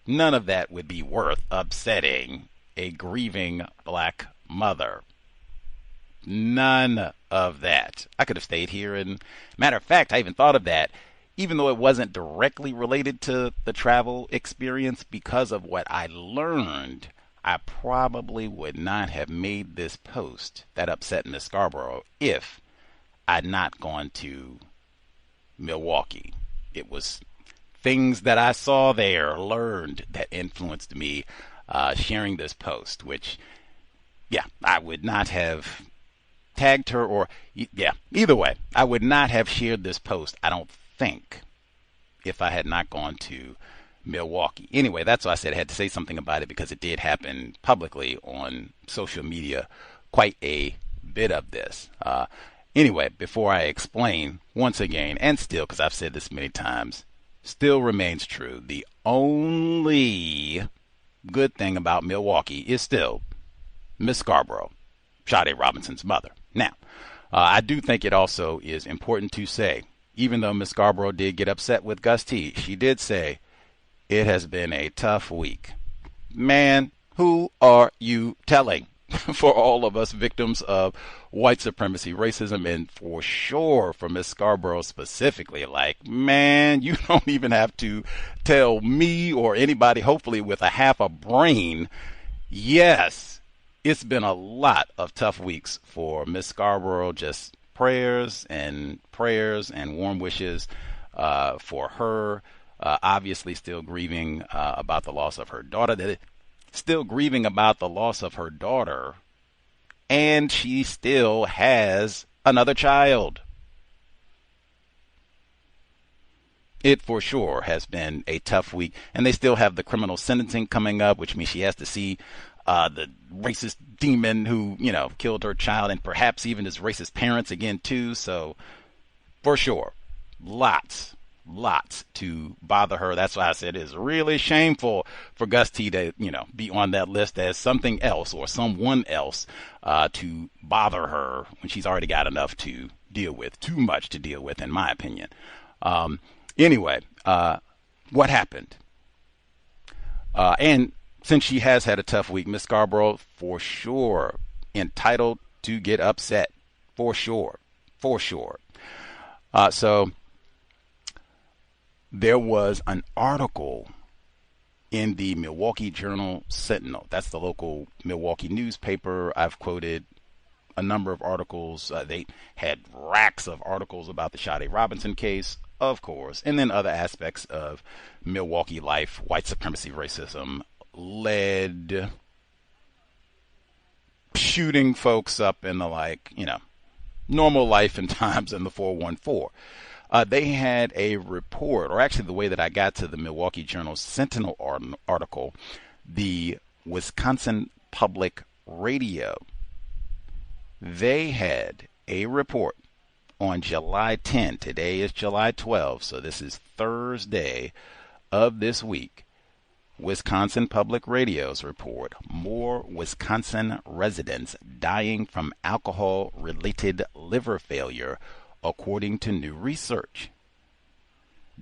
none of that would be worth upsetting a grieving black mother. None of that. I could have stayed here, and matter of fact, I even thought of that, even though it wasn't directly related to the travel experience, because of what I learned, I probably would not have made this post that upset Miss Scarborough if I'd not gone to Milwaukee. It was things that I saw there, learned, that influenced me sharing this post, which, I would not have tagged her, or, either way, I would not have shared this post, I don't think, if I had not gone to Milwaukee. Anyway, that's why I said I had to say something about it, because it did happen publicly on social media, quite a bit of this. Anyway, before I explain, once again, and still, because I've said this many times, still remains true, the only good thing about Milwaukee is still Miss Scarborough, Sade Robinson's mother. Now, I do think it also is important to say, even though Miss Scarborough did get upset with Gus T, she did say, it has been a tough week. Man, who are you telling? For all of us victims of white supremacy racism, and for sure for Miss Scarborough specifically, like, man, you don't even have to tell me or anybody, hopefully with a half a brain. Yes, it's been a lot of tough weeks for Miss Scarborough. Just prayers and warm wishes for her. Obviously still grieving about the loss of her daughter. Still grieving about the loss of her daughter, and she still has another child. It for sure has been a tough week, and they still have the criminal sentencing coming up, which means she has to see the racist demon who, killed her child, and perhaps even his racist parents again too. So for sure, lots to bother her. That's why I said it's really shameful for Gus T to, be on that list as something else or someone else to bother her when she's already got enough to deal with, too much to deal with, in my opinion. Anyway, what happened? And since she has had a tough week, Miss Scarborough, for sure, entitled to get upset. For sure. So there was an article in the Milwaukee Journal-Sentinel. That's the local Milwaukee newspaper. I've quoted a number of articles. They had racks of articles about the Sade Robinson case, of course, and then other aspects of Milwaukee life, white supremacy, racism, lead, shooting folks up in the normal life and times in the 414. They had a report, or actually the way that I got to the Milwaukee Journal-Sentinel article, the Wisconsin Public Radio. They had a report on July 10. Today is July 12, so this is Thursday of this week. Wisconsin Public Radio's report, more Wisconsin residents dying from alcohol-related liver failure, according to new research.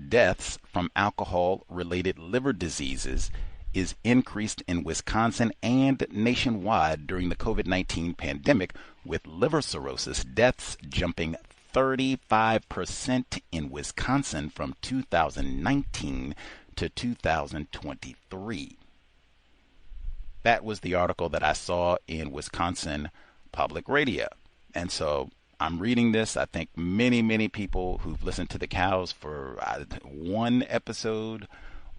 Deaths from alcohol-related liver diseases is increased in Wisconsin and nationwide during the COVID-19 pandemic, with liver cirrhosis deaths jumping 35% in Wisconsin from 2019 to 2023. That was the article that I saw in Wisconsin Public Radio. And so I'm reading this. I think many people who've listened to the cows for one episode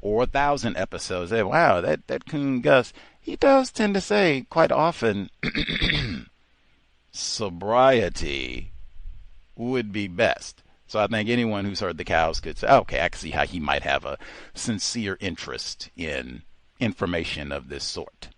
or 1,000 episodes say, wow, that coon Gus, he does tend to say quite often sobriety would be best. So I think anyone who's heard the cows could say, okay, I can see how he might have a sincere interest in information of this sort.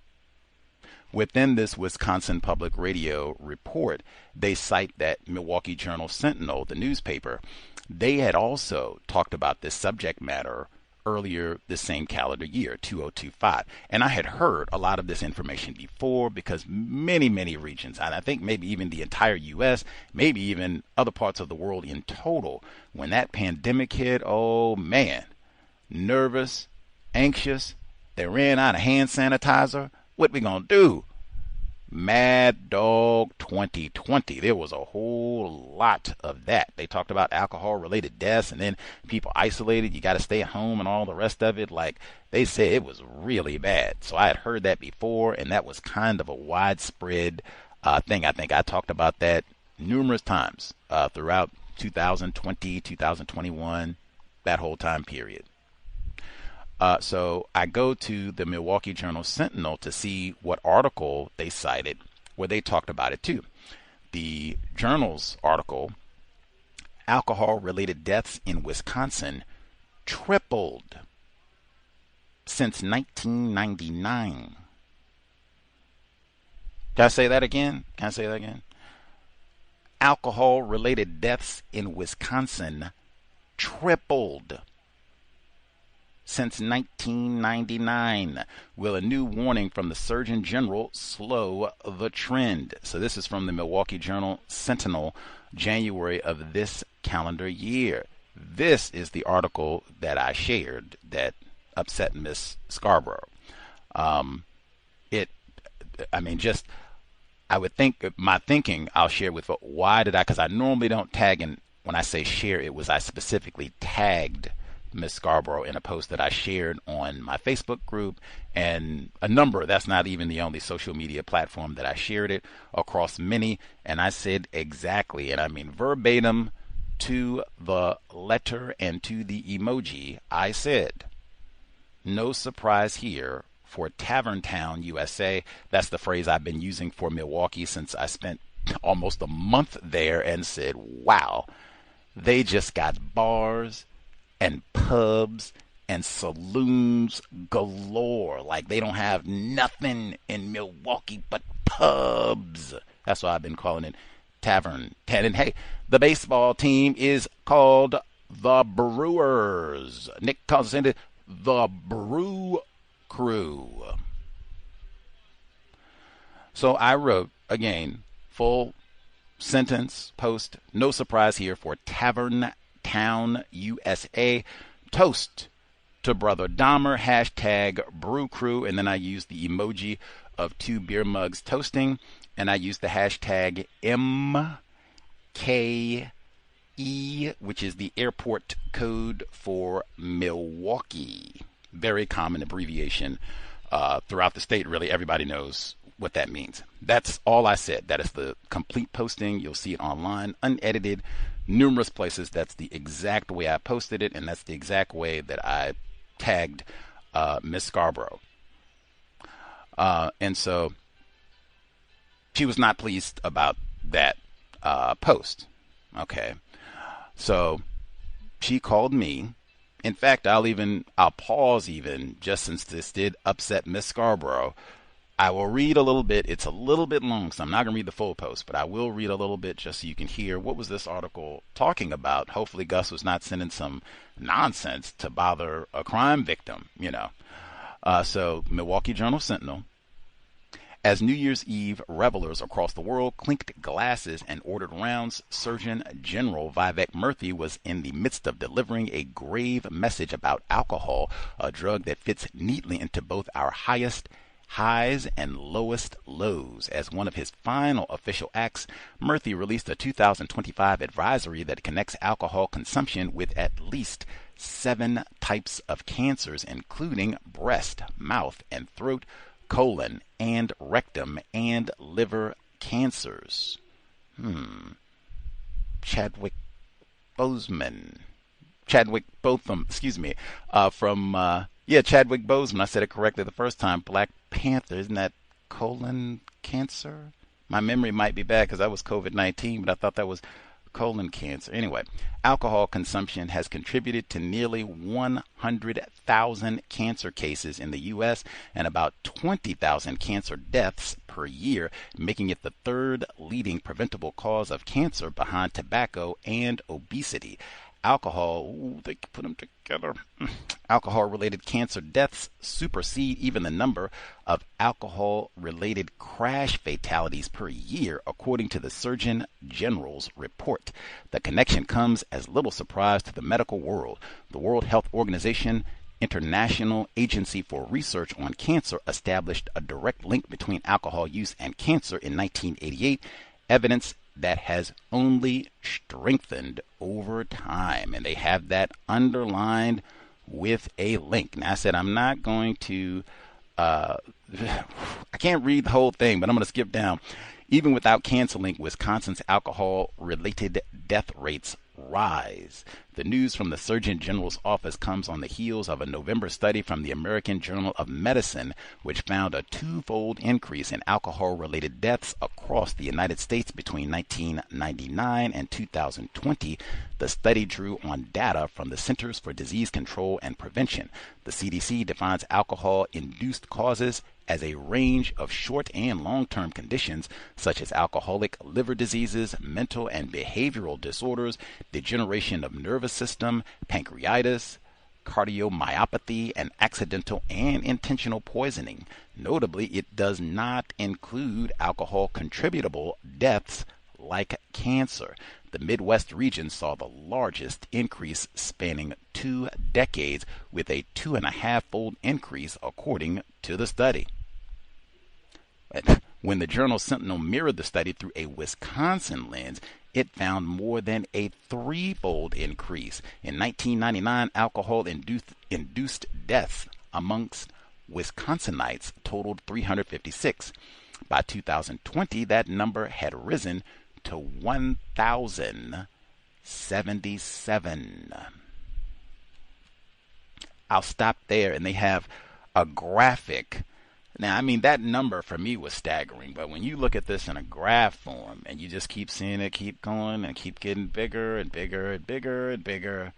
Within this Wisconsin Public Radio report, they cite that Milwaukee Journal-Sentinel, the newspaper, they had also talked about this subject matter earlier this same calendar year, 2025. And I had heard a lot of this information before because many, many regions, and I think maybe even the entire U.S., maybe even other parts of the world in total, when that pandemic hit, oh man, nervous, anxious, they ran out of hand sanitizer. What we gonna do? Mad Dog 2020. There was a whole lot of that. They talked about alcohol-related deaths and then people isolated. You got to stay at home and all the rest of it. Like they said, it was really bad. So I had heard that before, and that was kind of a widespread thing. I think I talked about that numerous times throughout 2020, 2021, that whole time period. So I go to the Milwaukee Journal-Sentinel to see what article they cited where they talked about it too. The Journal's article, alcohol-related deaths in Wisconsin tripled since 1999. Can I say that again? Alcohol-related deaths in Wisconsin tripled since 1999. Will a new warning from the Surgeon General slow the trend? So this is from the Milwaukee Journal-Sentinel, January of this calendar year. This is the article that I shared that upset Miss Scarborough. I would think my thinking I'll share with, why did I, because I normally don't tag, and when I say share, I specifically tagged Miss Scarborough in a post that I shared on my Facebook group and a number, that's not even the only social media platform that I shared it across many, and I said exactly, and I mean verbatim to the letter and to the emoji, I said, no surprise here for Tavern Town, USA. That's the phrase I've been using for Milwaukee since I spent almost a month there, and said, wow, they just got bars and pubs and saloons galore. Like they don't have nothing in Milwaukee but pubs. That's why I've been calling it Tavern 10. And hey, the baseball team is called the Brewers. Nick calls it the Brew Crew. So I wrote, again, full sentence post, no surprise here for Tavern Town, USA. Toast to Brother Dahmer, hashtag Brew Crew, and then I used the emoji of 2 beer mugs toasting, and I used the hashtag MKE, which is the airport code for Milwaukee. Very common abbreviation throughout the state. Really, everybody knows what that means. That's all I said. That is the complete posting. You'll see it online, unedited, numerous places. That's the exact way I posted it, and that's the exact way that I tagged Miss Scarborough. And so she was not pleased about that post. Okay. So she called me. In fact, I'll pause even, just since this did upset Miss Scarborough. I will read a little bit. It's a little bit long, so I'm not going to read the full post, but I will read a little bit just so you can hear what was this article talking about. Hopefully Gus was not sending some nonsense to bother a crime victim, you know. So Milwaukee Journal-Sentinel. As New Year's Eve revelers across the world clinked glasses and ordered rounds, Surgeon General Vivek Murthy was in the midst of delivering a grave message about alcohol, a drug that fits neatly into both our highest highs and lowest lows. As one of his final official acts, Murthy released a 2025 advisory that connects alcohol consumption with at least 7 types of cancers, including breast, mouth and throat, colon and rectum, and liver cancers. Chadwick Boseman, Chadwick Boseman, I said it correctly the first time. Black Panther, isn't that colon cancer? My memory might be bad because that was COVID-19, but I thought that was colon cancer. Anyway, alcohol consumption has contributed to nearly 100,000 cancer cases in the U.S. and about 20,000 cancer deaths per year, making it the third leading preventable cause of cancer behind tobacco and obesity. Alcohol, they put them together. Alcohol-related cancer deaths supersede even the number of alcohol-related crash fatalities per year, according to the Surgeon General's report. The connection comes as little surprise to the medical world. The World Health Organization International Agency for Research on Cancer established a direct link between alcohol use and cancer in 1988, evidence that has only strengthened over time, and they have that underlined with a link. Now, I said I'm not going to I can't read the whole thing, but I'm going to skip down. Even without canceling, Wisconsin's alcohol-related death rates rise. The news from the Surgeon General's office comes on the heels of a November study from the American Journal of Medicine, which found a twofold increase in alcohol-related deaths across the United States between 1999 and 2020. The study drew on data from the Centers for Disease Control and Prevention. The CDC defines alcohol-induced causes as a range of short and long-term conditions such as alcoholic liver diseases, mental and behavioral disorders, degeneration of nervous system, pancreatitis, cardiomyopathy, and accidental and intentional poisoning. Notably, it does not include alcohol-contributable deaths like cancer. The Midwest region saw the largest increase spanning 2 decades, with a 2.5-fold increase according to the study. When the Journal Sentinel mirrored the study through a Wisconsin lens, it found more than a 3-fold increase. In 1999, alcohol-induced deaths amongst Wisconsinites totaled 356. By 2020, that number had risen to 1,077. I'll stop there, and they have a graphic. Now, I mean, that number for me was staggering, but when you look at this in a graph form and you just keep seeing it keep going and keep getting bigger and bigger and bigger and bigger,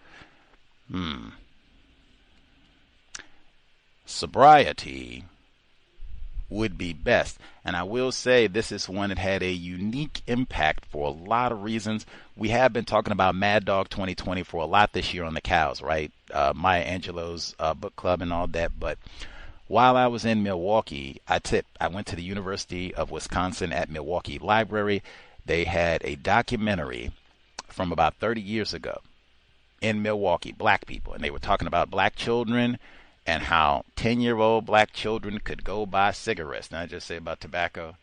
sobriety would be best. And I will say this is one that had a unique impact for a lot of reasons. We have been talking about Mad Dog 2020 for a lot this year on the cows, right? Maya Angelou's book club and all that, but while I was in Milwaukee, I went to the University of Wisconsin at Milwaukee Library. They had a documentary from about 30 years ago in Milwaukee, black people, and they were talking about black children and how 10-year-old black children could go buy cigarettes. Now, I just say about tobacco.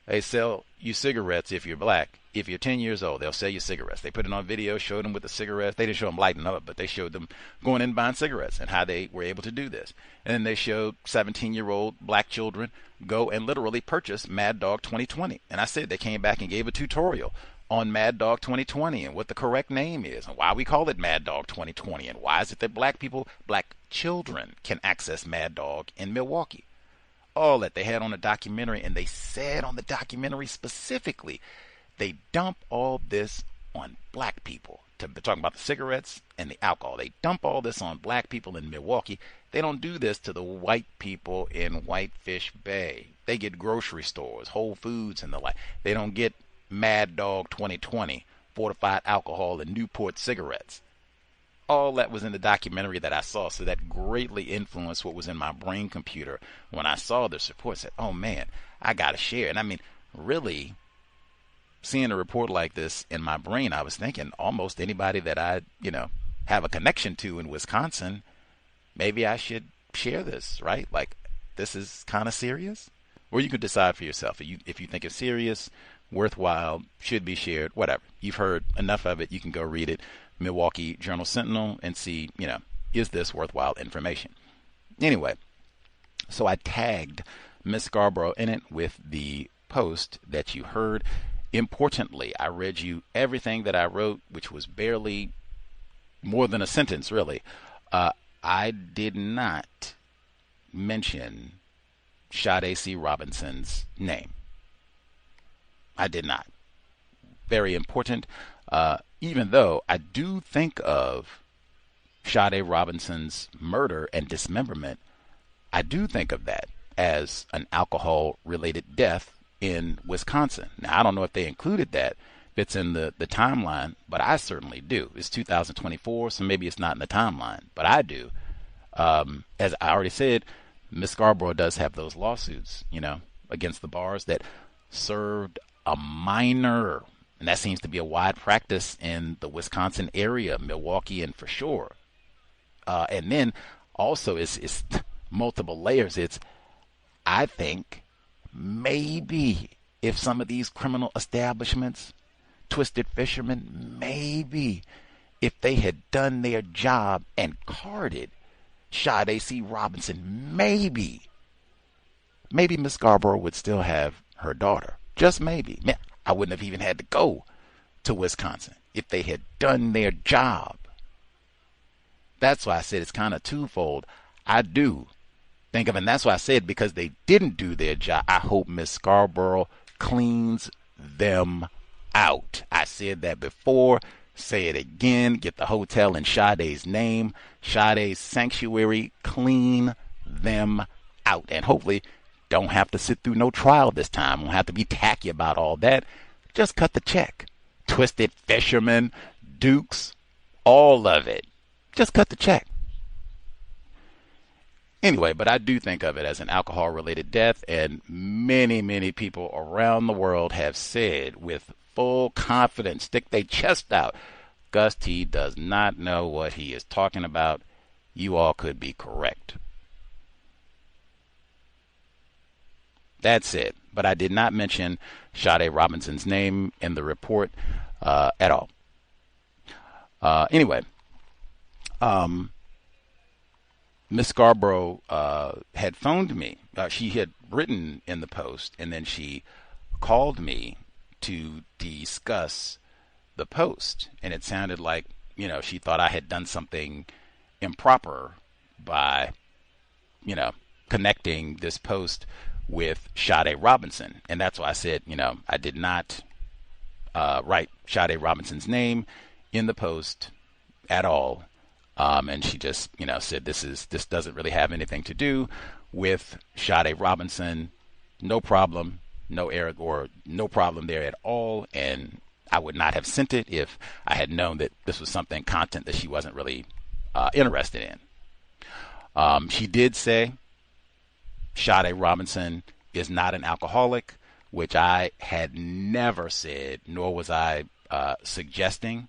They sell you cigarettes if you're black. If you're 10 years old, they'll sell you cigarettes. They put it on video, showed them with the cigarettes. They didn't show them lighting up, but they showed them going in and buying cigarettes and how they were able to do this. And then they showed 17-year-old black children go and literally purchase Mad Dog 2020. And I said they came back and gave a tutorial on Mad Dog 2020 and what the correct name is and why we call it Mad Dog 2020 and why is it that black children can access Mad Dog in Milwaukee. All that they had on the documentary, and they said on the documentary specifically, they dump all this on black people. Talking about the cigarettes and the alcohol. They dump all this on black people in Milwaukee. They don't do this to the white people in Whitefish Bay. They get grocery stores, Whole Foods and the like. They don't get Mad Dog 2020, fortified alcohol and Newport cigarettes. All that was in the documentary that I saw, so that greatly influenced what was in my brain computer when I saw this report. I said, oh man, I gotta share. And I mean, really, seeing a report like this in my brain, I was thinking almost anybody that I, have a connection to in Wisconsin, maybe I should share this, right? Like, this is kind of serious. Or you could decide for yourself if you think it's serious, worthwhile, should be shared, whatever. You've heard enough of it. You can go read it. Milwaukee Journal Sentinel and see, is this worthwhile information? Anyway, so I tagged Miss Scarborough in it with the post that you heard. Importantly, I read you everything that I wrote, which was barely more than a sentence, really. I did not mention Sade C. Robinson's name. I did not. Very important. Even though I do think of Sade Robinson's murder and dismemberment, I do think of that as an alcohol-related death in Wisconsin. Now, I don't know if they included that, if it's in the timeline, but I certainly do. It's 2024, so maybe it's not in the timeline, but I do. As I already said, Miss Scarborough does have those lawsuits, against the bars that served a minor, and that seems to be a wide practice in the Wisconsin area, Milwaukee, and for sure. And then also it's multiple layers. I think maybe if some of these criminal establishments, Twisted Fishermen, maybe if they had done their job and carded Sade C. Robinson, maybe Miss Scarborough would still have her daughter. Just maybe. Man, I wouldn't have even had to go to Wisconsin if they had done their job. That's why I said it's kind of twofold. I do think of, and that's why I said because they didn't do their job, I hope Miss Scarborough cleans them out. I said that before. Say it again. Get the hotel in Sade's name. Sade's sanctuary. Clean them out. And hopefully don't have to sit through no trial this time. Won't have to be tacky about all that. Just cut the check. Twisted Fishermen, Dukes, all of it. Just cut the check. Anyway, but I do think of it as an alcohol-related death, and many, many people around the world have said with full confidence, stick their chest out, Gus T does not know what he is talking about. You all could be correct. That's it. But I did not mention Sade Robinson's name in the report at all. Anyway, Miss Scarborough had phoned me. She had written in the Post, and then she called me to discuss the post. And it sounded like, she thought I had done something improper by, connecting this post with Sade Robinson. And that's why I said, I did not write Sade Robinson's name in the post at all. And she just, said this doesn't really have anything to do with Sade Robinson. No problem, no error, or no problem there at all. And I would not have sent it if I had known that this was content that she wasn't really interested in. She did say Sade Robinson is not an alcoholic, which I had never said, nor was I suggesting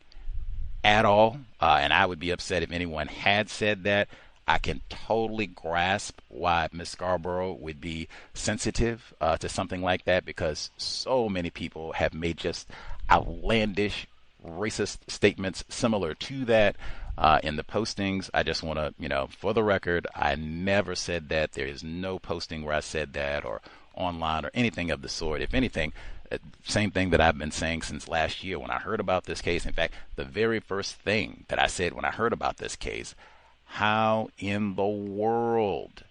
at all. And I would be upset if anyone had said that. I can totally grasp why Miss Scarborough would be sensitive to something like that, because so many people have made just outlandish racist statements similar to that in the postings. I just want to, for the record, I never said that. There is no posting where I said that, or online, or anything of the sort. If anything, same thing that I've been saying since last year when I heard about this case. In fact, the very first thing that I said when I heard about this case: how in the world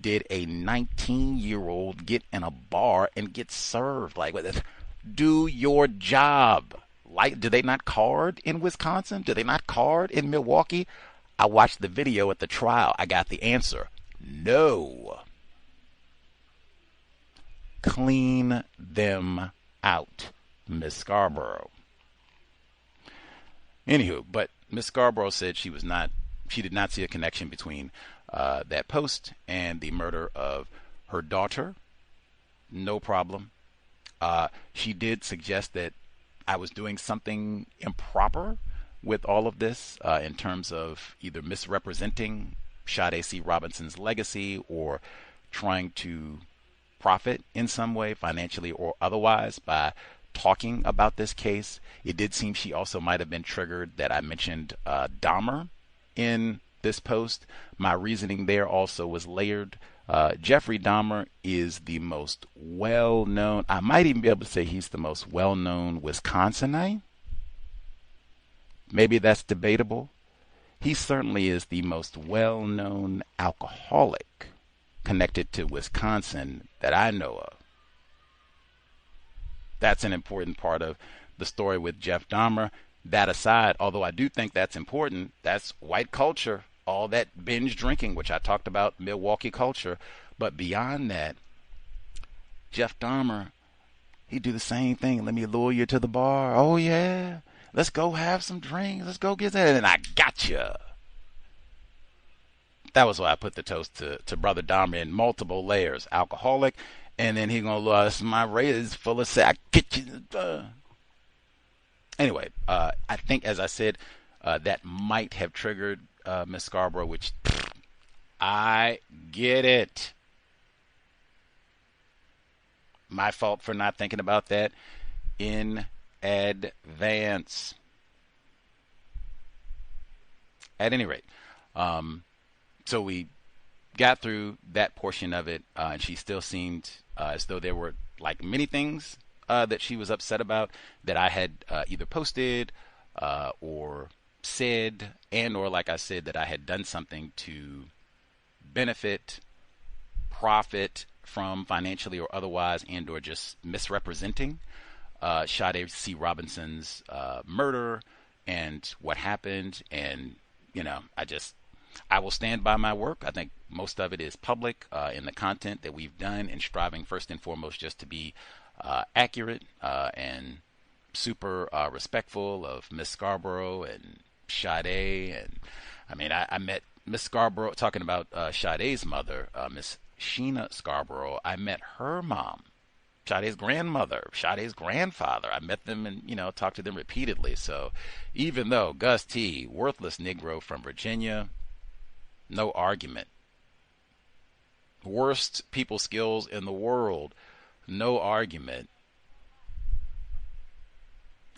did a 19-year-old get in a bar and get served? Like, do your job. Like, do they not card in Wisconsin? Do they not card in Milwaukee? I watched the video at the trial. I got the answer. No. Clean them out, Miss Scarborough. Anywho, but Miss Scarborough said she did not see a connection between that post and the murder of her daughter. No problem. She did suggest that I was doing something improper with all of this in terms of either misrepresenting Sade C. Robinson's legacy or trying to profit in some way, financially or otherwise, by talking about this case. It did seem she also might have been triggered that I mentioned Dahmer in this post. My reasoning there also was layered. Jeffrey Dahmer is the most well-known, I might even be able to say he's the most well-known Wisconsinite. Maybe that's debatable. He certainly is the most well-known alcoholic connected to Wisconsin that I know of. That's an important part of the story with Jeff Dahmer. That aside, although I do think that's important, that's white culture, all that binge drinking, which I talked about, Milwaukee culture. But beyond that, Jeff Dahmer, he'd do the same thing. Let me lure you to the bar. Oh, yeah. Let's go have some drinks. Let's go get that. And I got you. That was why I put the toast to Brother Dahmer in multiple layers. Alcoholic. And then he going to lose my razor full of sex. I get you. Anyway, I think, as I said, that might have triggered Miss Scarborough, which I get it. My fault for not thinking about that in advance. At any rate, so we got through that portion of it, and she still seemed as though there were, like, many things that she was upset about that I had either posted or said, and or, like I said, that I had done something to benefit, profit from financially or otherwise, and or just misrepresenting C.O.W.S. C. Robinson's murder and what happened. And, you know, I will stand by my work. I think most of it is public in the content that we've done, and striving first and foremost just to be accurate and super respectful of Miss Scarborough and Sade. And I mean, I met Miss Scarborough, talking about Sade's mother, Miss Sheena Scarborough. I met her mom, Sade's grandmother, Sade's grandfather. I met them and, you know, talked to them repeatedly. So even though Gus T., worthless Negro from Virginia, no argument. Worst people skills in the world, no argument.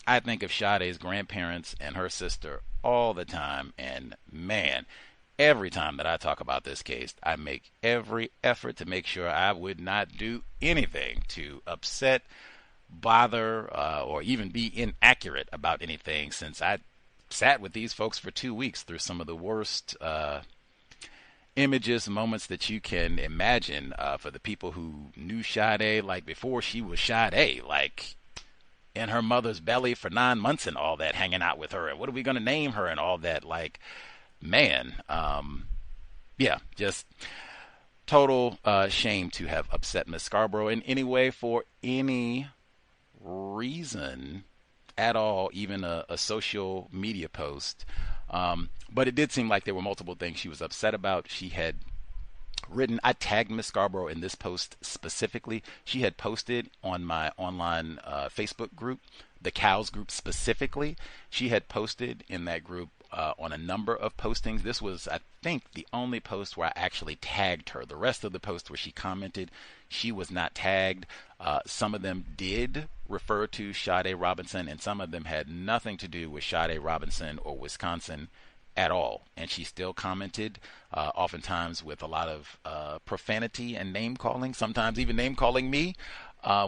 I think of Sade's grandparents and her sister all the time, and man, every time that I talk about this case, I make every effort to make sure I would not do anything to upset, bother, or even be inaccurate about anything, since I sat with these folks for 2 weeks through some of the worst images, moments that you can imagine for the people who knew Sade, like before she was Sade, like in her mother's belly for 9 months and all that, hanging out with her, and what are we going to name her and all that, like, man, yeah, just total shame to have upset Miss Scarborough in any way, for any reason at all, even a social media post. But it did seem like there were multiple things she was upset about. She had written, I tagged Miss Scarborough in this post specifically. She had posted on my online Facebook group, the C.O.W.S group specifically. She had posted in that group on a number of postings. This was, I think, the only post where I actually tagged her. The rest of the posts where she commented, she was not tagged. Some of them did refer to Sade Robinson, and some of them had nothing to do with Sade Robinson or Wisconsin at all. And she still commented, oftentimes with a lot of profanity and name calling, sometimes even name calling me,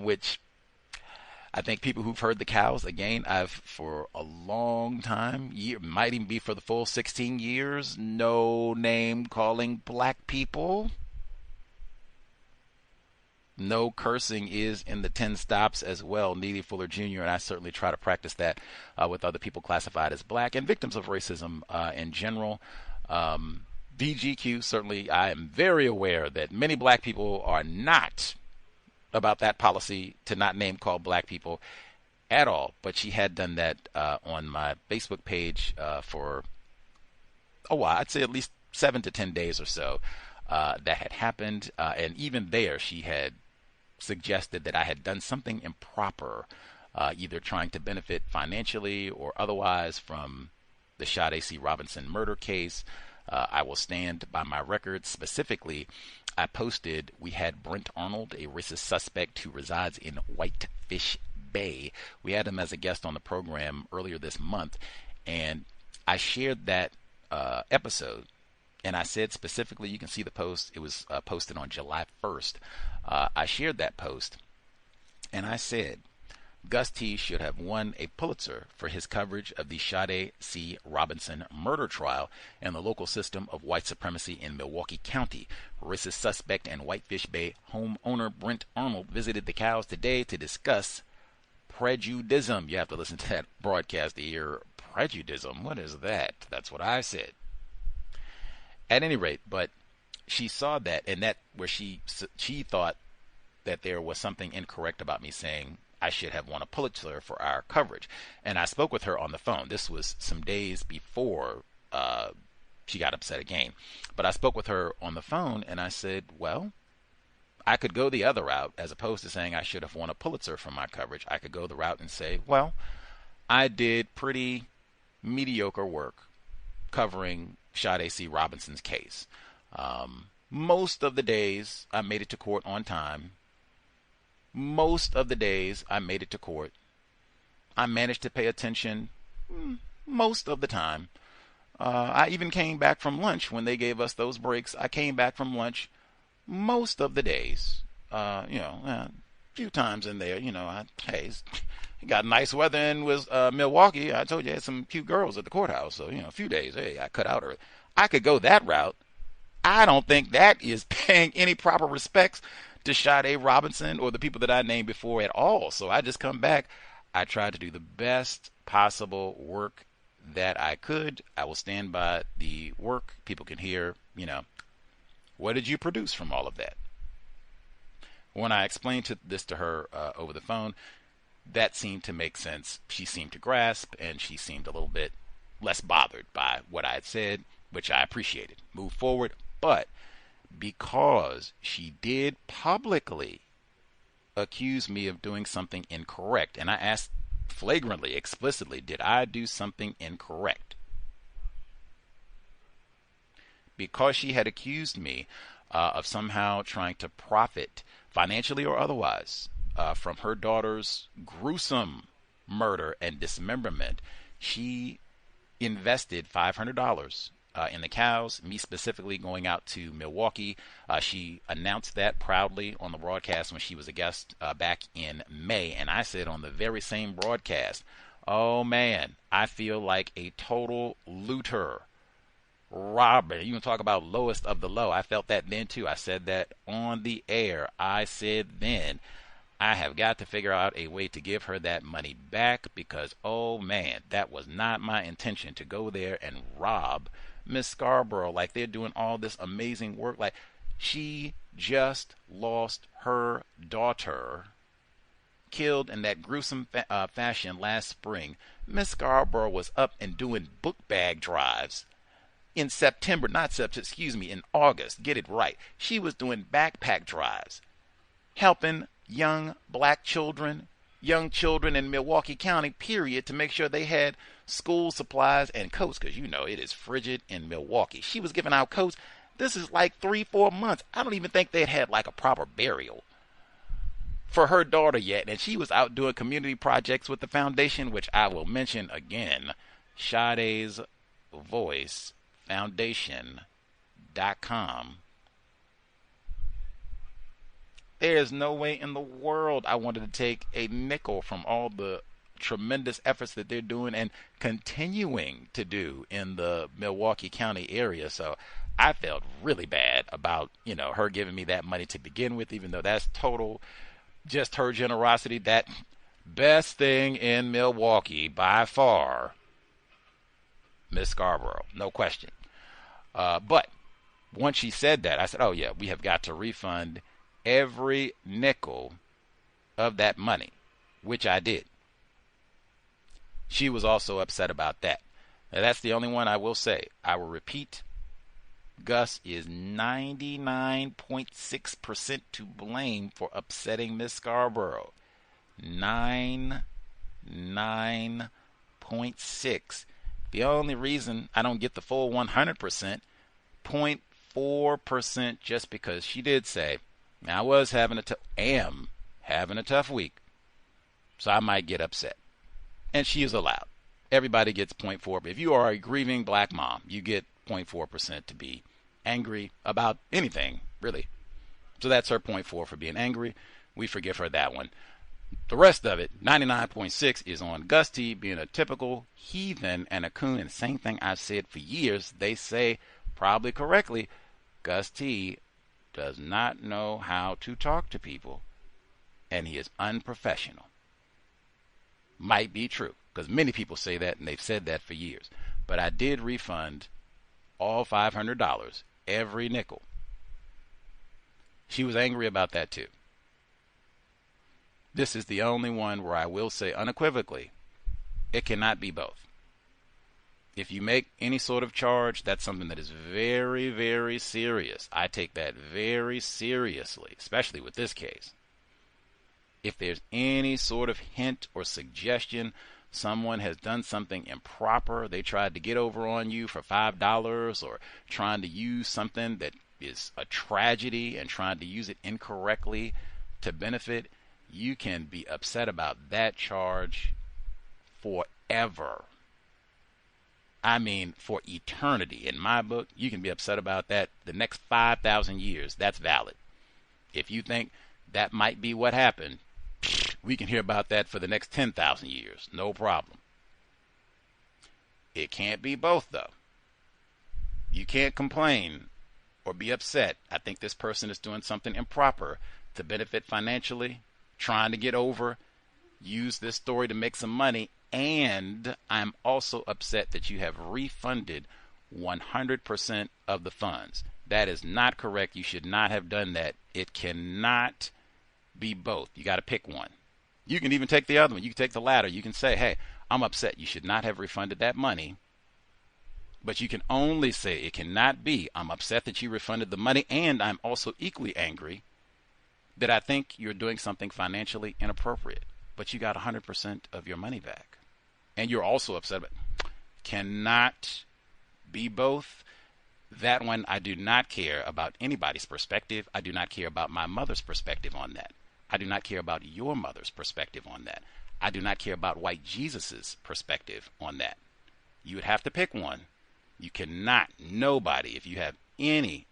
which I think people who've heard the C.O.W.S, again, I've for a long time, might even be for the full 16 years, no name calling black people. No cursing is in the 10 stops as well. Neely Fuller Jr., and I certainly try to practice that with other people classified as black and victims of racism in general. DGQ, certainly I am very aware that many black people are not about that policy to not name call black people at all. But she had done that on my Facebook page for a while. I'd say at least 7 to 10 days or so that had happened. And even there, she had suggested that I had done something improper, either trying to benefit financially or otherwise from the Sade C. Robinson murder case. I will stand by my record. Specifically, I posted, we had Brent Arnold, a racist suspect who resides in Whitefish Bay. We had him as a guest on the program earlier this month, and I shared that episode. And I said specifically, you can see the post, it was posted on July 1st. I shared that post, and I said, Gus T. should have won a Pulitzer for his coverage of the Sade C. Robinson murder trial and the local system of white supremacy in Milwaukee County. Racist suspect and Whitefish Bay homeowner Brent Arnold visited the C.O.W.S today to discuss Prejudicism. You have to listen to that broadcast to hear prejudicism. What is that? That's what I said. At any rate, but she saw that, and that where she thought that there was something incorrect about me saying I should have won a Pulitzer for our coverage. And I spoke with her on the phone. This was some days before she got upset again. But I spoke with her on the phone, and I said, well, I could go the other route. As opposed to saying I should have won a Pulitzer for my coverage, I could go the route and say, well, I did pretty mediocre work covering Sade C. Robinson's case. Most of the days I made it to court on time. Most of the days I made it to court. I managed to pay attention most of the time. I even came back from lunch when they gave us those breaks. I came back from lunch most of the days. A few times in there, it got nice weather in Milwaukee. I told you I had some cute girls at the courthouse. So, a few days, I cut out early. I could go that route. I don't think that is paying any proper respects to Sade Robinson or the people that I named before at all. So I just come back. I tried to do the best possible work that I could. I will stand by the work. People can hear, what did you produce from all of that? When I explained this to her over the phone, that seemed to make sense. She seemed to grasp, and she seemed a little bit less bothered by what I had said, which I appreciated. Move forward. But because she did publicly accuse me of doing something incorrect, and I asked flagrantly, explicitly, did I do something incorrect? Because she had accused me of somehow trying to profit, financially or otherwise, from her daughter's gruesome murder and dismemberment, she invested $500 in the cows, me specifically going out to Milwaukee. She announced that proudly on the broadcast when she was a guest back in May. And I said on the very same broadcast, oh man, I feel like a total looter, robber. You can talk about lowest of the low. I felt that then too. I said that on the air. I said then, I have got to figure out a way to give her that money back because, oh man, that was not my intention to go there and rob Miss Scarborough like they're doing all this amazing work. Like, she just lost her daughter, killed in that gruesome fashion last spring. Miss Scarborough was up and doing book bag drives in in August. Get it right. She was doing backpack drives, helping young black children, young children in Milwaukee County, period, to make sure they had school supplies and coats, because it is frigid in Milwaukee. She was giving out coats. This is like 3-4 months. I don't even think they had like a proper burial for her daughter yet, and she was out doing community projects with the foundation, which I will mention again, Sade's Voice Foundation.com. There's no way in the world I wanted to take a nickel from all the tremendous efforts that they're doing and continuing to do in the Milwaukee County area. So I felt really bad about, her giving me that money to begin with, even though that's total just her generosity. That best thing in Milwaukee by far, Miss Scarborough, no question. But once she said that, I said, oh yeah, we have got to refund every nickel of that money, which I did. She was also upset about that. Now, that's the only one I will say. I will repeat, Gus is 99.6% to blame for upsetting Miss Scarborough. 99.6. The only reason I don't get the full 100%, 0.4%, just because she did say, I am having a tough week, so I might get upset. And she is allowed. Everybody gets 0.4. But if you are a grieving black mom, you get 0.4% to be angry about anything, really. So that's her 0.4 for being angry. We forgive her that one. The rest of it, 99.6, is on Gus T being a typical heathen and a coon. And the same thing I've said for years. They say, probably correctly, Gus T does not know how to talk to people, and he is unprofessional. might be true, because many people say that, and they've said that for years. But I did refund all $500, every nickel. She was angry about that too. This is the only one where I will say unequivocally, it cannot be both. If you make any sort of charge, that's something that is very, very serious. I take that very seriously, especially with this case. If there's any sort of hint or suggestion someone has done something improper, they tried to get over on you for $5, or trying to use something that is a tragedy and trying to use it incorrectly to benefit, you can be upset about that charge forever. I mean, for eternity. In my book, you can be upset about that the next 5,000 years. That's valid. If you think that might be what happened, we can hear about that for the next 10,000 years. No problem. It can't be both, though. You can't complain or be upset. I think this person is doing something improper to benefit financially, trying to get over, use this story to make some money, and I'm also upset that you have refunded 100% of the funds. That is not correct. You should not have done that. It cannot be both. You got to pick one. You can even take the other one. You can take the latter. You can say, hey, I'm upset. You should not have refunded that money. But you can only say it cannot be, I'm upset that you refunded the money, and I'm also equally angry that I think you're doing something financially inappropriate. But you got 100% of your money back. And you're also upset, but cannot be both. That one, I do not care about anybody's perspective. I do not care about my mother's perspective on that. I do not care about your mother's perspective on that. I do not care about white Jesus's perspective on that. You would have to pick one. You cannot, nobody, if you have any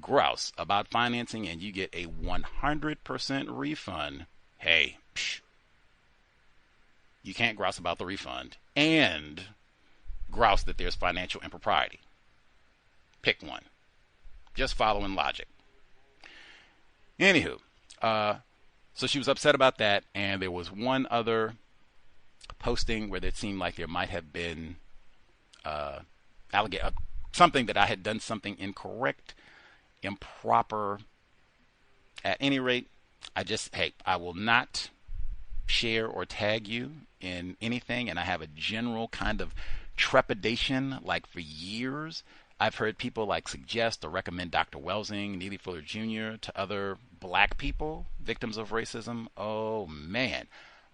grouse about financing and you get a 100% refund, hey, you can't grouse about the refund and grouse that there's financial impropriety. Pick one. Just following logic. Anywho, so she was upset about that, and there was one other posting where it seemed like there might have been something that I had done something incorrect, improper. At any rate, I will not share or tag you in anything, and I have a general kind of trepidation, like for years. I've heard people like suggest or recommend Dr. Welsing, Neely Fuller Jr. to other black people, victims of racism. Oh man,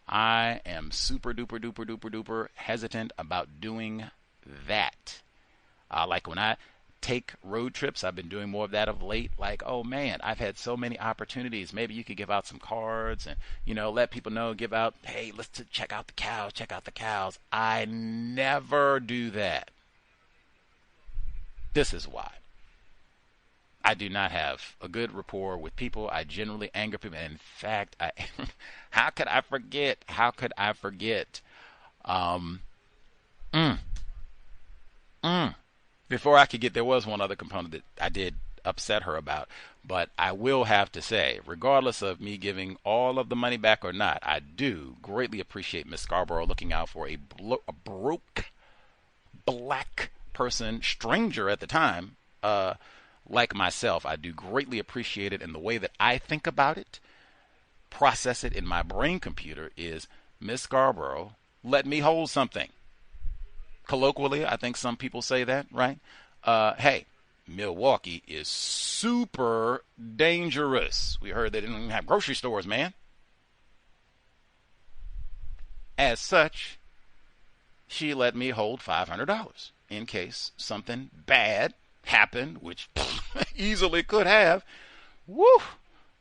I am super duper hesitant about doing that. Like when I take road trips, I've been doing more of that of late. Like, oh man, I've had so many opportunities. Maybe you could give out some cards and, let people know, give out, hey, let's check out the cows. I never do that. This is why. I do not have a good rapport with people. I generally anger people. And in fact, how could I forget? Before I could get, there was one other component that I did upset her about. But I will have to say, regardless of me giving all of the money back or not, I do greatly appreciate Miss Scarborough looking out for a broke black person, stranger at the time, like myself. I do greatly appreciate it, and the way that I think about it, process it in my brain computer is, Miss Scarborough, let me hold something. Colloquially, I think some people say that, right? Hey, Milwaukee is super dangerous. We heard they didn't even have grocery stores, man. As such, she let me hold $500 in case something bad happened, which easily could have. Woo!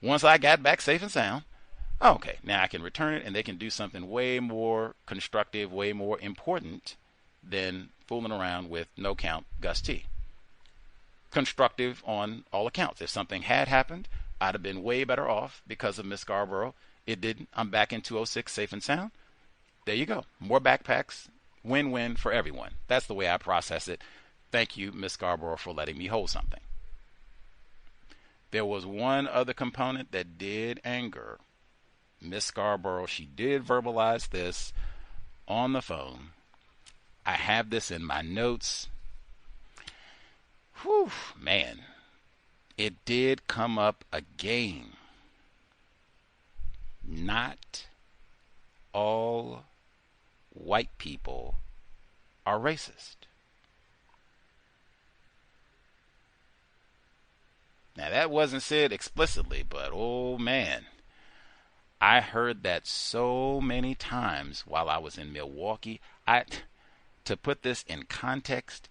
Once I got back safe and sound, okay, now I can return it, and they can do something way more constructive, way more important than fooling around with no count Gus T. Constructive on all accounts. If something had happened, I'd have been way better off because of Miss Scarborough. It didn't. I'm back in 206 safe and sound. There you go. More backpacks. Win-win for everyone. That's the way I process it. Thank you, Miss Scarborough, for letting me hold something. There was one other component that did anger Miss Scarborough, she did verbalize this on the phone. I have this in my notes. Whew, man. It did come up again. Not all white people are racist. Now, that wasn't said explicitly, but oh man, I heard that so many times while I was in Milwaukee. To put this in context,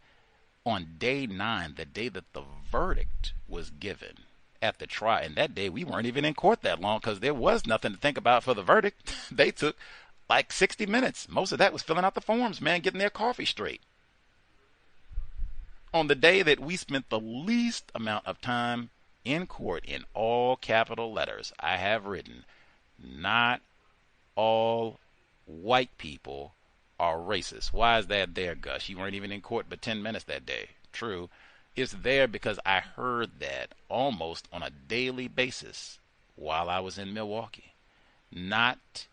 on day 9, the day that the verdict was given at the trial, and that day we weren't even in court that long because there was nothing to think about for the verdict. They took like 60 minutes. Most of that was filling out the forms, man, getting their coffee straight. On the day that we spent the least amount of time in court, in all capital letters, I have written, not all white people are racist. Why is that there, Gus? You weren't even in court but 10 minutes that day. True. It's there because I heard that almost on a daily basis while I was in Milwaukee. Not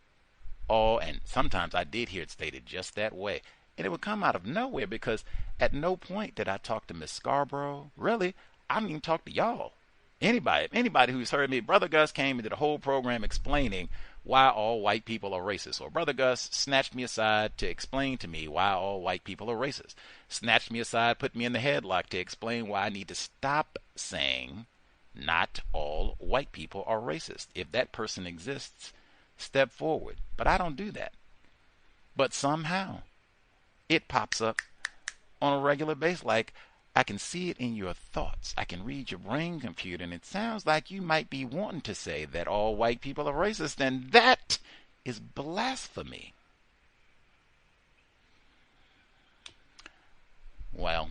all, and sometimes I did hear it stated just that way. And it would come out of nowhere because at no point did I talk to Miss Scarborough. Really, I didn't even talk to y'all. Anybody who's heard me, Brother Gus came and did a whole program explaining why all white people are racist. Or Brother Gus snatched me aside to explain to me why all white people are racist. Snatched me aside, put me in the headlock to explain why I need to stop saying not all white people are racist. If that person exists, step forward. But I don't do that. But somehow it pops up on a regular basis. Like, I can see it in your thoughts. I can read your brain computer, and it sounds like you might be wanting to say that all white people are racist, and that is blasphemy. Well,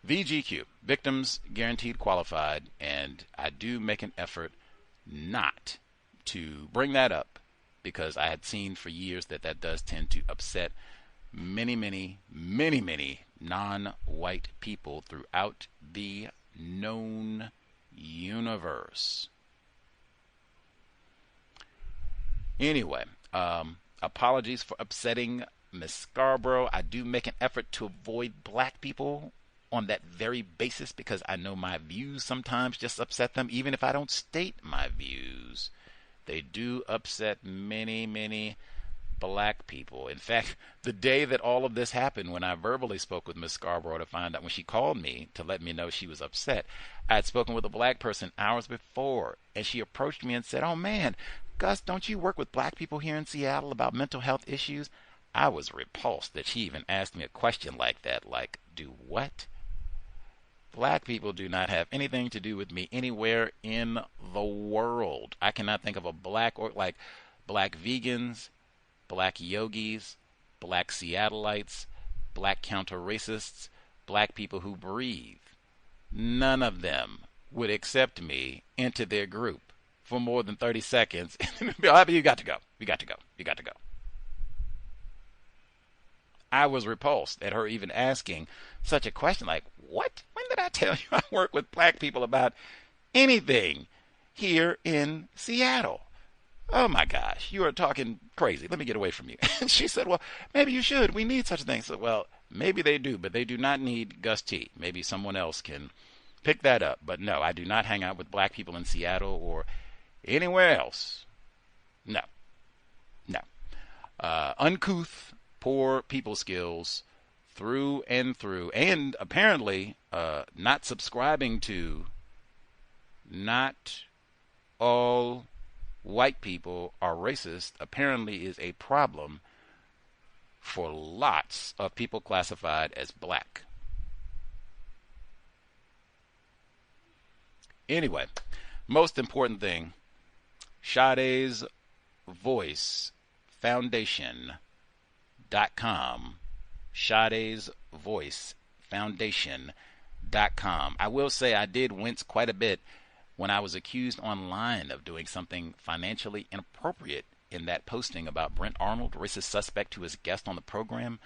VGQ, Victims Guaranteed Qualified, and I do make an effort not to bring that up because I had seen for years that that does tend to upset many non-white people throughout the known universe. Anyway, apologies for upsetting Miss Scarborough. I do make an effort to avoid black people on that very basis because I know my views sometimes just upset them, even if I don't state my views. They do upset many black people. In fact, the day that all of this happened, when I verbally spoke with Miss Scarborough to find out, when she called me to let me know she was upset, I had spoken with a black person hours before, and she approached me and said, "Oh man, Gus, don't you work with black people here in Seattle about mental health issues?" I was repulsed that she even asked me a question like that. Like, do what? Black people do not have anything to do with me anywhere in the world. I cannot think of a black, or like black vegans, black yogis, black Seattleites, black counter-racists, black people who breathe. None of them would accept me into their group for more than 30 seconds. You got to go. You got to go. You got to go. I was repulsed at her even asking such a question. Like, what? When did I tell you I work with black people about anything here in Seattle? Oh my gosh, you are talking crazy. Let me get away from you. And she said, well, maybe you should. We need such a thing. So, well, maybe they do, but they do not need Gus T. Maybe someone else can pick that up. But no, I do not hang out with black people in Seattle or anywhere else. No. Uncouth, poor people skills through and through. And apparently not subscribing to not all white people are racist apparently is a problem for lots of people classified as black. Anyway, most important thing, Sade's Voice Foundation.com. Sade's Voice Foundation.com. I will say I did wince quite a bit when I was accused online of doing something financially inappropriate in that posting about Brent Arnold, racist suspect who was a guest on the program.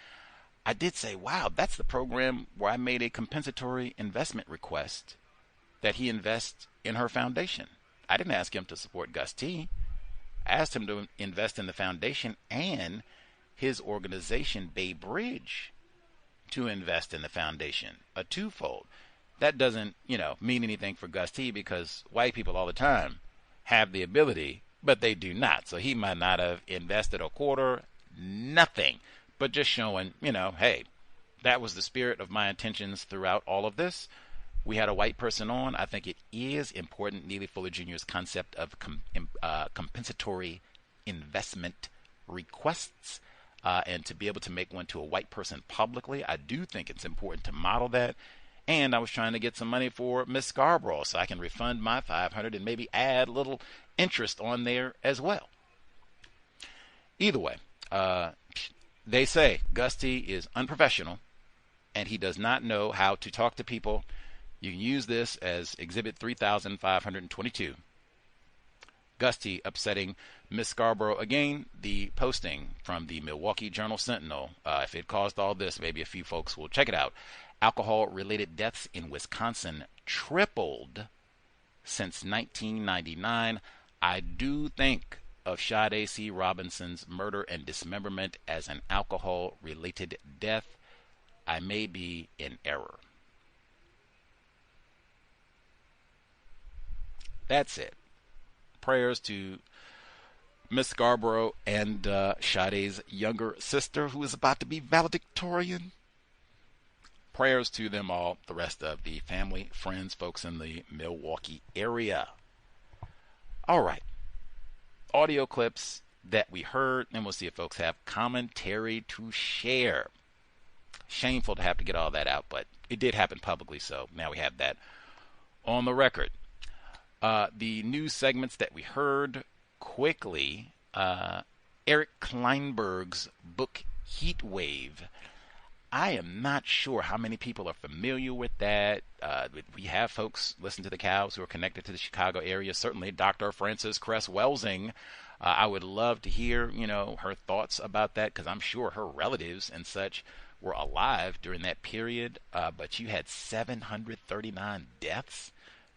I did say, wow, that's the program where I made a compensatory investment request that he invest in her foundation. I didn't ask him to support Gus T. I asked him to invest in the foundation and his organization, Bay Bridge, to invest in the foundation, a twofold. That doesn't, mean anything for Gus T because white people all the time have the ability, but they do not. So he might not have invested a quarter, nothing, but just showing, hey, that was the spirit of my intentions throughout all of this. We had a white person on. I think it is important, Neely Fuller Jr.'s concept of compensatory investment requests, and to be able to make one to a white person publicly. I do think it's important to model that. And I was trying to get some money for Miss Scarborough so I can refund my $500 and maybe add a little interest on there as well. Either way, they say Gus T is unprofessional and he does not know how to talk to people. You can use this as Exhibit 3522. Gus T upsetting Miss Scarborough again. The posting from the Milwaukee Journal-Sentinel. If it caused all this, maybe a few folks will check it out. Alcohol-related deaths in Wisconsin tripled since 1999. I do think of Sade C. Robinson's murder and dismemberment as an alcohol-related death. I may be in error. That's it. Prayers to Miss Scarborough and Sade's younger sister, who is about to be valedictorian. Prayers to them all, the rest of the family, friends, folks in the Milwaukee area. All right. Audio clips that we heard, and we'll see if folks have commentary to share. Shameful to have to get all that out, but it did happen publicly, so now we have that on the record. The news segments that we heard quickly, Eric Kleinberg's book Heat Wave. I am not sure how many people are familiar with that. We have folks listen to the Cows who are connected to the Chicago area. Certainly Dr. Frances Cress Welsing. I would love to hear, her thoughts about that because I'm sure her relatives and such were alive during that period. But you had 739 deaths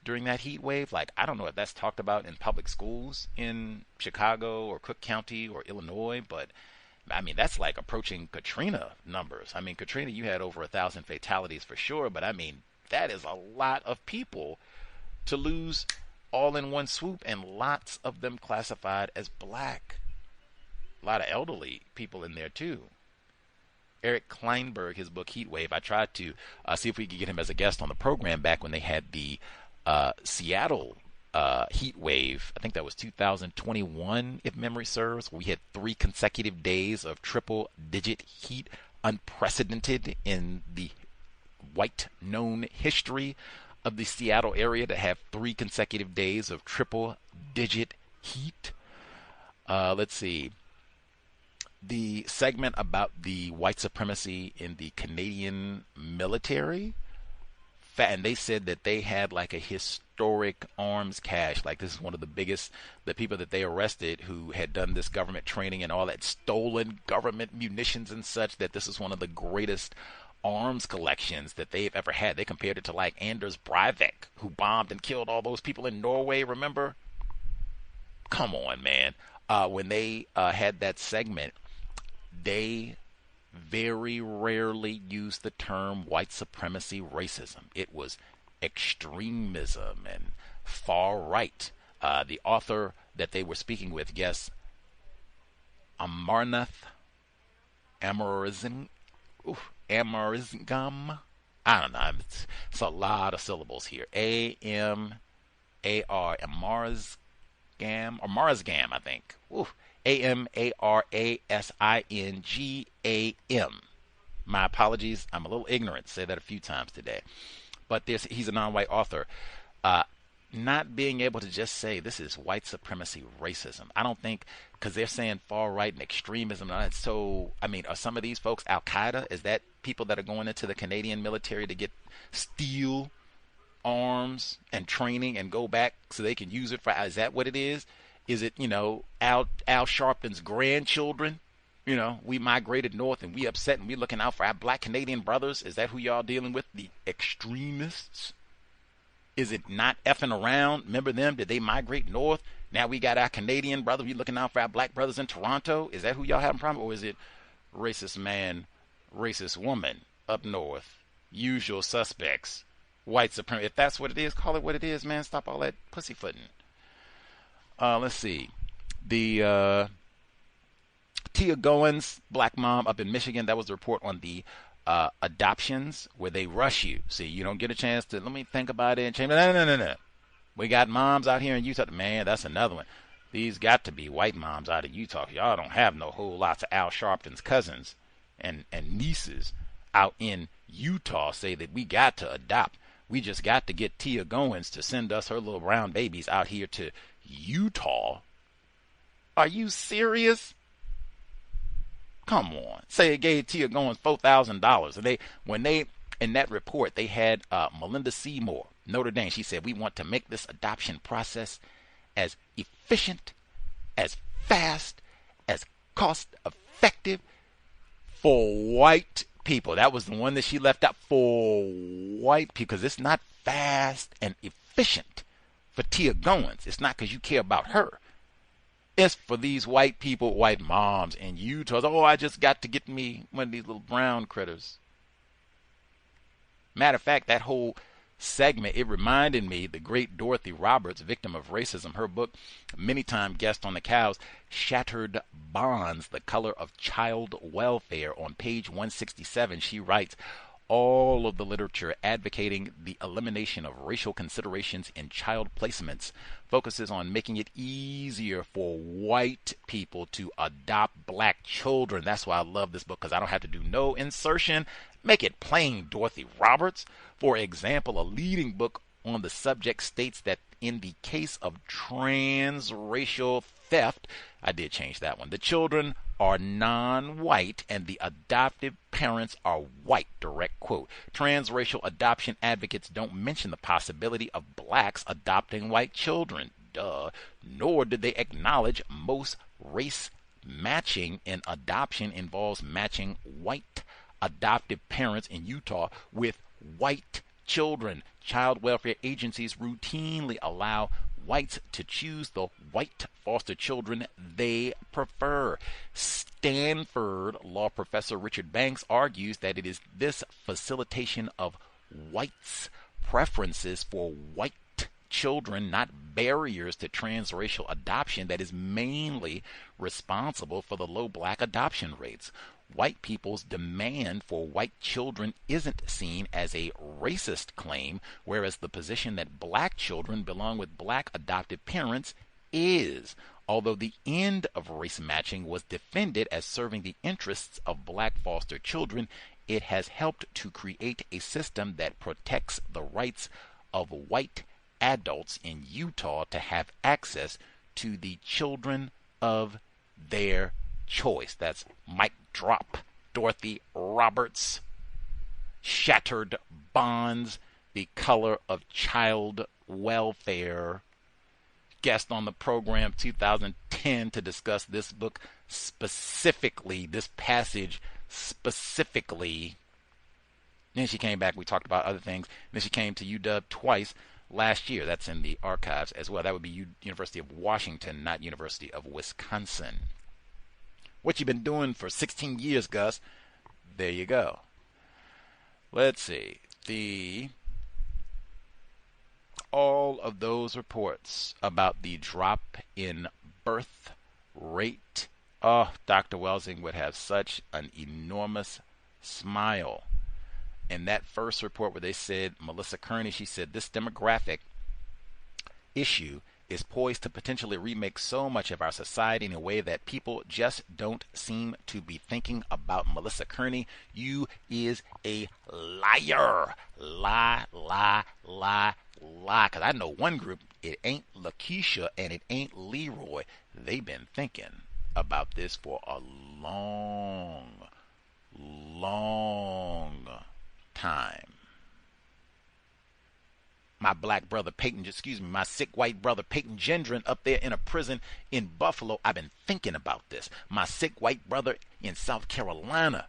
during that heat wave. Like, I don't know if that's talked about in public schools in Chicago or Cook County or Illinois, but I mean, that's like approaching Katrina numbers. I mean, Katrina, you had over 1,000 fatalities for sure, but I mean, that is a lot of people to lose all in one swoop, and lots of them classified as black. A lot of elderly people in there too. Eric Kleinberg, his book Heat Wave, I tried to see if we could get him as a guest on the program back when they had the Seattle heat wave. I think that was 2021, if memory serves. We had 3 consecutive days of triple-digit heat, unprecedented in the white-known history of the Seattle area to have 3 consecutive days of triple-digit heat. Let's see. The segment about the white supremacy in the Canadian military, and they said that they had like a historic arms cache. Like, this is one of the biggest, the people that they arrested who had done this government training and all that stolen government munitions and such, that this is one of the greatest arms collections that they've ever had. They compared it to like Anders Breivik, who bombed and killed all those people in Norway, remember? Come on, man. When they had that segment, they very rarely used the term white supremacy racism. It was extremism and far right. The author that they were speaking with, yes, Amarnath Amarizingam. I don't know. It's a lot of syllables here. Amarzgam, or Marzgam, I think. Oof. Amarasingam. My apologies. I'm a little ignorant. Say that a few times today. But he's a non-white author. Not being able to just say this is white supremacy racism. I don't think, because they're saying far right and extremism. And so, I mean, are some of these folks Al-Qaeda? Is that people that are going into the Canadian military to steal arms and training and go back so they can use it for? Is that what it is? Is it, Al Sharpton's grandchildren? We migrated north and we upset and we looking out for our black Canadian brothers. Is that who y'all dealing with? The extremists? Is it not effing around? Remember them? Did they migrate north? Now we got our Canadian brother. We looking out for our black brothers in Toronto. Is that who y'all having a problem? Or is it racist man, racist woman up north? Usual suspects, white supremacy. If that's what it is, call it what it is, man. Stop all that pussyfooting. Let's see. The C.O.W.S, black mom up in Michigan. That was the report on the adoptions where they rush you. See, you don't get a chance to, let me think about it. No. We got moms out here in Utah. Man, that's another one. These got to be white moms out of Utah. Y'all don't have no whole lots of Al Sharpton's cousins and nieces out in Utah say that we got to adopt. We just got to get Tia Goins to send us her little brown babies out here to Utah. Are you serious? Come on. Say it gave Tia Goins $4,000. And when they in that report, they had Melinda Seymour, Notre Dame. She said, we want to make this adoption process as efficient, as fast, as cost effective for white people. That was the one that she left out, for white people, because it's not fast and efficient for Tia Goins. It's not because you care about her. It's for these white people, white moms in Utah. Oh, I just got to get me one of these little brown critters. Matter of fact, that whole segment, it reminded me, the great Dorothy Roberts, victim of racism, her book, many time guest on the Cows, Shattered Bonds, The Color of Child Welfare. On page 167, she writes, all of the literature advocating the elimination of racial considerations in child placements focuses on making it easier for white people to adopt black children. That's why I love this book, because I don't have to do no insertion. Make it plain, Dorothy Roberts. For example, a leading book on the subject states that in the case of transracial theft, I did change that one, the children are non-white and the adoptive parents are white. Direct quote. Transracial adoption advocates don't mention the possibility of blacks adopting white children. Duh. Nor did they acknowledge most race matching in adoption involves matching white adoptive parents in Utah with white children. Child welfare agencies routinely allow whites to choose the white foster children they prefer. Stanford law professor Richard Banks argues that it is this facilitation of whites' preferences for white children, not barriers to transracial adoption, that is mainly responsible for the low black adoption rates. White people's demand for white children isn't seen as a racist claim, whereas the position that black children belong with black adoptive parents is. Although the end of race matching was defended as serving the interests of black foster children, it has helped to create a system that protects the rights of white adults in Utah to have access to the children of their choice. That's mic drop. Dorothy Roberts. Shattered Bonds, The Color of Child Welfare. Guest on the program 2010 to discuss this book specifically, this passage specifically. Then she came back, we talked about other things. Then she came to UW twice last year. That's in the archives as well. That would be University of Washington, not University of Wisconsin. What you been doing for 16 years, Gus? There you go. Let's see. All of those reports about the drop in birth rate. Oh, Dr. Welsing would have such an enormous smile. In that first report where they said, Melissa Kearney, she said, this demographic issue is poised to potentially remake so much of our society in a way that people just don't seem to be thinking about. Melissa Kearney, you is a liar. Lie. Because I know one group, it ain't Lakeisha and it ain't Leroy. They've been thinking about this for a long time. My black brother Peyton, my sick white brother Peyton Gendron up there in a prison in Buffalo. I've been thinking about this. My sick white brother in South Carolina,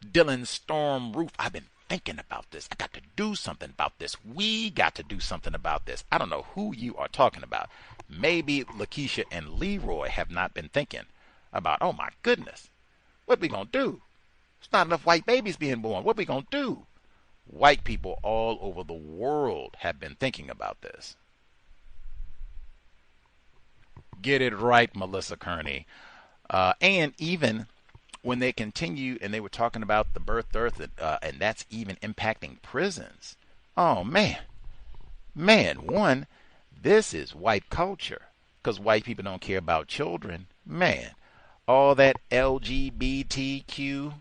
Dylan Storm Roof. I've been thinking about this. I got to do something about this. We got to do something about this. I don't know who you are talking about. Maybe Lakeisha and Leroy have not been thinking about, oh my goodness, what we going to do? There's not enough white babies being born. What we going to do? White people all over the world have been thinking about this. Get it right, Melissa Kearney. And even when they continue and they were talking about the birth dearth, and that's even impacting prisons. Oh, man. One, this is white culture because white people don't care about children. Man, all that LGBTQ,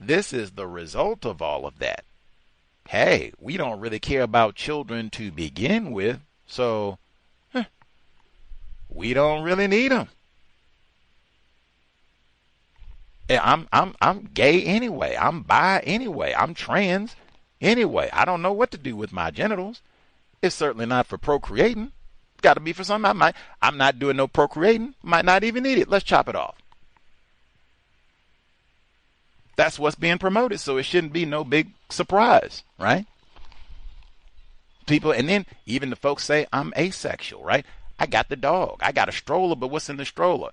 this is the result of all of that. Hey, we don't really care about children to begin with, so we don't really need them. I'm gay anyway. I'm bi anyway. I'm trans anyway. I don't know what to do with my genitals. It's certainly not for procreating. Got to be for something. I'm not doing no procreating. Might not even need it. Let's chop it off. That's what's being promoted, so it shouldn't be no big surprise, right? People, and then even the folks say I'm asexual, right? I got the dog. I got a stroller, but what's in the stroller?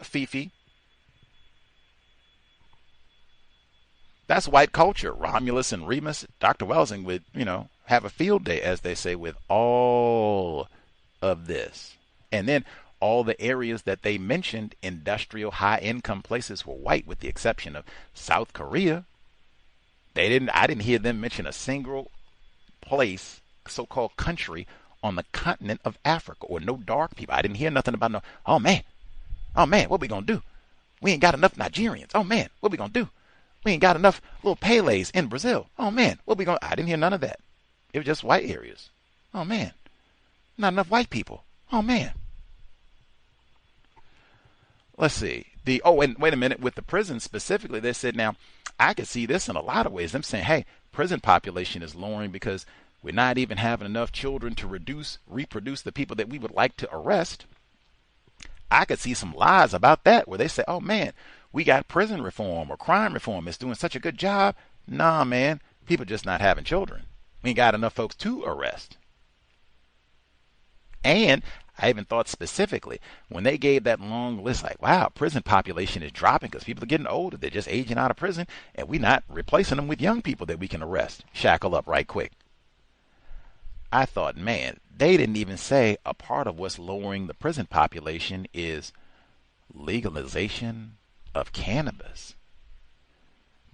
Fifi. That's white culture. Romulus and Remus, Dr. Welsing would, have a field day, as they say, with all of this. And then all the areas that they mentioned, industrial, high-income places, were white, with the exception of South Korea. I didn't hear them mention a single place, so-called country, on the continent of Africa, or no dark people. I didn't hear nothing about no, oh man, what we gonna do? We ain't got enough Nigerians. Oh man, what we gonna do? We ain't got enough little Pelés in Brazil. Oh man, what we gonna? I didn't hear none of that. It was just white areas. Oh man, not enough white people. Oh man. Let's see. And wait a minute. With the prison specifically, they said, now I could see this in a lot of ways. I'm saying, hey, prison population is lowering because we're not even having enough children to reproduce the people that we would like to arrest. I could see some lies about that where they say, oh man, we got prison reform or crime reform. It's doing such a good job. Nah, man, people just not having children. We ain't got enough folks to arrest. And I even thought specifically when they gave that long list, like, wow, prison population is dropping because people are getting older. They're just aging out of prison, and we're not replacing them with young people that we can arrest, shackle up right quick. I thought, man, they didn't even say a part of what's lowering the prison population is legalization of cannabis.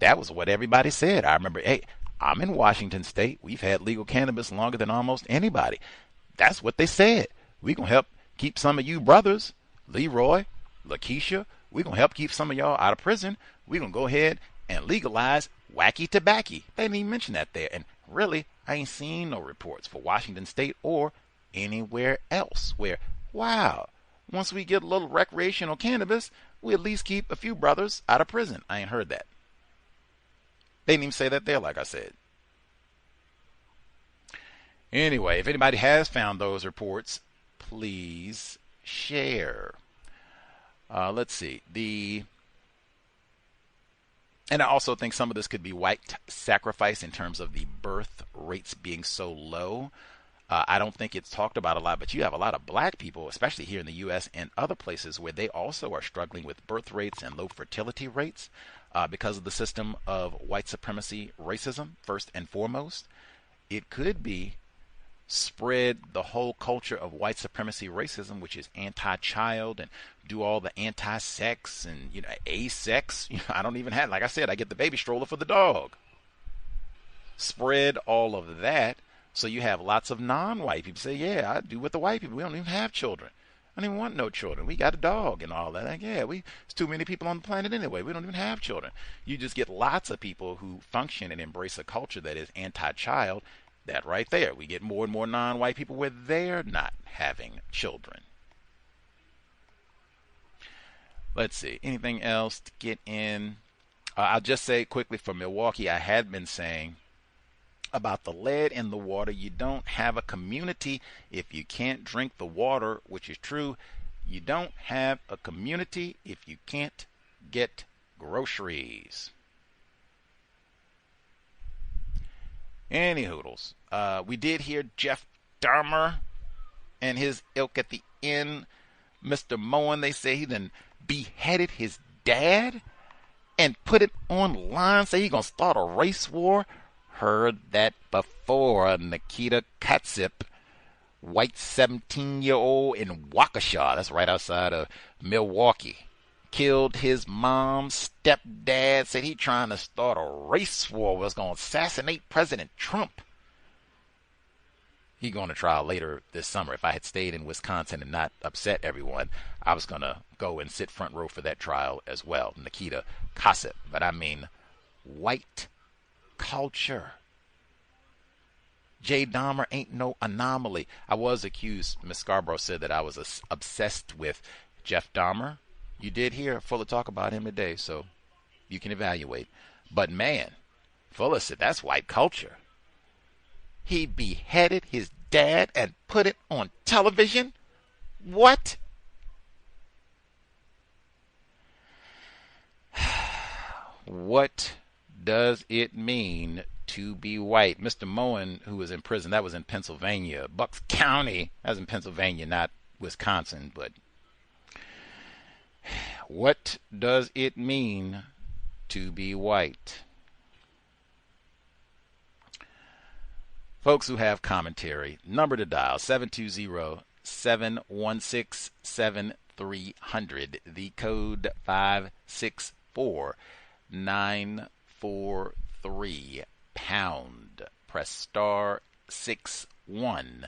That was what everybody said. I remember, hey, I'm in Washington State. We've had legal cannabis longer than almost anybody. That's what they said. We're going to help keep some of you brothers, Leroy, Lakeisha, we're going to help keep some of y'all out of prison. We're going to go ahead and legalize wacky tobacco. They didn't even mention that there. And really, I ain't seen no reports for Washington State or anywhere else where, wow, once we get a little recreational cannabis, we at least keep a few brothers out of prison. I ain't heard that. They didn't even say that there, like I said. Anyway, if anybody has found those reports, please share. Let's see. And I also think some of this could be white sacrifice in terms of the birth rates being so low. I don't think it's talked about a lot, but you have a lot of black people, especially here in the U.S. and other places, where they also are struggling with birth rates and low fertility rates because of the system of white supremacy racism, first and foremost. It could be spread the whole culture of white supremacy racism, which is anti-child and do all the anti-sex and, a-sex. I don't even have, like I said, I get the baby stroller for the dog. Spread all of that. So you have lots of non-white people say, yeah, I do with the white people. We don't even have children. I don't even want no children. We got a dog and all that. Like, yeah, it's too many people on the planet anyway. We don't even have children. You just get lots of people who function and embrace a culture that is anti-child. That right there. We get more and more non-white people where they're not having children. Let's see. Anything else to get in? I'll just say quickly for Milwaukee, I had been saying about the lead in the water. You don't have a community if you can't drink the water, which is true. You don't have a community if you can't get groceries. Any hoodles. We did hear Jeff Dahmer and his ilk at the end. Mr. Moen, they say he then beheaded his dad and put it online, say he gonna start a race war. Heard that before. Nikita Katsip, white 17-year-old in Waukesha, that's right outside of Milwaukee, killed his mom's stepdad, said he trying to start a race war, was gonna assassinate President Trump. He going to trial later this summer. If I had stayed in Wisconsin and not upset everyone, I was going to go and sit front row for that trial as well. Nikita Katsip. But I mean, white culture. Jay Dahmer ain't no anomaly. I was accused, Ms. Scarborough said that I was obsessed with Jeff Dahmer. You did hear Fuller talk about him today, so you can evaluate. But man, Fuller said that's white culture. He beheaded his dad and put it on television? What? What does it mean to be white? Mr. Moen, who was in prison, that was in Pennsylvania. Bucks County, that was in Pennsylvania, not Wisconsin. But what does it mean to be white? Folks who have commentary, number to dial, 720-716-7300, the code 564-943, pound. Press star 61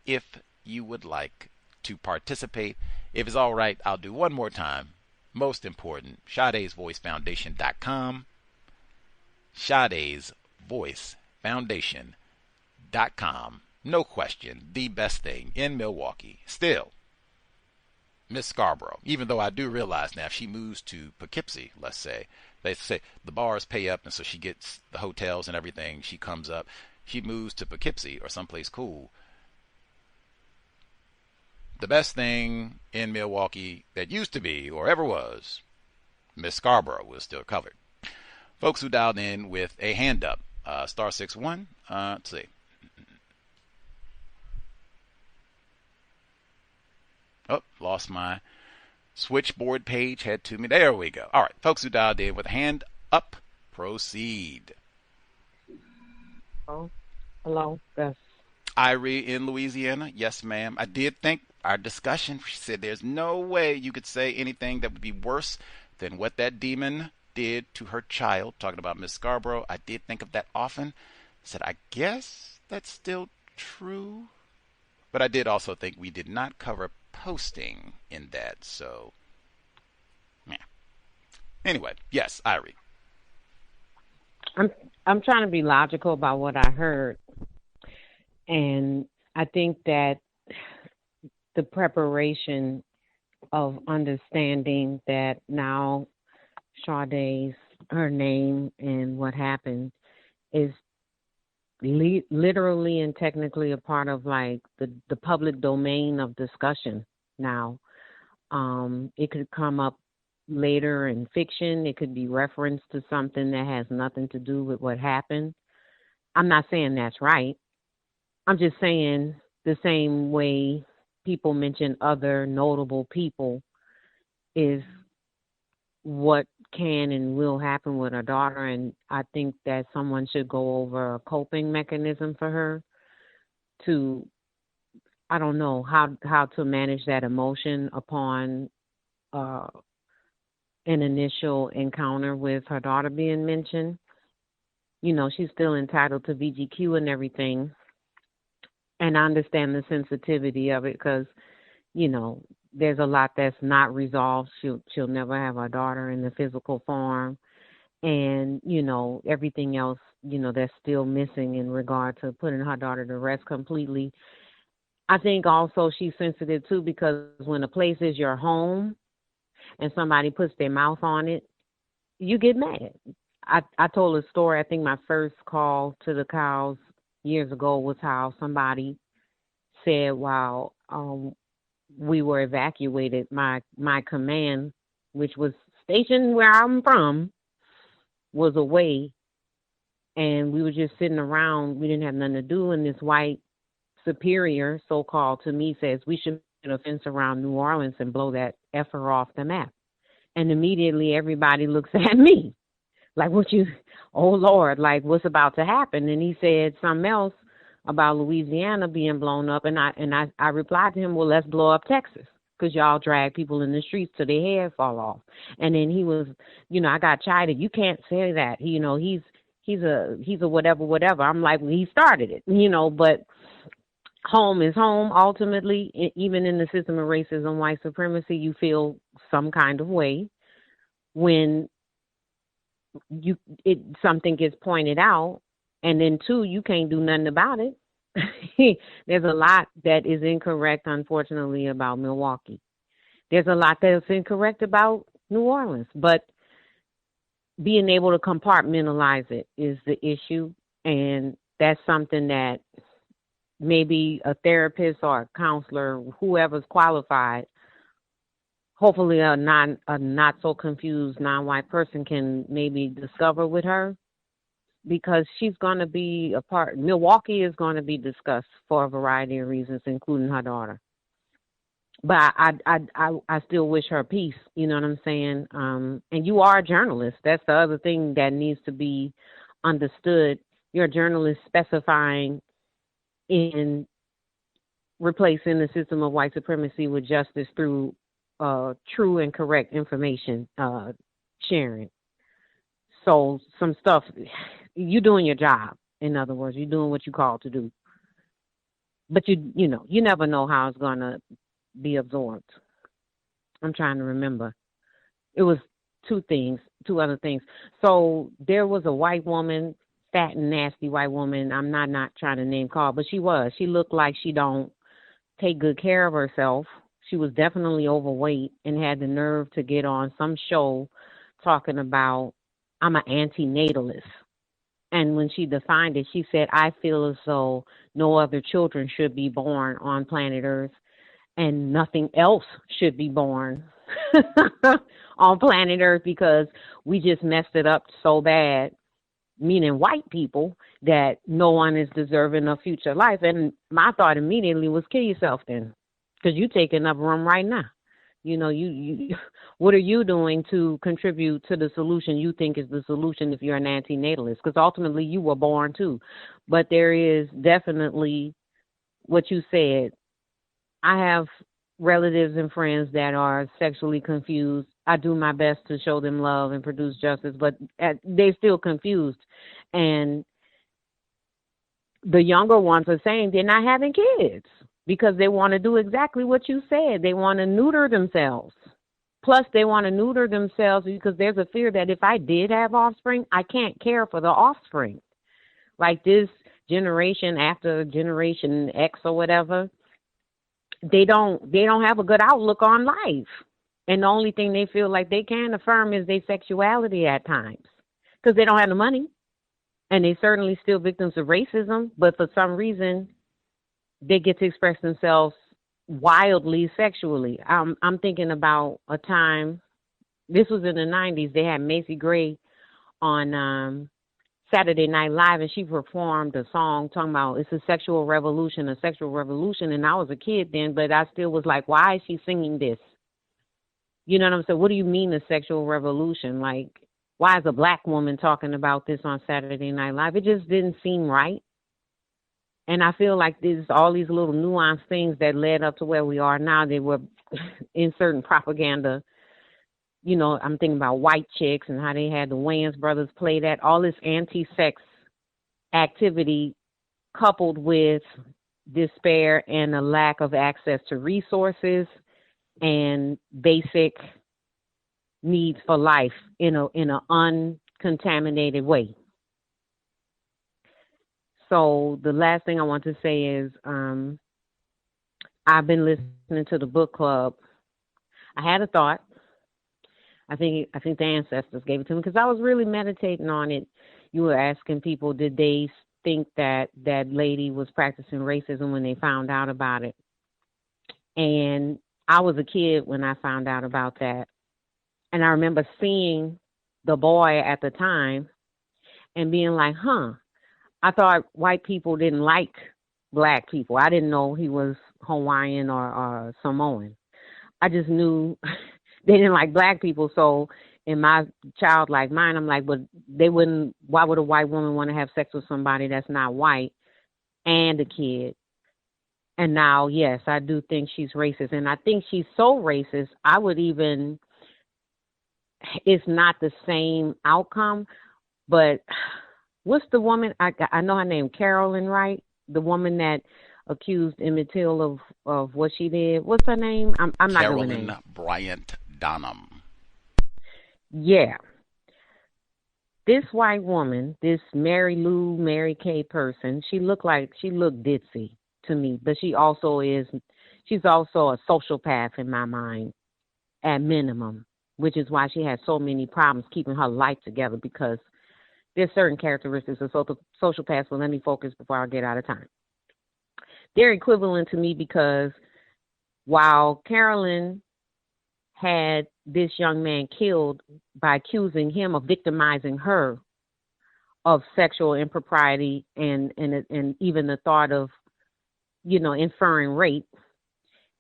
if you would like to participate. If it's all right, I'll do one more time. Most important, Sade'sVoiceFoundation.com, Sade'sVoiceFoundation.com. No question, the best thing in Milwaukee. Still, Miss Scarborough, even though I do realize now if she moves to Poughkeepsie, let's say, they say the bars pay up and so she gets the hotels and everything, she comes up, she moves to Poughkeepsie or someplace cool. The best thing in Milwaukee that used to be or ever was, Miss Scarborough was still covered. Folks who dialed in with a hand up, star 61, let's see. Oh, lost my switchboard page, head to me. There we go. All right, folks who dialed in with a hand up, proceed. Oh, hello, yes. Irie in Louisiana. Yes, ma'am. I did think our discussion, she said there's no way you could say anything that would be worse than what that demon did to her child. Talking about Miss Scarborough, I did think of that often. I said, I guess that's still true. But I did also think we did not cover posting in that, so yeah. Anyway, yes, Irie. I'm trying to be logical about what I heard, and I think that the preparation of understanding that now Sade's her name and what happened is literally and technically a part of like the public domain of discussion now. It could come up later in fiction. It could be referenced to something that has nothing to do with what happened. I'm not saying that's right. I'm just saying the same way people mention other notable people is what can and will happen with her daughter, and I think that someone should go over a coping mechanism for her to, I don't know, how to manage that emotion upon an initial encounter with her daughter being mentioned. You know, she's still entitled to VGQ and everything, and I understand the sensitivity of it because, you know, there's a lot that's not resolved. She'll never have her daughter in the physical form. And, you know, everything else, you know, that's still missing in regard to putting her daughter to rest completely. I think also she's sensitive, too, because when a place is your home and somebody puts their mouth on it, you get mad. I told a story. I think my first call to the cows years ago was how somebody said, while we were evacuated, my command, which was stationed where I'm from, was away, and we were just sitting around. We didn't have nothing to do, and this white superior, so-called, to me says we should put a fence around New Orleans and blow that effer off the map. And immediately everybody looks at me like, what you, oh Lord, like what's about to happen? And he said something else about Louisiana being blown up. And I replied to him, well, let's blow up Texas, because y'all drag people in the streets till their hair fall off. And then he was, I got chided. You can't say that. He's a whatever. I'm like, well, he started it, but home is home. Ultimately, even in the system of racism, white supremacy, you feel some kind of way when something gets pointed out, and then two, you can't do nothing about it. There's a lot that is incorrect, unfortunately, about Milwaukee. There's a lot that's incorrect about New Orleans, but being able to compartmentalize it is the issue, and that's something that maybe a therapist or a counselor, whoever's qualified, hopefully a not so confused non-white person can maybe discover with her, because she's going to be a part. Milwaukee is going to be discussed for a variety of reasons, including her daughter. But I still wish her peace. You know what I'm saying? And you are a journalist. That's the other thing that needs to be understood. You're a journalist specifying in replacing the system of white supremacy with justice through true and correct information sharing. So some stuff, you're doing your job. In other words, you're doing what you're called to do. But you never know how it's going to be absorbed. I'm trying to remember. It was two other things. So there was a white woman, fat and nasty white woman. I'm not trying to name call, but she looked like she don't take good care of herself. She was definitely overweight and had the nerve to get on some show talking about, I'm an anti-natalist. And when she defined it, she said, I feel as though no other children should be born on planet Earth, and nothing else should be born on planet Earth, because we just messed it up so bad, meaning white people, that no one is deserving of future life. And my thought immediately was, kill yourself then, because you're taking up room right now. You what are you doing to contribute to the solution you think is the solution if you're an anti-natalist? Because ultimately you were born too. But there is definitely what you said. I have relatives and friends that are sexually confused. I do my best to show them love and produce justice, but they're still confused. And the younger ones are saying they're not having kids because they want to do exactly what you said. They want to neuter themselves. Plus, they want to neuter themselves because there's a fear that if I did have offspring, I can't care for the offspring. Like this generation after Generation X or whatever, they don't have a good outlook on life. And the only thing they feel like they can affirm is their sexuality at times, because they don't have the money. And they certainly still victims of racism, but for some reason, they get to express themselves wildly sexually. I'm thinking about a time, this was in the 90s, they had Macy Gray on Saturday Night Live, and she performed a song talking about it's a sexual revolution. And I was a kid then, but I still was like, why is she singing this? You know what I'm saying? What do you mean a sexual revolution? Like, why is a black woman talking about this on Saturday Night Live? It just didn't seem right. And I feel like there's all these little nuanced things that led up to where we are now. They were inserting propaganda. You know, I'm thinking about White Chicks and how they had the Wayans brothers play that. All this anti-sex activity coupled with despair and a lack of access to resources and basic needs for life in an uncontaminated way. So the last thing I want to say is I've been listening to the book club. I had a thought. I think the ancestors gave it to me because I was really meditating on it. You were asking people, did they think that that lady was practicing racism when they found out about it? And I was a kid when I found out about that. And I remember seeing the boy at the time, and being like, huh, I thought white people didn't like black people. I didn't know he was Hawaiian or Samoan. I just knew they didn't like black people. So in my childlike mind, I'm like, but they wouldn't, why would a white woman want to have sex with somebody that's not white and a kid? And now, yes, I do think she's racist. And I think she's so racist, I would even, it's not the same outcome, but what's the woman? I know her name, Carolyn, right? The woman that accused Emmett Till of what she did. What's her name? I'm not doing Carolyn names. Bryant Donham. Yeah. This white woman, this Mary Kay person, she looked ditzy to me, but she's also a sociopath in my mind, at minimum, which is why she had so many problems keeping her life together, because there's certain characteristics of sociopaths. But let me focus before I get out of time. They're equivalent to me because while Carolyn had this young man killed by accusing him of victimizing her of sexual impropriety and even the thought of, inferring rape,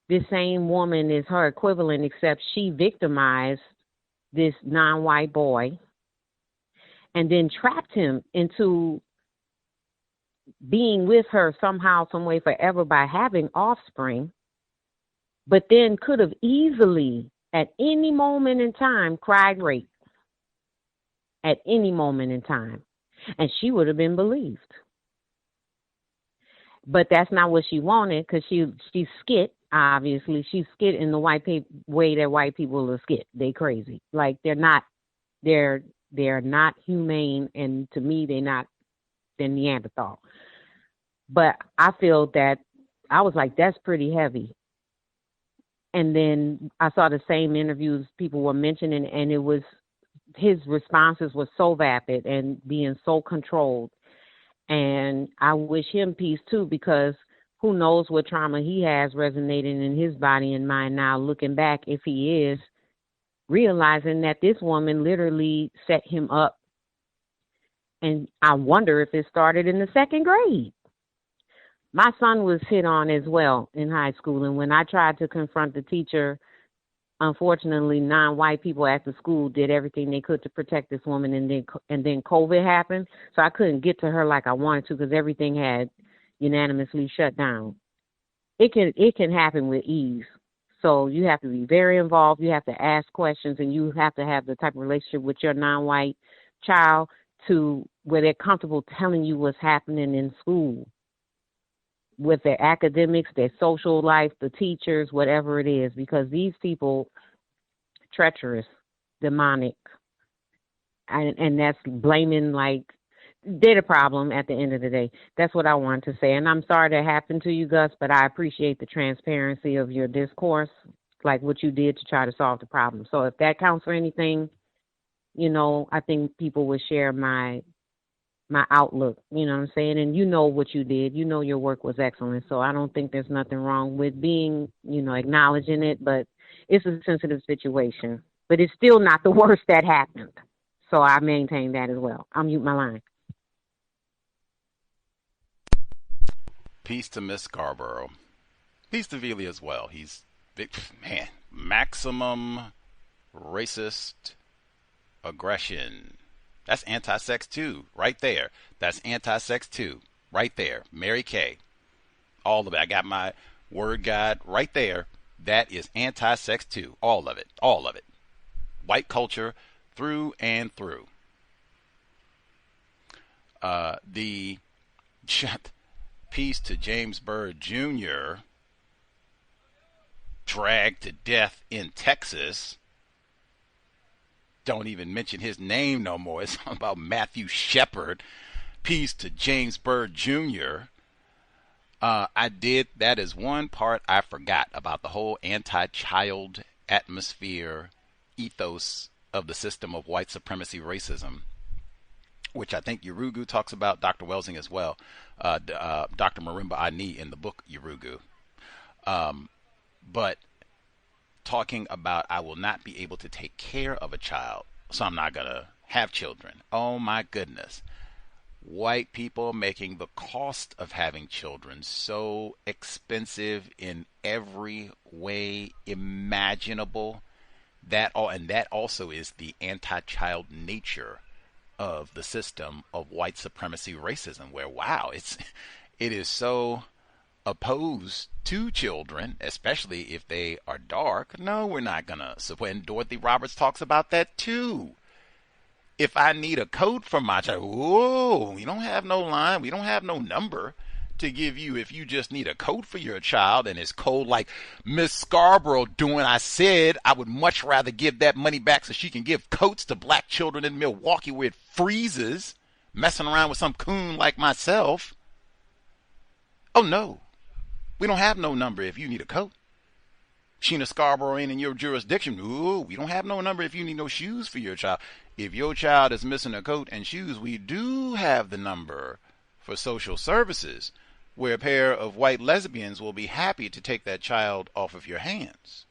this same woman is her equivalent, except she victimized this non-white boy and then trapped him into being with her somehow, some way, forever by having offspring, but then could have easily, at any moment in time, cried rape. At any moment in time. And she would have been believed. But that's not what she wanted, because she's skit, obviously. She's skit in the way that white people are skit. They crazy. Like, they're not humane, and to me, they're Neanderthal. But I feel that, I was like, that's pretty heavy. And then I saw the same interviews people were mentioning, and it was, his responses were so vapid and being so controlled. And I wish him peace too, because who knows what trauma he has resonating in his body and mind now, looking back, if he is, realizing that this woman literally set him up. And I wonder if it started in the second grade. My son was hit on as well in high school, and when I tried to confront the teacher, unfortunately, non-white people at the school did everything they could to protect this woman, and then COVID happened, so I couldn't get to her like I wanted to, because everything had unanimously shut down. It can happen with ease, so you have to be very involved. You have to ask questions, and you have to have the type of relationship with your non-white child to where they're comfortable telling you what's happening in school, with their academics, their social life, the teachers, whatever it is, because these people, treacherous, demonic, and that's blaming, like, they're the problem at the end of the day. That's what I wanted to say. And I'm sorry that happened to you, Gus, but I appreciate the transparency of your discourse, like what you did to try to solve the problem. So if that counts for anything, I think people would share my outlook, you know what I'm saying? And you know what you did. You know your work was excellent. So I don't think there's nothing wrong with being, acknowledging it, but it's a sensitive situation. But it's still not the worst that happened. So I maintain that as well. I'll mute my line. Peace to Miss Scarborough. Peace to Veely as well. He's, maximum racist aggression. That's anti-sex too, right there. That's anti-sex too, right there. Mary Kay. All of it. I got my word guide right there. That is anti-sex too. All of it. All of it. White culture through and through. The piece to James Byrd Jr. dragged to death in Texas. Don't even mention his name no more. It's about Matthew Shepard. Peace to James Byrd Jr. That is one part I forgot about the whole anti-child atmosphere ethos of the system of white supremacy racism, which I think Yurugu talks about, Dr. Welsing as well, Dr. Marimba Ani in the book Yurugu. But talking about, I will not be able to take care of a child, so I'm not going to have children. Oh my goodness. white people making the cost of having children so expensive in every way imaginable. That also is the anti-child nature of the system of white supremacy racism, where it is so opposed to children, especially if they are dark. No, we're not gonna support. And Dorothy Roberts talks about that too. If I need a coat for my child, whoa, we don't have no line, we don't have no number to give you if you just need a coat for your child and it's cold like Miss Scarborough doing. I said I would much rather give that money back so she can give coats to black children in Milwaukee where it freezes, messing around with some coon like myself. Oh no, we don't have no number if you need a coat. Sheena Scarborough ain't in your jurisdiction. Ooh, we don't have no number if you need no shoes for your child. If your child is missing a coat and shoes, we do have the number for social services, where a pair of white lesbians will be happy to take that child off of your hands.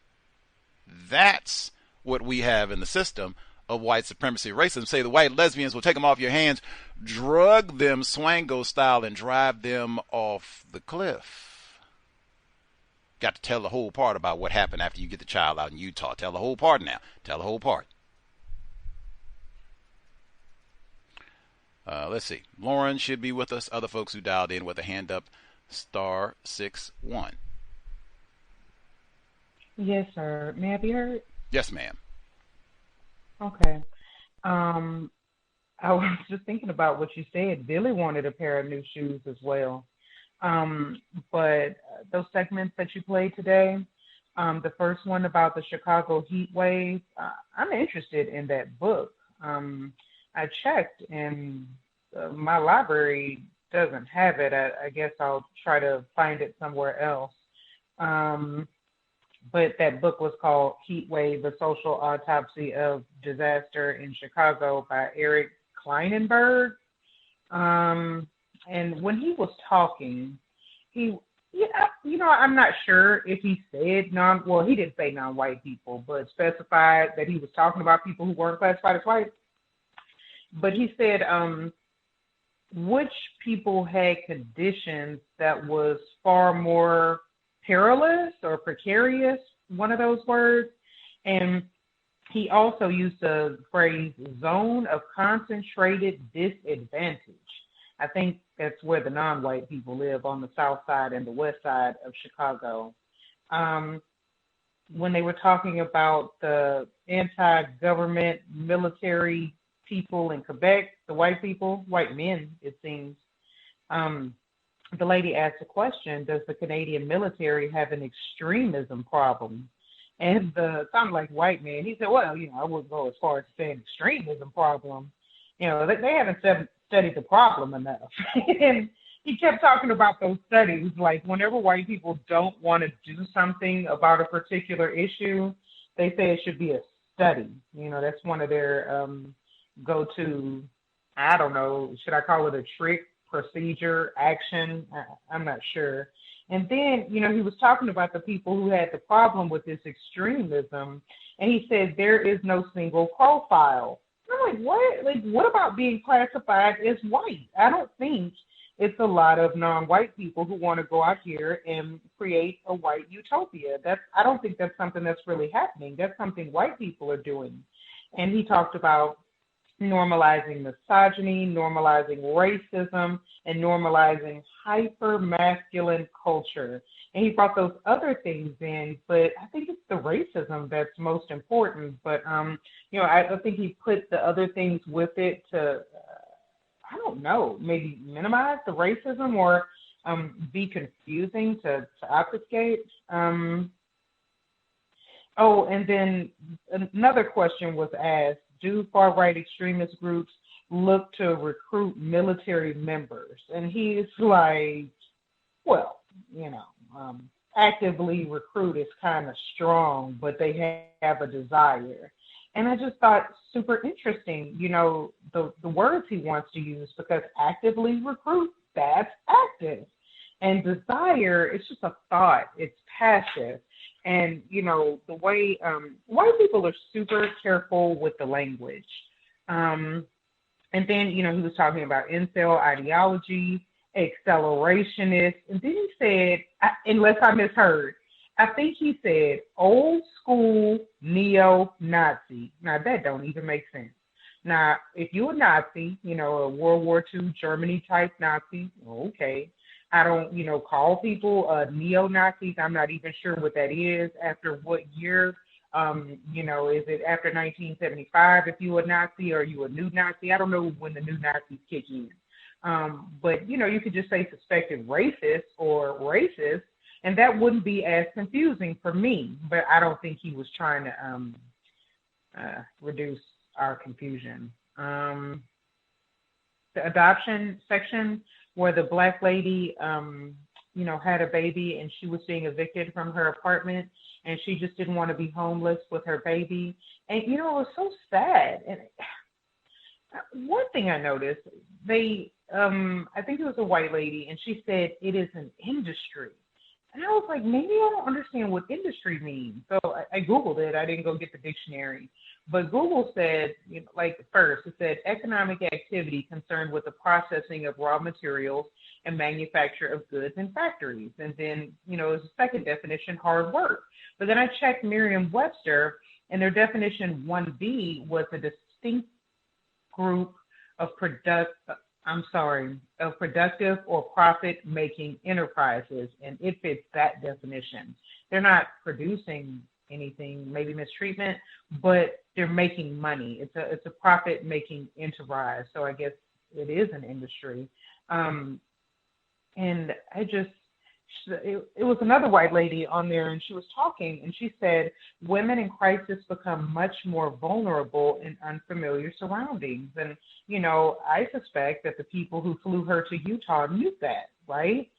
That's what we have in the system of white supremacy racism. Say the white lesbians will take them off your hands, drug them Swango style, and drive them off the cliff. Got to tell the whole part about what happened after you get the child out in Utah. Tell the whole part now. Tell the whole part. Let's see. Lauren should be with us. Other folks who dialed in with a hand up, *61. Yes, sir. May I be heard? Yes, ma'am. Okay. I was just thinking about what you said. Billy wanted a pair of new shoes as well. But those segments that you played today, the first one about the Chicago heat wave, I'm interested in that book. I checked and my library doesn't have it. I guess I'll try to find it somewhere else. But that book was called Heat Wave, The Social Autopsy of Disaster in Chicago by Eric Kleinenberg. And when he was talking, I'm not sure if he said he didn't say non-white people, but specified that he was talking about people who weren't classified as white. But he said which people had conditions that was far more perilous or precarious, one of those words. And he also used the phrase zone of concentrated disadvantage. I think that's where the non-white people live, on the south side and the west side of Chicago. When they were talking about the anti-government military people in Quebec, the white people, white men, it seems, the lady asked a question, does the Canadian military have an extremism problem? And the sounded like white man, he said, well, I wouldn't go as far as saying extremism problem. They haven't studied the problem enough. And he kept talking about those studies, like whenever white people don't want to do something about a particular issue, they say it should be a study. That's one of their go-to, I don't know, should I call it a trick, procedure, action? I'm not sure. And then, he was talking about the people who had the problem with this extremism, and he said there is no single profile. I'm like, what? Like, what about being classified as white? I don't think it's a lot of non-white people who want to go out here and create a white utopia. I don't think that's something that's really happening. That's something white people are doing. And he talked about normalizing misogyny, normalizing racism, and normalizing hyper-masculine culture. And he brought those other things in, but I think it's the racism that's most important. But, I think he put the other things with it to, I don't know, maybe minimize the racism or be confusing to obfuscate. And then another question was asked, do far-right extremist groups look to recruit military members? And he's like, well, actively recruit is kind of strong, but they have a desire. And I just thought super interesting, the words he wants to use, because actively recruit, that's active. And desire, it's just a thought, it's passive. And, the way white people are super careful with the language. And then, he was talking about incel ideology, accelerationist. And then he said, unless I misheard, I think he said old school neo-Nazi. Now, that don't even make sense. Now, if you're a Nazi, a World War II Germany type Nazi, okay. I don't, call people neo-Nazis. I'm not even sure what that is. After what year? Is it after 1975 if you're a Nazi, or are you a new Nazi? I don't know when the new Nazis kick in. But, you could just say suspected racist or racist, and that wouldn't be as confusing for me. But I don't think he was trying to reduce our confusion. The adoption section where the black lady, had a baby and she was being evicted from her apartment and she just didn't want to be homeless with her baby. And, it was so sad. And one thing I noticed, I think it was a white lady, and she said it is an industry. And I was like, maybe I don't understand what industry means. So I Googled it. I didn't go get the dictionary. But Google said, first, it said economic activity concerned with the processing of raw materials and manufacture of goods in factories. And then, as a second definition, hard work. But then I checked Merriam-Webster, and their definition 1B was a distinct group of productive or profit-making enterprises, and it fits that definition. They're not producing anything, maybe mistreatment, but they're making money. It's a profit-making enterprise, so I guess it is an industry. And it was another white lady on there, and she was talking, and she said, women in crisis become much more vulnerable in unfamiliar surroundings. And, I suspect that the people who flew her to Utah knew that, right?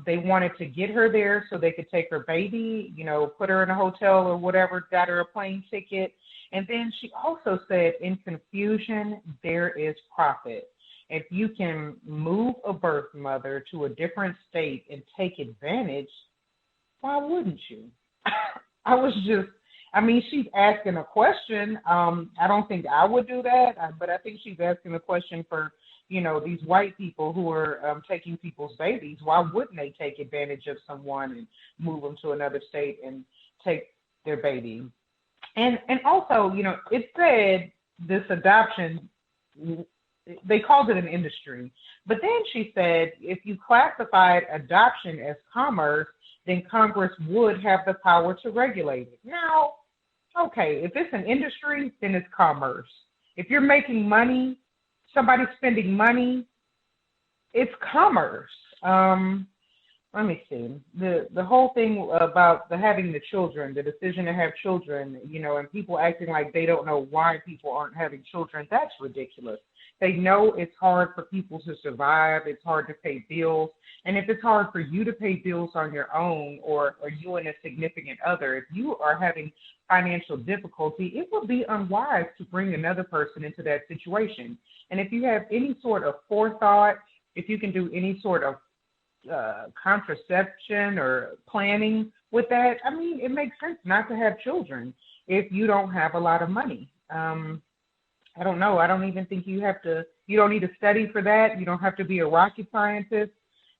They wanted to get her there so they could take her baby, put her in a hotel or whatever, got her a plane ticket. And then she also said, in confusion, there is profit. If you can move a birth mother to a different state and take advantage, why wouldn't you? She's asking a question. I don't think I would do that, but I think she's asking a question for, these white people who are taking people's babies. Why wouldn't they take advantage of someone and move them to another state and take their baby? And also, it said this adoption, they called it an industry. But then she said, if you classified adoption as commerce, then Congress would have the power to regulate it. Now, okay, if it's an industry, then it's commerce. If you're making money, somebody's spending money, it's commerce. Let me see. The whole thing about having the children, the decision to have children, and people acting like they don't know why people aren't having children, that's ridiculous. They know it's hard for people to survive. It's hard to pay bills. And if it's hard for you to pay bills on your own, or you and a significant other, if you are having financial difficulty, it would be unwise to bring another person into that situation. And if you have any sort of forethought, if you can do any sort of contraception or planning with that, it makes sense not to have children if you don't have a lot of money. I don't know. I don't even think you don't need to study for that. You don't have to be a rocket scientist.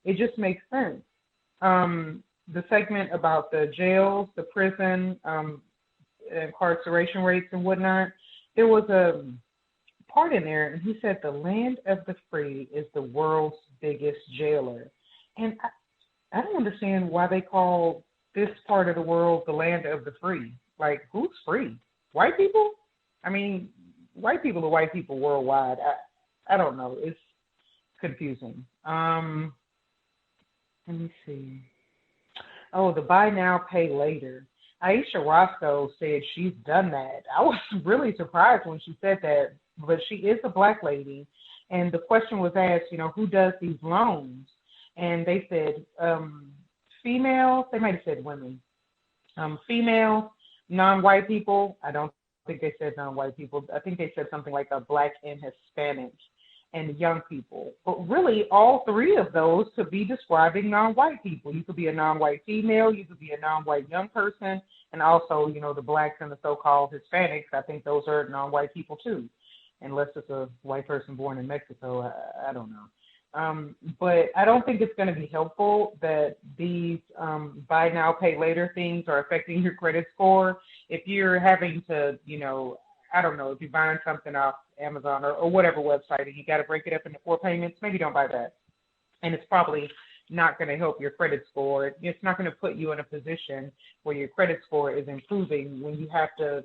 It just makes sense. The segment about the jails, the prison, incarceration rates and whatnot, there was a part in there, and he said the land of the free is the world's biggest jailer. And I don't understand why they call this part of the world the land of the free. Like, who's free? White people? White people are white people worldwide. I don't know. It's confusing. Let me see. Oh, the buy now, pay later. Aisha Roscoe said she's done that. I was really surprised when she said that, but she is a black lady. And the question was asked, who does these loans? And they said females, they might have said women, females, non-white people. I don't think they said non-white people. I think they said something like a black and Hispanic and young people. But really, all three of those could be describing non-white people. You could be a non-white female, you could be a non-white young person, and also, the blacks and the so-called Hispanics. I think those are non-white people too. unless it's a white person born in Mexico. I don't know. But I don't think it's going to be helpful that these buy now, pay later things are affecting your credit score. If you're having to, I don't know, if you're buying something off Amazon or whatever website and you got to break it up into 4 payments, maybe don't buy that. And it's probably not going to help your credit score. It's not going to put you in a position where your credit score is improving when you have to,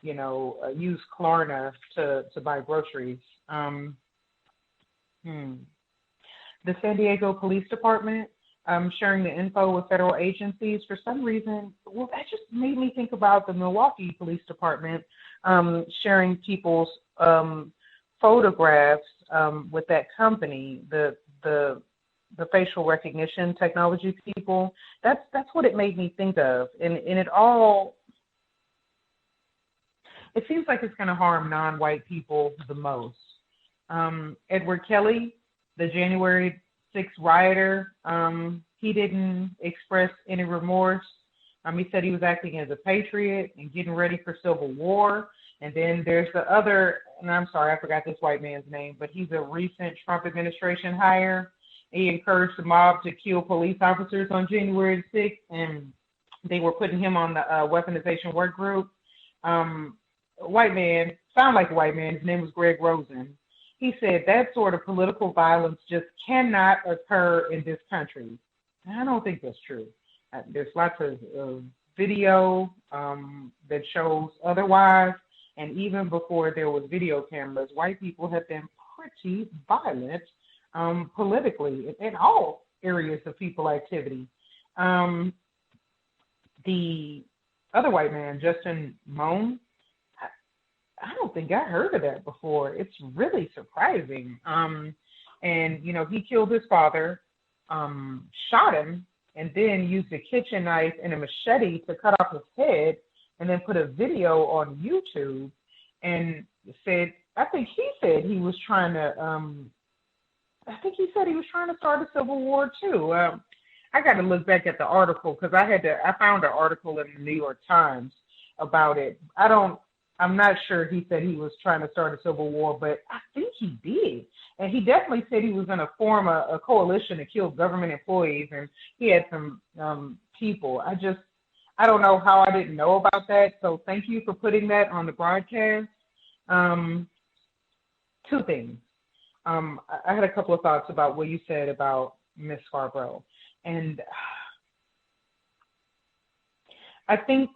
use Klarna to buy groceries. The San Diego Police Department sharing the info with federal agencies for some reason. Well, that just made me think about the Milwaukee Police Department sharing people's photographs with that company, the facial recognition technology people. That's what it made me think of, and it seems like it's going to harm non-white people the most. Edward Kelly, the January 6th rioter, he didn't express any remorse. He said he was acting as a patriot and getting ready for civil war. And then there's the other, and I'm sorry, I forgot this white man's name, but he's a recent Trump administration hire. He encouraged the mob to kill police officers on January 6th, and they were putting him on the weaponization work group. White man, sound like a white man, his name was Greg Rosen. He said that sort of political violence just cannot occur in this country. I don't think that's true. There's lots of video that shows otherwise, and even before there was video cameras, white people have been pretty violent politically in all areas of people activity. The other white man, Justin Moan, I don't think I heard of that before. It's really surprising. And, he killed his father, shot him, and then used a kitchen knife and a machete to cut off his head, and then put a video on YouTube and said, I think he said he was trying to start a civil war too. I got to look back at the article because I found an article in the New York Times about it. I'm not sure he said he was trying to start a civil war, but I think he did. And he definitely said he was going to form a coalition to kill government employees, and he had some people. I don't know how I didn't know about that, so thank you for putting that on the broadcast. Two things. I had a couple of thoughts about what you said about Miss Scarborough. And I think,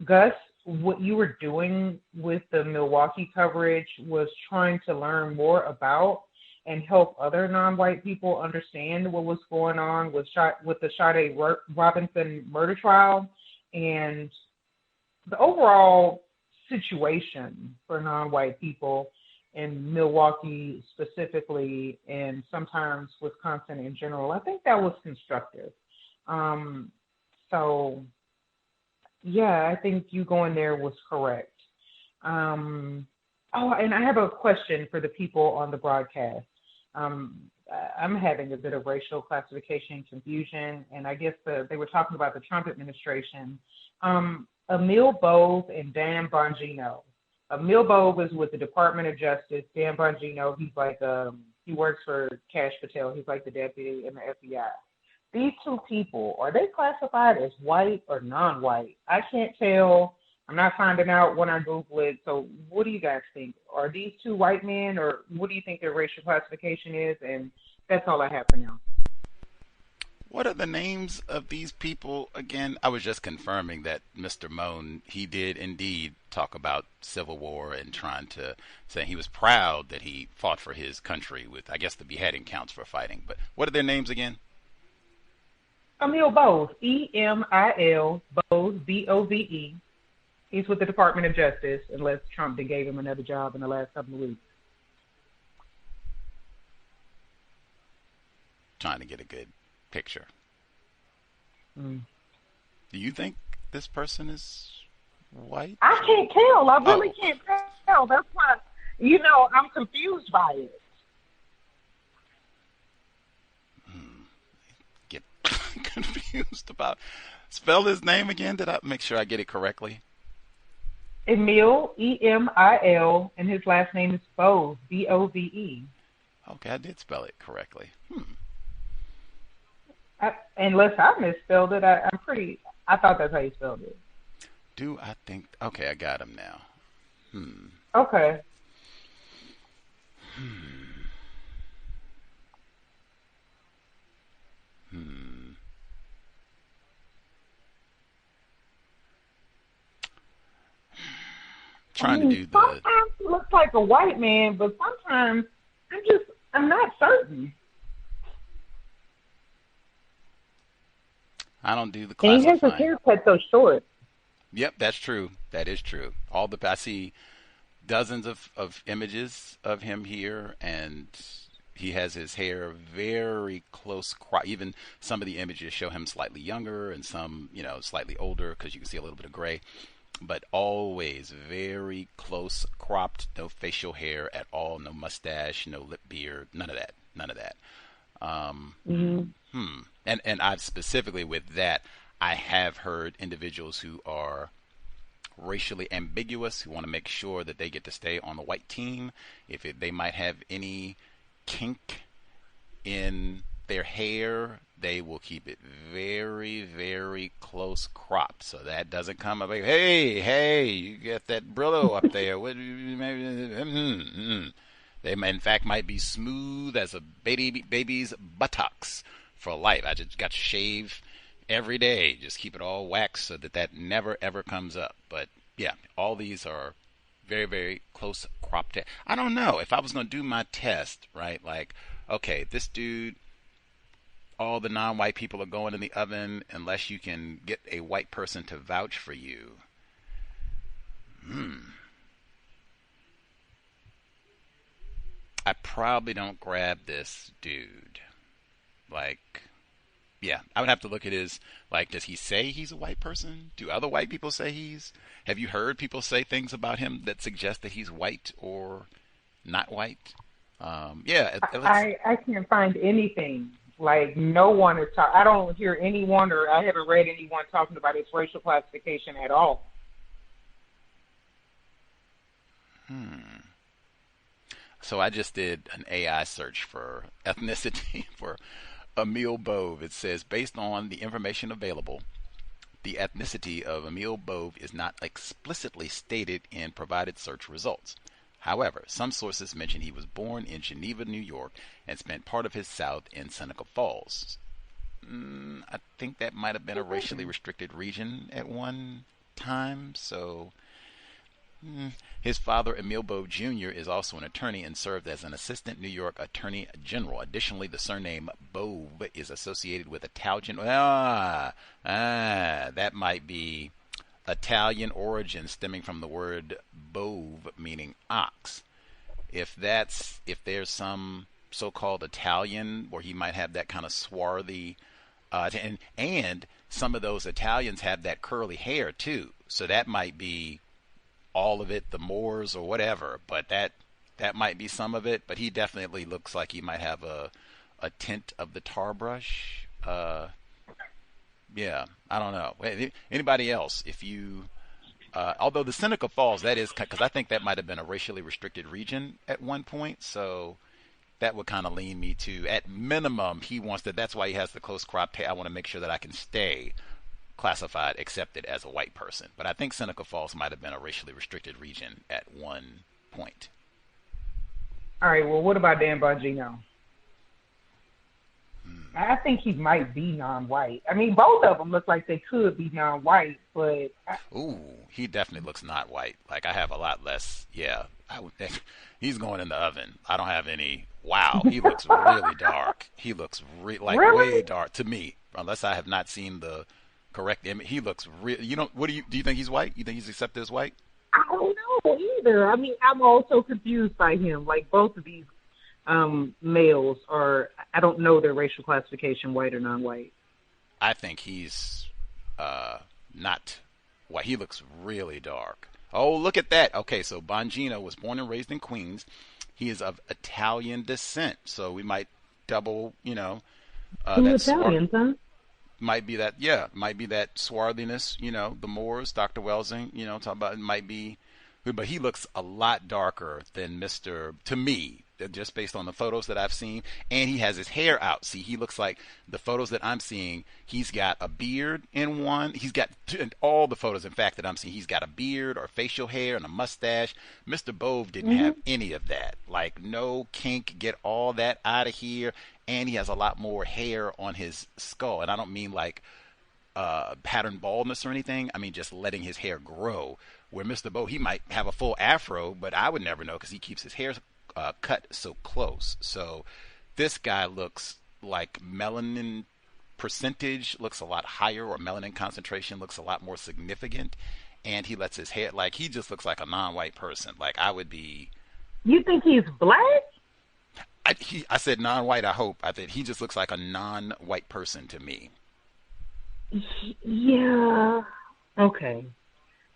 Gus, what you were doing with the Milwaukee coverage was trying to learn more about and help other non-white people understand what was going on with the Sade Robinson murder trial and the overall situation for non-white people in Milwaukee specifically, and sometimes Wisconsin in general. I think that was constructive. So, yeah, I think you going there was correct. And I have a question for the people on the broadcast. I'm having a bit of racial classification confusion, and I guess they were talking about the Trump administration. Emil Bove and Dan Bongino. Emil Bove is with the Department of Justice. Dan Bongino, he's like he works for Kash Patel. He's like the deputy in the FBI. These two people, are they classified as white or non-white? I can't tell. I'm not finding out when I Google it. So what do you guys think? Are these two white men, or what do you think their racial classification is? And that's all I have for now. What are the names of these people again? I was just confirming that Mr. Moan, he did indeed talk about Civil War and trying to say he was proud that he fought for his country with, I guess the beheading counts for fighting. But what are their names again? Emil Bove, E-M-I-L, Bove, B-O-V-E. He's with the Department of Justice, unless Trump gave him another job in the last couple of weeks. Trying to get a good picture. Mm. Do you think this person is white? I can't tell. I really can't tell. That's why, I'm confused by it. Get confused about. Spell his name again. Did I make sure I get it correctly? Emil, Emil, and his last name is Bove, Bove. Okay, I did spell it correctly. Unless I misspelled it, I thought that's how you spelled it. Do I think? Okay, I got him now. Okay. Trying to do the. Sometimes he looks like a white man, but sometimes I'm not certain. I don't do the And he has classifying. his haircut so short. Yep, that's true. That is true. I see dozens of images of him here, and he has his hair very close crop. Even some of the images show him slightly younger, and some, slightly older, because you can see a little bit of gray. But always very close cropped, no facial hair at all, no mustache, no lip beard, none of that. And I've specifically with that, I have heard individuals who are racially ambiguous, who want to make sure that they get to stay on the white team. If they might have any kink in their hair, they will keep it very, very close cropped, so that doesn't come up like, hey, you got that Brillo up there. They, in fact, might be smooth as a baby's buttocks for life. I just got to shave every day, just keep it all waxed so that never, ever comes up. But, yeah, all these are very, very close cropped hair. I don't know. If I was going to do my test, right, like, okay, this dude, all the non-white people are going in the oven unless you can get a white person to vouch for you. I probably don't grab this dude. Like, yeah, I would have to look at his, like, does he say he's a white person? Do other white people say have you heard people say things about him that suggest that he's white or not white? I can't find anything. Like, no one is talking. I don't hear anyone, or I haven't read anyone talking about his racial classification at all. So I just did an AI search for ethnicity for Emil Bove. It says, based on the information available, the ethnicity of Emil Bove is not explicitly stated in provided search results. However, some sources mention he was born in Geneva, New York, and spent part of his South in Seneca Falls. I think that might have been a racially restricted region at one time, so his father, Emil Bove Jr., is also an attorney and served as an assistant New York attorney general. Additionally, the surname Bove is associated with Italian. That might be Italian origin, stemming from the word bove, meaning ox. If there's some so-called Italian where he might have that kind of swarthy, and some of those Italians have that curly hair too, so that might be all of it, the Moors or whatever, but that might be some of it. But he definitely looks like he might have a tint of the tar brush. Yeah, I don't know. Anybody else? If you, although the Seneca Falls, that is, because I think that might have been a racially restricted region at one point, so that would kind of lean me to, at minimum, he wants to, that's why he has the close cropped hair. I want to make sure that I can stay classified, accepted as a white person. But I think Seneca Falls might have been a racially restricted region at one point. All right, well, what about Dan Bongino? I think he might be non-white. I mean, both of them look like they could be non-white, but... Ooh, he definitely looks not white. Like, I have a lot less, yeah. I would think he's going in the oven. I don't have any... Wow, he looks really dark. He looks really? Way dark to me, unless I have not seen the correct image. He looks real. You know, do you think he's white? You think he's accepted as white? I don't know either. I mean, I'm also confused by him. Like, both of these males are, I don't know their racial classification, white or non-white. I think he's not white. He looks really dark. Oh, look at that. Okay, so Bongino was born and raised in Queens. He is of Italian descent, so we might double, Two Italians, huh? might be that, yeah, might be that swarthiness, the Moors, Dr. Welsing, talk about it might be, but he looks a lot darker than to me, just based on the photos that I've seen, and he has his hair out. See, he looks like the photos that I'm seeing, he's got a beard in one. He's got in all the photos, in fact, that I'm seeing, he's got a beard or facial hair and a mustache. Mr. Bove didn't have any of that. Like, no kink, get all that out of here. And he has a lot more hair on his skull. And I don't mean like pattern baldness or anything. I mean just letting his hair grow. Where Mr. Bove, he might have a full afro, but I would never know because he keeps his hair cut so close. So this guy looks like melanin percentage looks a lot higher, or melanin concentration looks a lot more significant. And he lets his hair, like, he just looks like a non-white person. Like, I would be... You think he's black? I said non-white, I hope. I think he just looks like a non-white person to me. Yeah. Okay.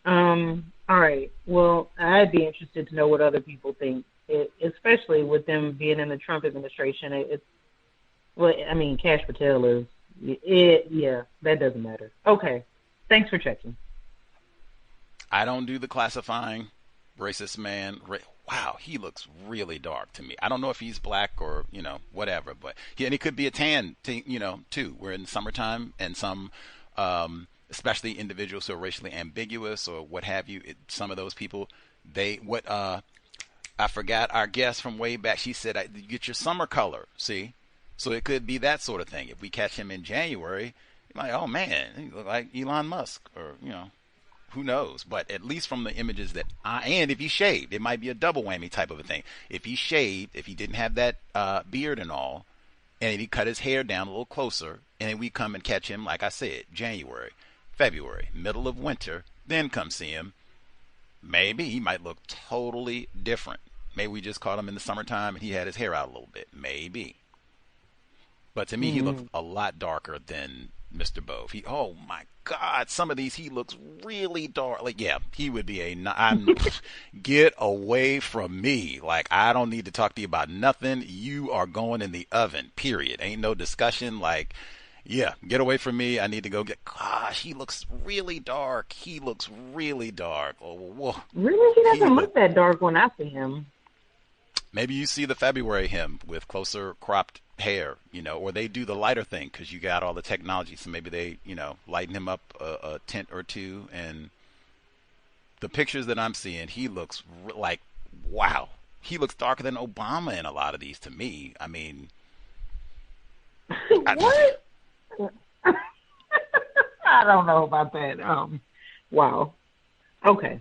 All right. Well, I'd be interested to know what other people think, especially with them being in the Trump administration. Well, I mean, Cash Patel is, yeah, that doesn't matter. Okay. Thanks for checking. I don't do the classifying. Racist man. Wow, he looks really dark to me. I don't know if he's black or, whatever, but and he could be a tan, too. We're in summertime, and some, especially individuals who are racially ambiguous or what have you, some of those people, I forgot our guest from way back. She said, you get your summer color, see? So it could be that sort of thing. If we catch him in January, you're like, oh man, he look like Elon Musk, or, who knows? But at least from the images that and if he shaved, it might be a double whammy type of a thing. If he shaved, if he didn't have that beard and all, and he cut his hair down a little closer, and then we come and catch him, like I said, January, February, middle of winter, then come see him, maybe he might look totally different. Maybe we just caught him in the summertime and he had his hair out a little bit. Maybe. But to me, he looks a lot darker than Mr. Bove. Oh my God, some of these he looks really dark. Like, yeah, he would be get away from me. Like, I don't need to talk to you about nothing. You are going in the oven. Period. Ain't no discussion. Like, yeah, get away from me. I need to go get. Gosh, he looks really dark. He looks really dark. Oh, whoa. Really, he doesn't look that dark when I see him. Maybe you see the February him with closer cropped hair, or they do the lighter thing because you got all the technology. So maybe they, lighten him up a tint or two. And the pictures that I'm seeing, he looks like, wow, he looks darker than Obama in a lot of these to me. I mean, what? I don't know about that. Wow. Okay.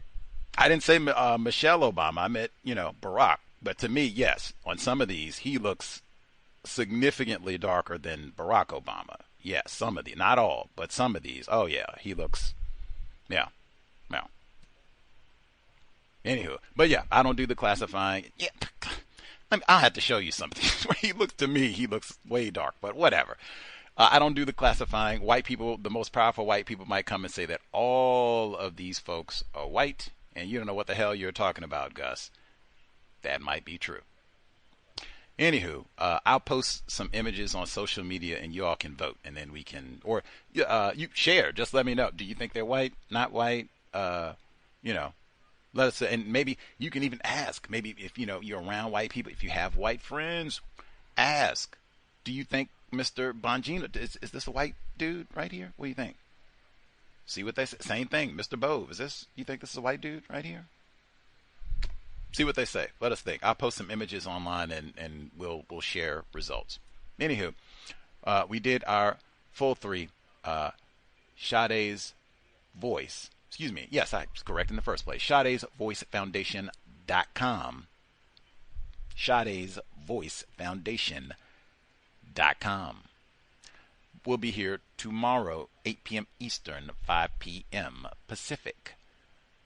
I didn't say Michelle Obama. I meant, Barack. But to me, yes, on some of these, he looks significantly darker than Barack Obama. Yes, some of these, not all, but some of these. Oh yeah, he looks, yeah. Anywho, but yeah, I don't do the classifying. Yeah, I'll have to show you some of these where he looks, to me, he looks way dark, but whatever. I don't do the classifying. White people, the most powerful white people might come and say that all of these folks are white, and you don't know what the hell you're talking about, Gus. That might be true. Anywho, I'll post some images on social media and you all can vote, and then we can, or you share. Just let me know. Do you think they're white? Not white? Let us, and maybe you can even ask. Maybe if you're around white people, if you have white friends, ask. Do you think Mr. Bongino is this a white dude right here? What do you think? See what they say. Same thing, Mr. Bove. You think this is a white dude right here? See what they say. Let us think. I'll post some images online and we'll share results. Anywho, we did our full 3. Sade's Voice. Excuse me. Yes, I was correct in the first place. Sade'sVoiceFoundation.com. Sade'sVoiceFoundation.com. We'll be here tomorrow, 8 p.m. Eastern, 5 p.m. Pacific.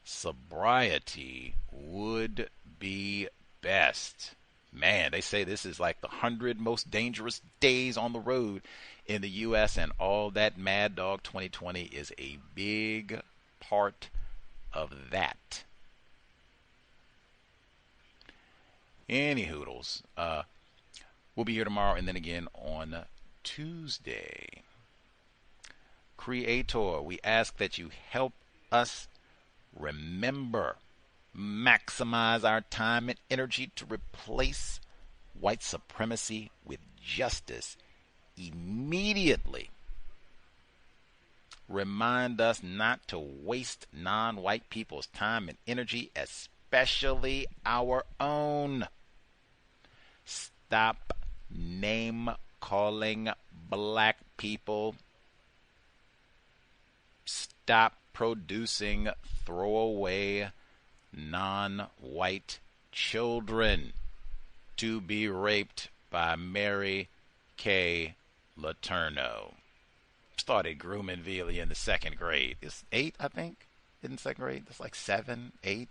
Sobriety would be best. Man, they say this is like the 100 most dangerous days on the road in the U.S., and all that Mad Dog 2020 is a big part of that. Any hoodles. We'll be here tomorrow and then again on Tuesday. Creator, we ask that you help us remember, maximize our time and energy to replace white supremacy with justice immediately. Remind us not to waste non-white people's time and energy, especially our own. Stop name-calling black people. Stop producing throwaway non-white children to be raped by Mary Kay Letourneau. Started grooming Veely in the second grade. It's 8, I think, in second grade. It's like 7, 8.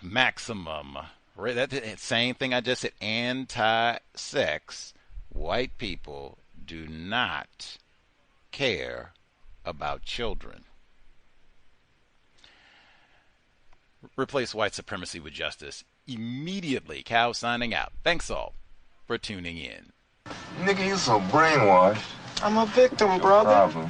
Maximum. That same thing I just said. Anti-sex. White people do not care about children. Replace white supremacy with justice immediately. Cal signing out. Thanks all for tuning in. Nigga, you so brainwashed. I'm a victim, brother. Problem.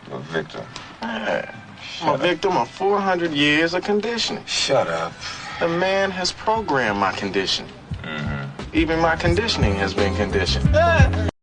You're a victim. I'm a victim of 400 years of conditioning. Shut up. The man has programmed my condition. Mm-hmm. Even my conditioning has been conditioned.